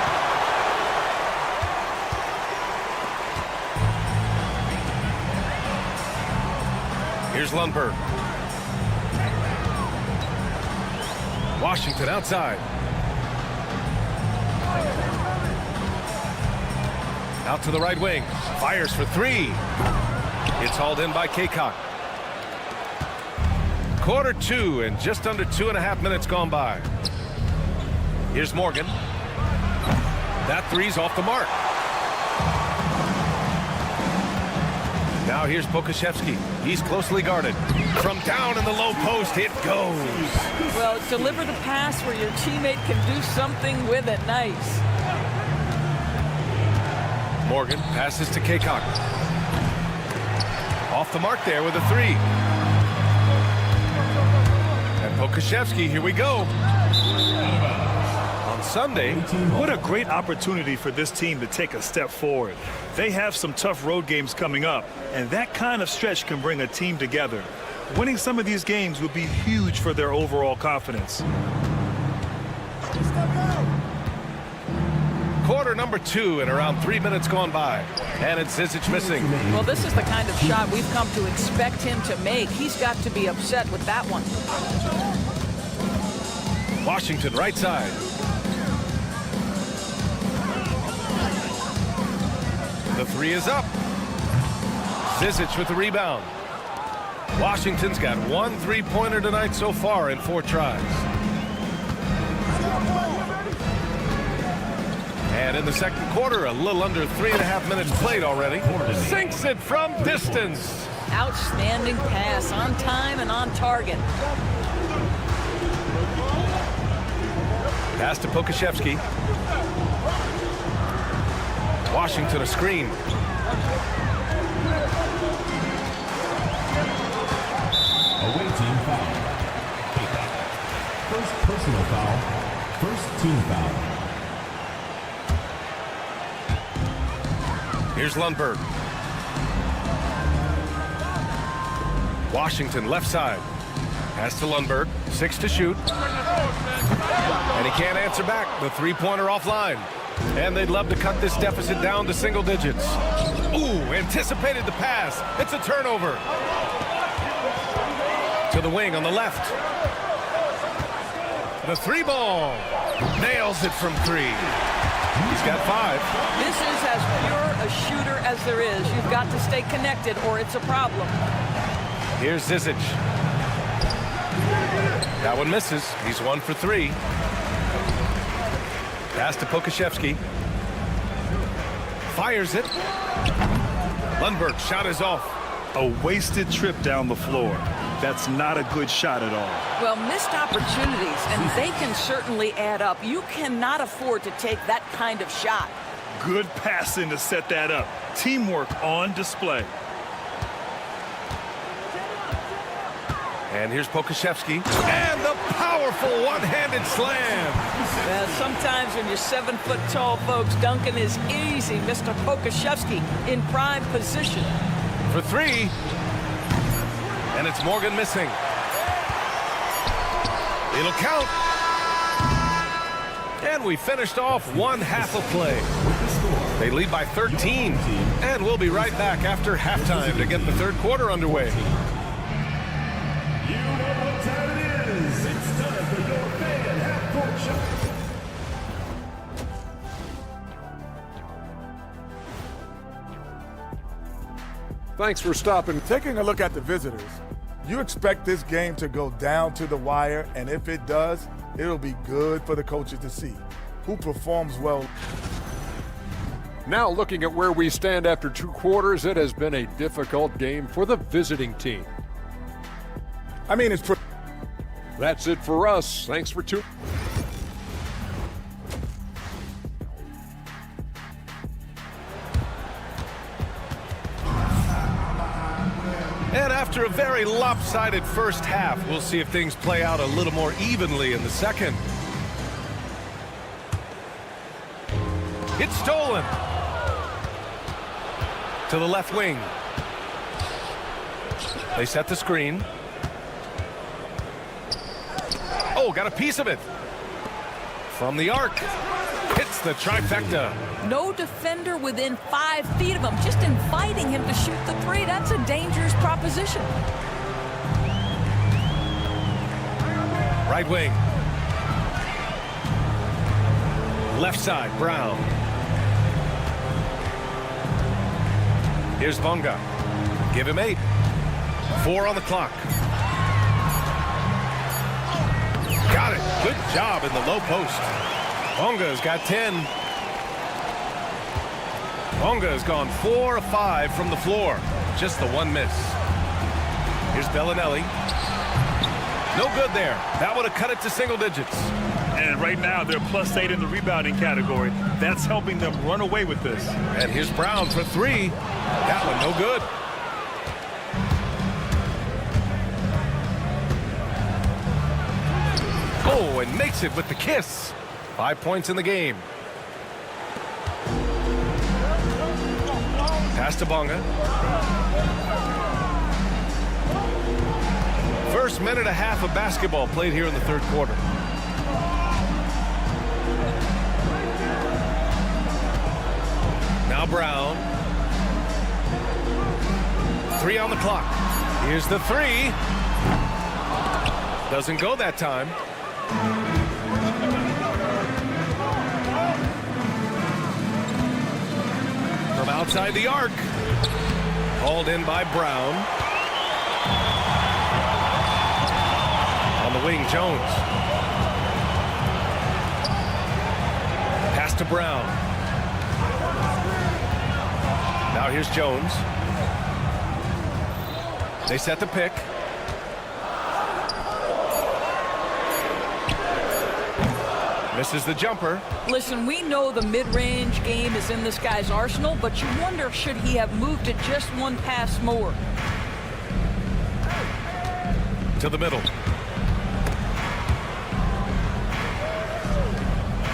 Here's Lundberg. Washington outside. Out to the right wing. Fires for 3. It's hauled in by Kaycock. Quarter 2 and just under 2.5 minutes gone by. Here's Morgan. That 3's off the mark. Now here's Pokashevsky. He's closely guarded. From down in the low post, it goes. Well, deliver the pass where your teammate can do something with it. Nice. Morgan passes to Kaycock. Off the mark there with a 3. And Pokashevsky, here we go. On Sunday, what a great opportunity for this team to take a step forward. They have some tough road games coming up, and that kind of stretch can bring a team together. Winning some of these games would be huge for their overall confidence. Quarter number 2 and around 3 minutes gone by. And it's Zizic missing. Well, this is the kind of shot we've come to expect him to make. He's got to be upset with that one. Washington right side. The 3 is up. Zizic with the rebound. Washington's got 1 3-pointer tonight so far in 4 tries. And in the second quarter, a little under 3.5 minutes played already. Sinks it from distance. Outstanding pass, on time and on target. Pass to Pokashevsky. Washington a screen. Away team foul. First personal foul. First team foul. Here's Lundberg. Washington left side. Pass to Lundberg. 6 to shoot. And he can't answer back. The 3-pointer offline. And they'd love to cut this deficit down to single digits. Ooh, anticipated the pass. It's a turnover. To the wing on the left. The 3-ball. Nails it from 3. He's got 5. This is as pure a shooter as there is. You've got to stay connected or it's a problem. Here's Zizic. That one misses. He's 1 for 3. Pass to Pokashevsky. Fires it. Lundberg's shot is off. A wasted trip down the floor. That's not a good shot at all. Well, missed opportunities, and they can certainly add up. You cannot afford to take that kind of shot. Good passing to set that up. Teamwork on display. And here's Pokashevsky. And the powerful one-handed slam. Well, sometimes when you're 7-foot-tall, folks, dunking is easy. Mr. Pokashevsky in prime position. For 3. And it's Morgan missing. It'll count. And we finished off one half of play. They lead by 13. And we'll be right back after halftime to get the third quarter underway. You know what time it is. It's time for your fan half-court shot. Thanks for stopping. Taking a look at the visitors, you expect this game to go down to the wire, and if it does, it'll be good for the coaches to see who performs well. Now looking at where we stand after 2 quarters, it has been a difficult game for the visiting team. I mean, That's it for us. Thanks for tuning. And after a very lopsided first half, we'll see if things play out a little more evenly in the second. It's stolen. To the left wing. They set the screen. Oh, got a piece of it. From the arc. Hits the trifecta. No defender within 5 feet of him, just inviting him to shoot the 3. That's a dangerous proposition. Right wing. Left side, Brown. Here's Bonga. Give him 8. 4 on the clock. Got it. Good job in the low post. Bonga's got 10. Bonga has gone 4 of 5 from the floor. Just the 1 miss. Here's Bellinelli. No good there. That would have cut it to single digits. And right now they're +8 in the rebounding category. That's helping them run away with this. And here's Brown for 3. That one no good. Oh, and makes it with the kiss. 5 points in the game. Pass to Bonga. First minute and a half of basketball played here in the third quarter. Now Brown. 3 on the clock. Here's the 3. Doesn't go that time. From outside the arc. Hauled in by Brown. On the wing, Jones. Pass to Brown. Now here's Jones. They set the pick. Misses the jumper. Listen, we know the mid-range game is in this guy's arsenal, but you wonder, should he have moved it just 1 pass more? To the middle.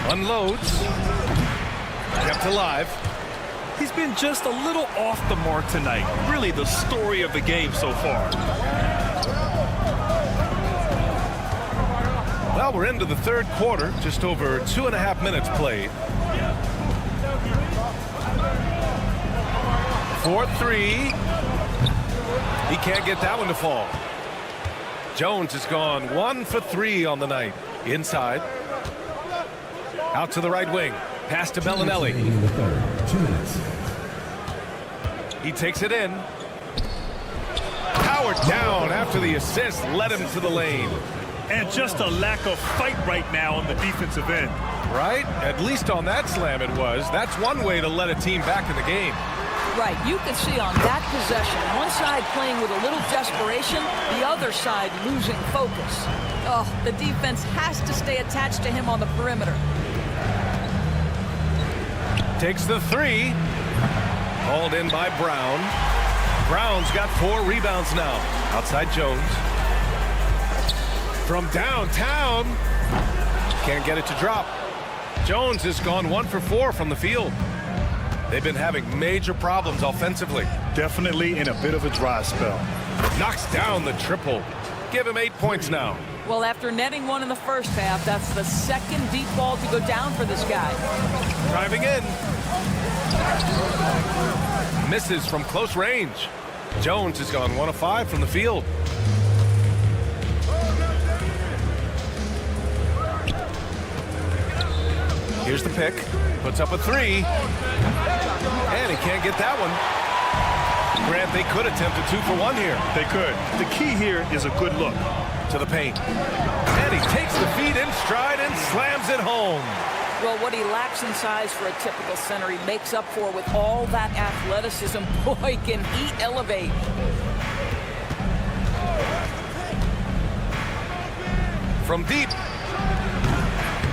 Unloads. Kept alive. He's been just a little off the mark tonight. Really the story of the game so far. Well, we're into the third quarter. Just over 2.5 minutes played. 4-3. He can't get that one to fall. Jones has gone 1 for 3 on the night. Inside. Out to the right wing. Pass to Bellinelli. He takes it in. Powered down after the assist led him to the lane. And just a lack of fight right now on the defensive end. Right? At least on that slam it was. That's one way to let a team back in the game. Right, you can see on that possession, one side playing with a little desperation, the other side losing focus. Oh, the defense has to stay attached to him on the perimeter. Takes the three. Hauled in by Brown. Brown's got 4 rebounds now. Outside Jones. From downtown. Can't get it to drop. Jones has gone 1 for 4 from the field. They've been having major problems offensively. Definitely in a bit of a dry spell. Knocks down the triple. Give him 8 points now. Well, after netting 1 in the first half, that's the second deep ball to go down for this guy. Driving in. Misses from close range. Jones has gone 1 of 5 from the field. Here's the pick. Puts up a 3. And he can't get that one. Grant, they could attempt a 2 for 1 here. They could. The key here is a good look. To the paint. And he takes the feet in stride and slams it home. Well, what he lacks in size for a typical center, he makes up for with all that athleticism. Boy, can he elevate. From deep.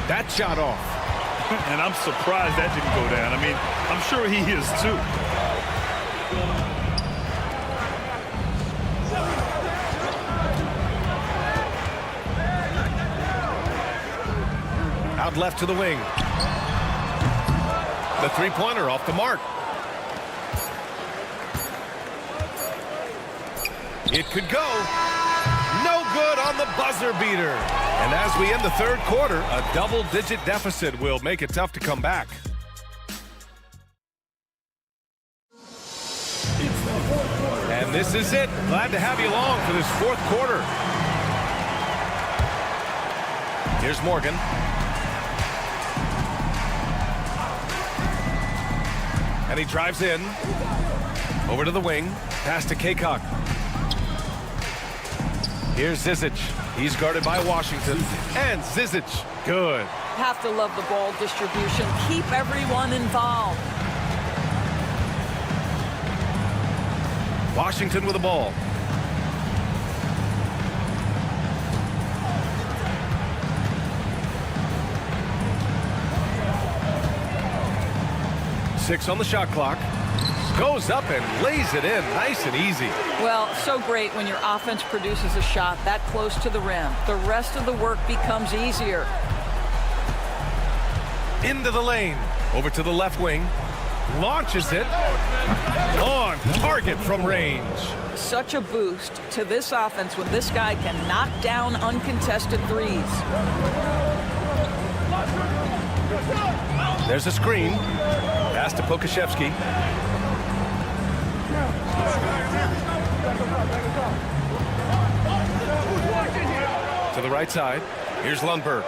That shot off. And I'm surprised that didn't go down. I mean, I'm sure he is too. Out left to the wing. The three-pointer off the mark. It could go. No good on the buzzer beater. And as we end the third quarter, a double-digit deficit will make it tough to come back. And this is it. Glad to have you along for this fourth quarter. Here's Morgan. And he drives in. Over to the wing. Pass to Kaycock. Here's Zizic. He's guarded by Washington. And Zizic. Good. Have to love the ball distribution. Keep everyone involved. Washington with the ball. Six on the shot clock. Goes up and lays it in nice and easy. Well, so great when your offense produces a shot that close to the rim. The rest of the work becomes easier. Into the lane. Over to the left wing. Launches it. On target from range. Such a boost to this offense when this guy can knock down uncontested threes. There's a screen. Pass to Pokashevsky. To the right side. Here's Lundberg.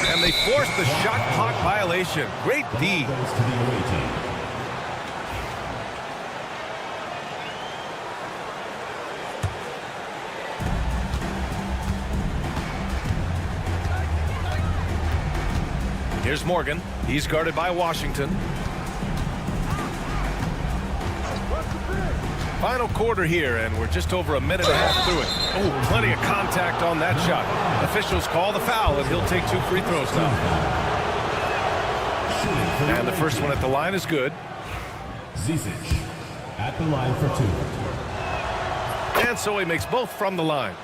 And they force the shot clock violation. Great D. Here's Morgan. He's guarded by Washington. Final quarter here, and we're just over a minute and a half through it. Oh, plenty of contact on that shot. Officials call the foul, and he'll take 2 free throws now. And the first one at the line is good. Zizic at the line for 2. And so he makes both from the line.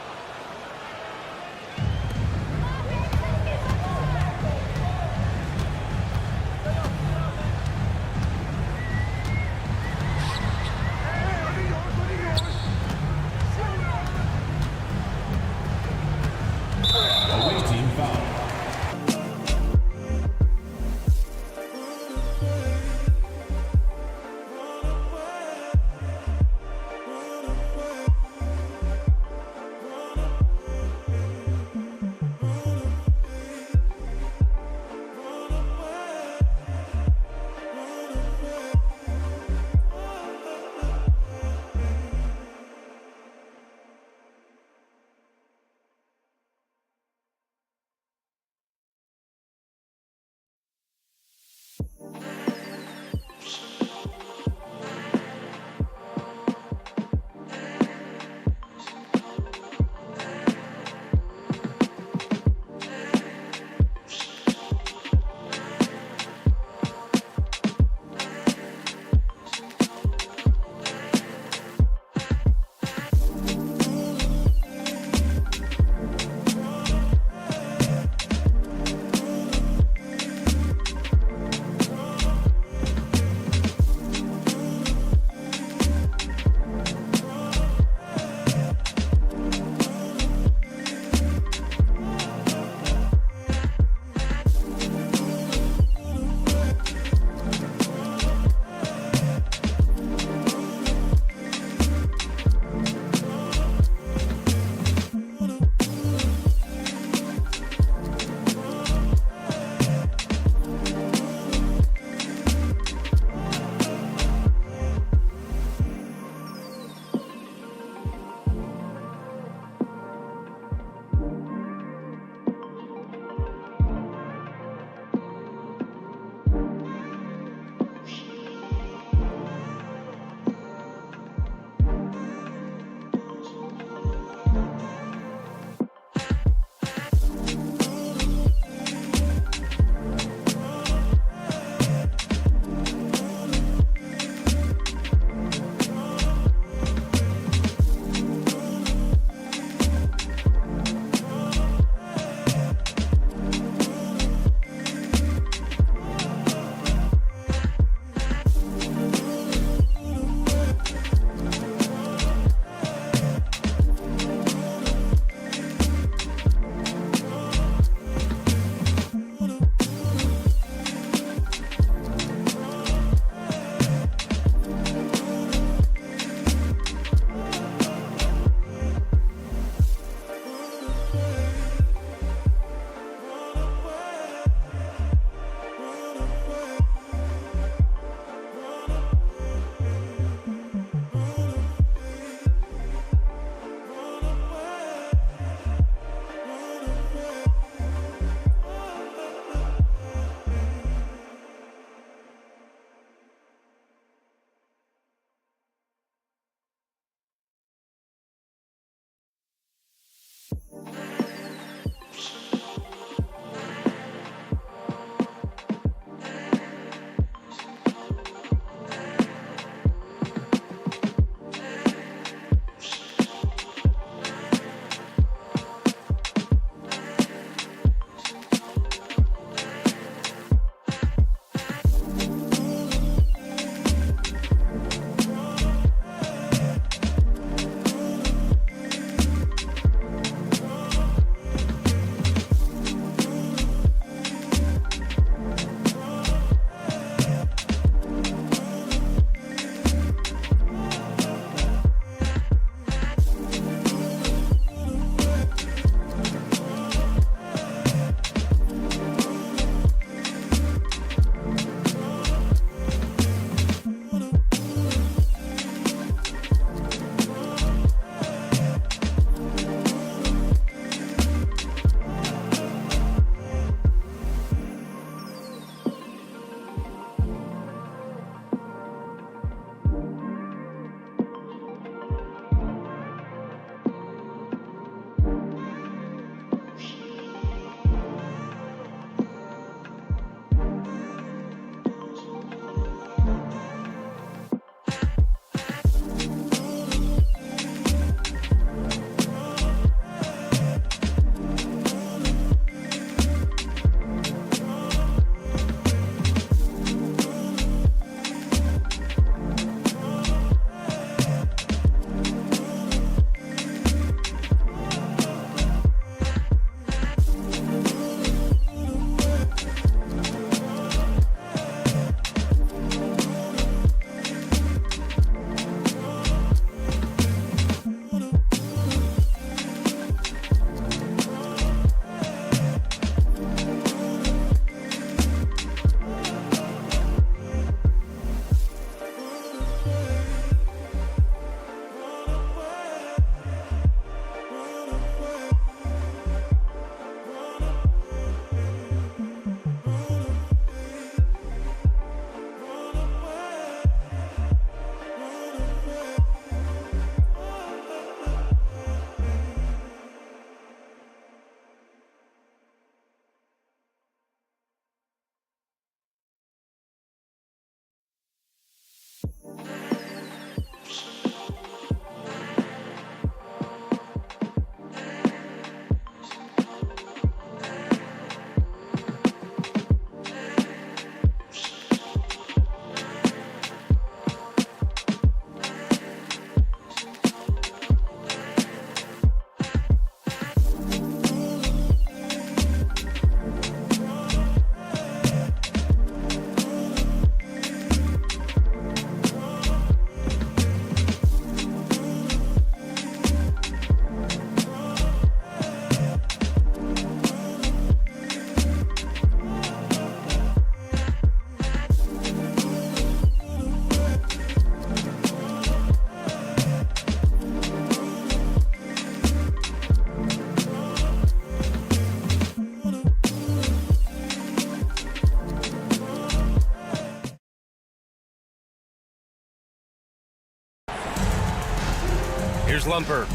Here's Lundberg.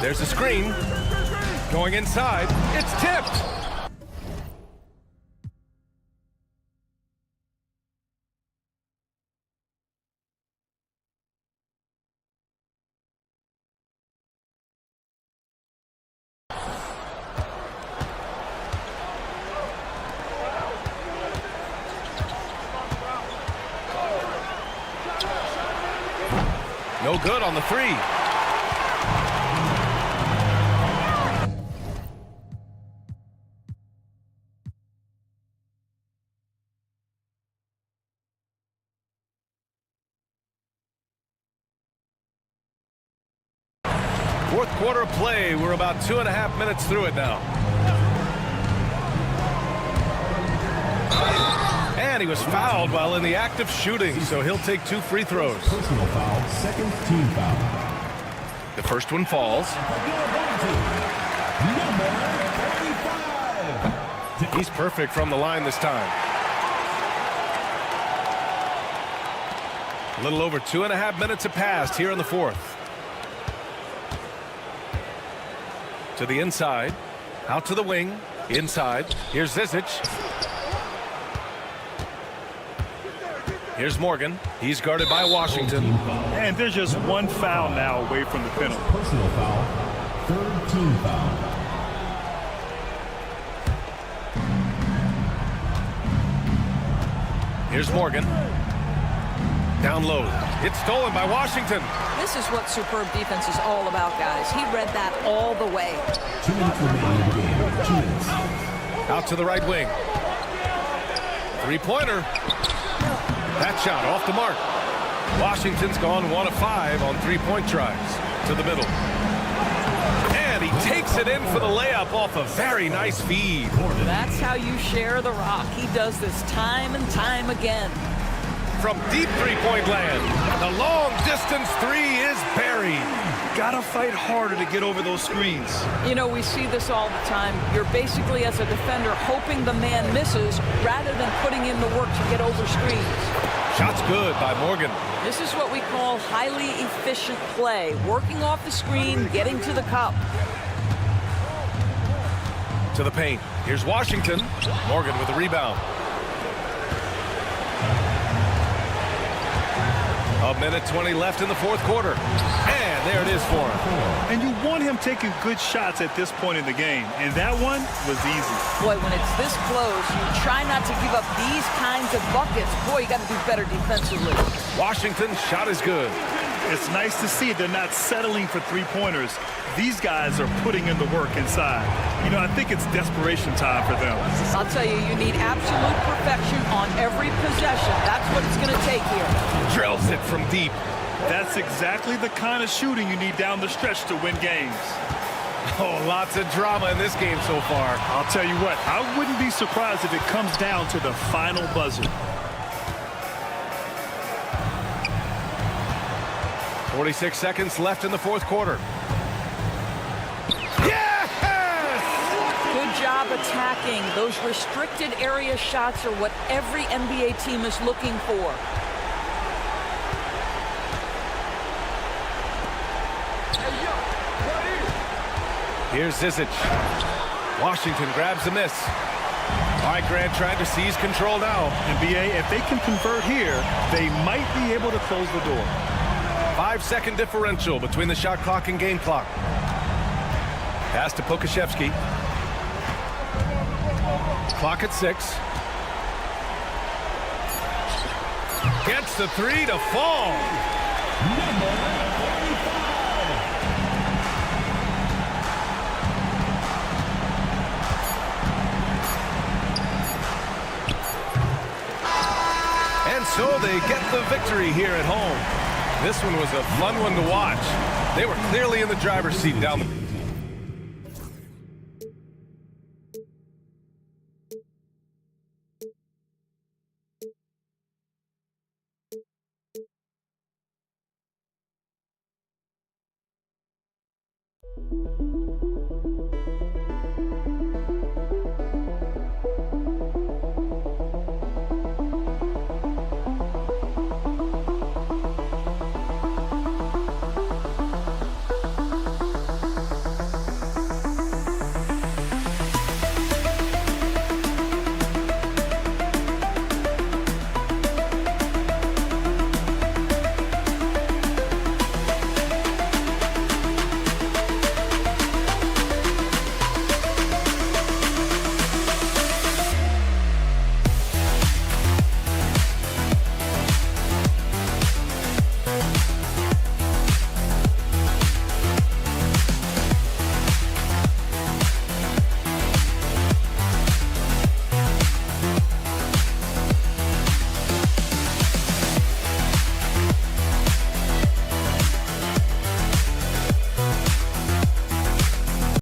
There's a screen. Going inside. It's tipped. No good on the three. Fourth quarter of play. We're about 2.5 minutes through it now. And he was fouled while in the act of shooting, so he'll take 2 free throws. Personal foul, second team foul. The first one falls. Number 35. He's perfect from the line this time. A little over 2.5 minutes have passed here in the fourth. To the inside, out to the wing, inside. Here's Zizic. Here's Morgan. He's guarded by Washington. And there's just one foul now away from the penalty. Personal foul, third team foul. Here's Morgan. Down low. It's stolen by Washington. This is what superb defense is all about, guys. He read that all the way. 2 minutes remaining in the game. 2 minutes. Out to the right wing. Three-pointer. That shot off the mark. Washington's gone 1 of 5 on 3-point tries. To the middle. And he takes it in for the layup off a very nice feed. That's how you share the rock. He does this time and time again. From deep 3-point land, the long-distance 3 is buried. Gotta fight harder to get over those screens. You know, we see this all the time. You're basically, as a defender, hoping the man misses rather than putting in the work to get over screens. Shot's good by Morgan. This is what we call highly efficient play. Working off the screen, getting to the cup. To the paint. Here's Washington. Morgan with a rebound. A minute 20 left in the fourth quarter. And there it is for him. And you want him taking good shots at this point in the game. And that one was easy. Boy, when it's this close, you try not to give up these kinds of buckets. Boy, you got to do better defensively. Washington's shot is good. It's nice to see they're not settling for three-pointers. These guys are putting in the work inside. You know, I think it's desperation time for them. I'll tell you, you need absolute perfection on every possession. That's what it's going to take here. Drills it from deep. That's exactly the kind of shooting you need down the stretch to win games. Oh, lots of drama in this game so far. I'll tell you what, I wouldn't be surprised if it comes down to the final buzzer. 46 seconds left in the fourth quarter. Yes! Good job attacking. Those restricted area shots are what every NBA team is looking for. Here's Zizic. Washington grabs the miss. All right, Grant trying to seize control now. NBA, if they can convert here, they might be able to close the door. 5-second differential between the shot clock and game clock. Pass to Pokashevsky. Clock at 6. Gets the 3 to fall. And so they get the victory here at home. This one was a fun one to watch. They were clearly in the driver's seat down the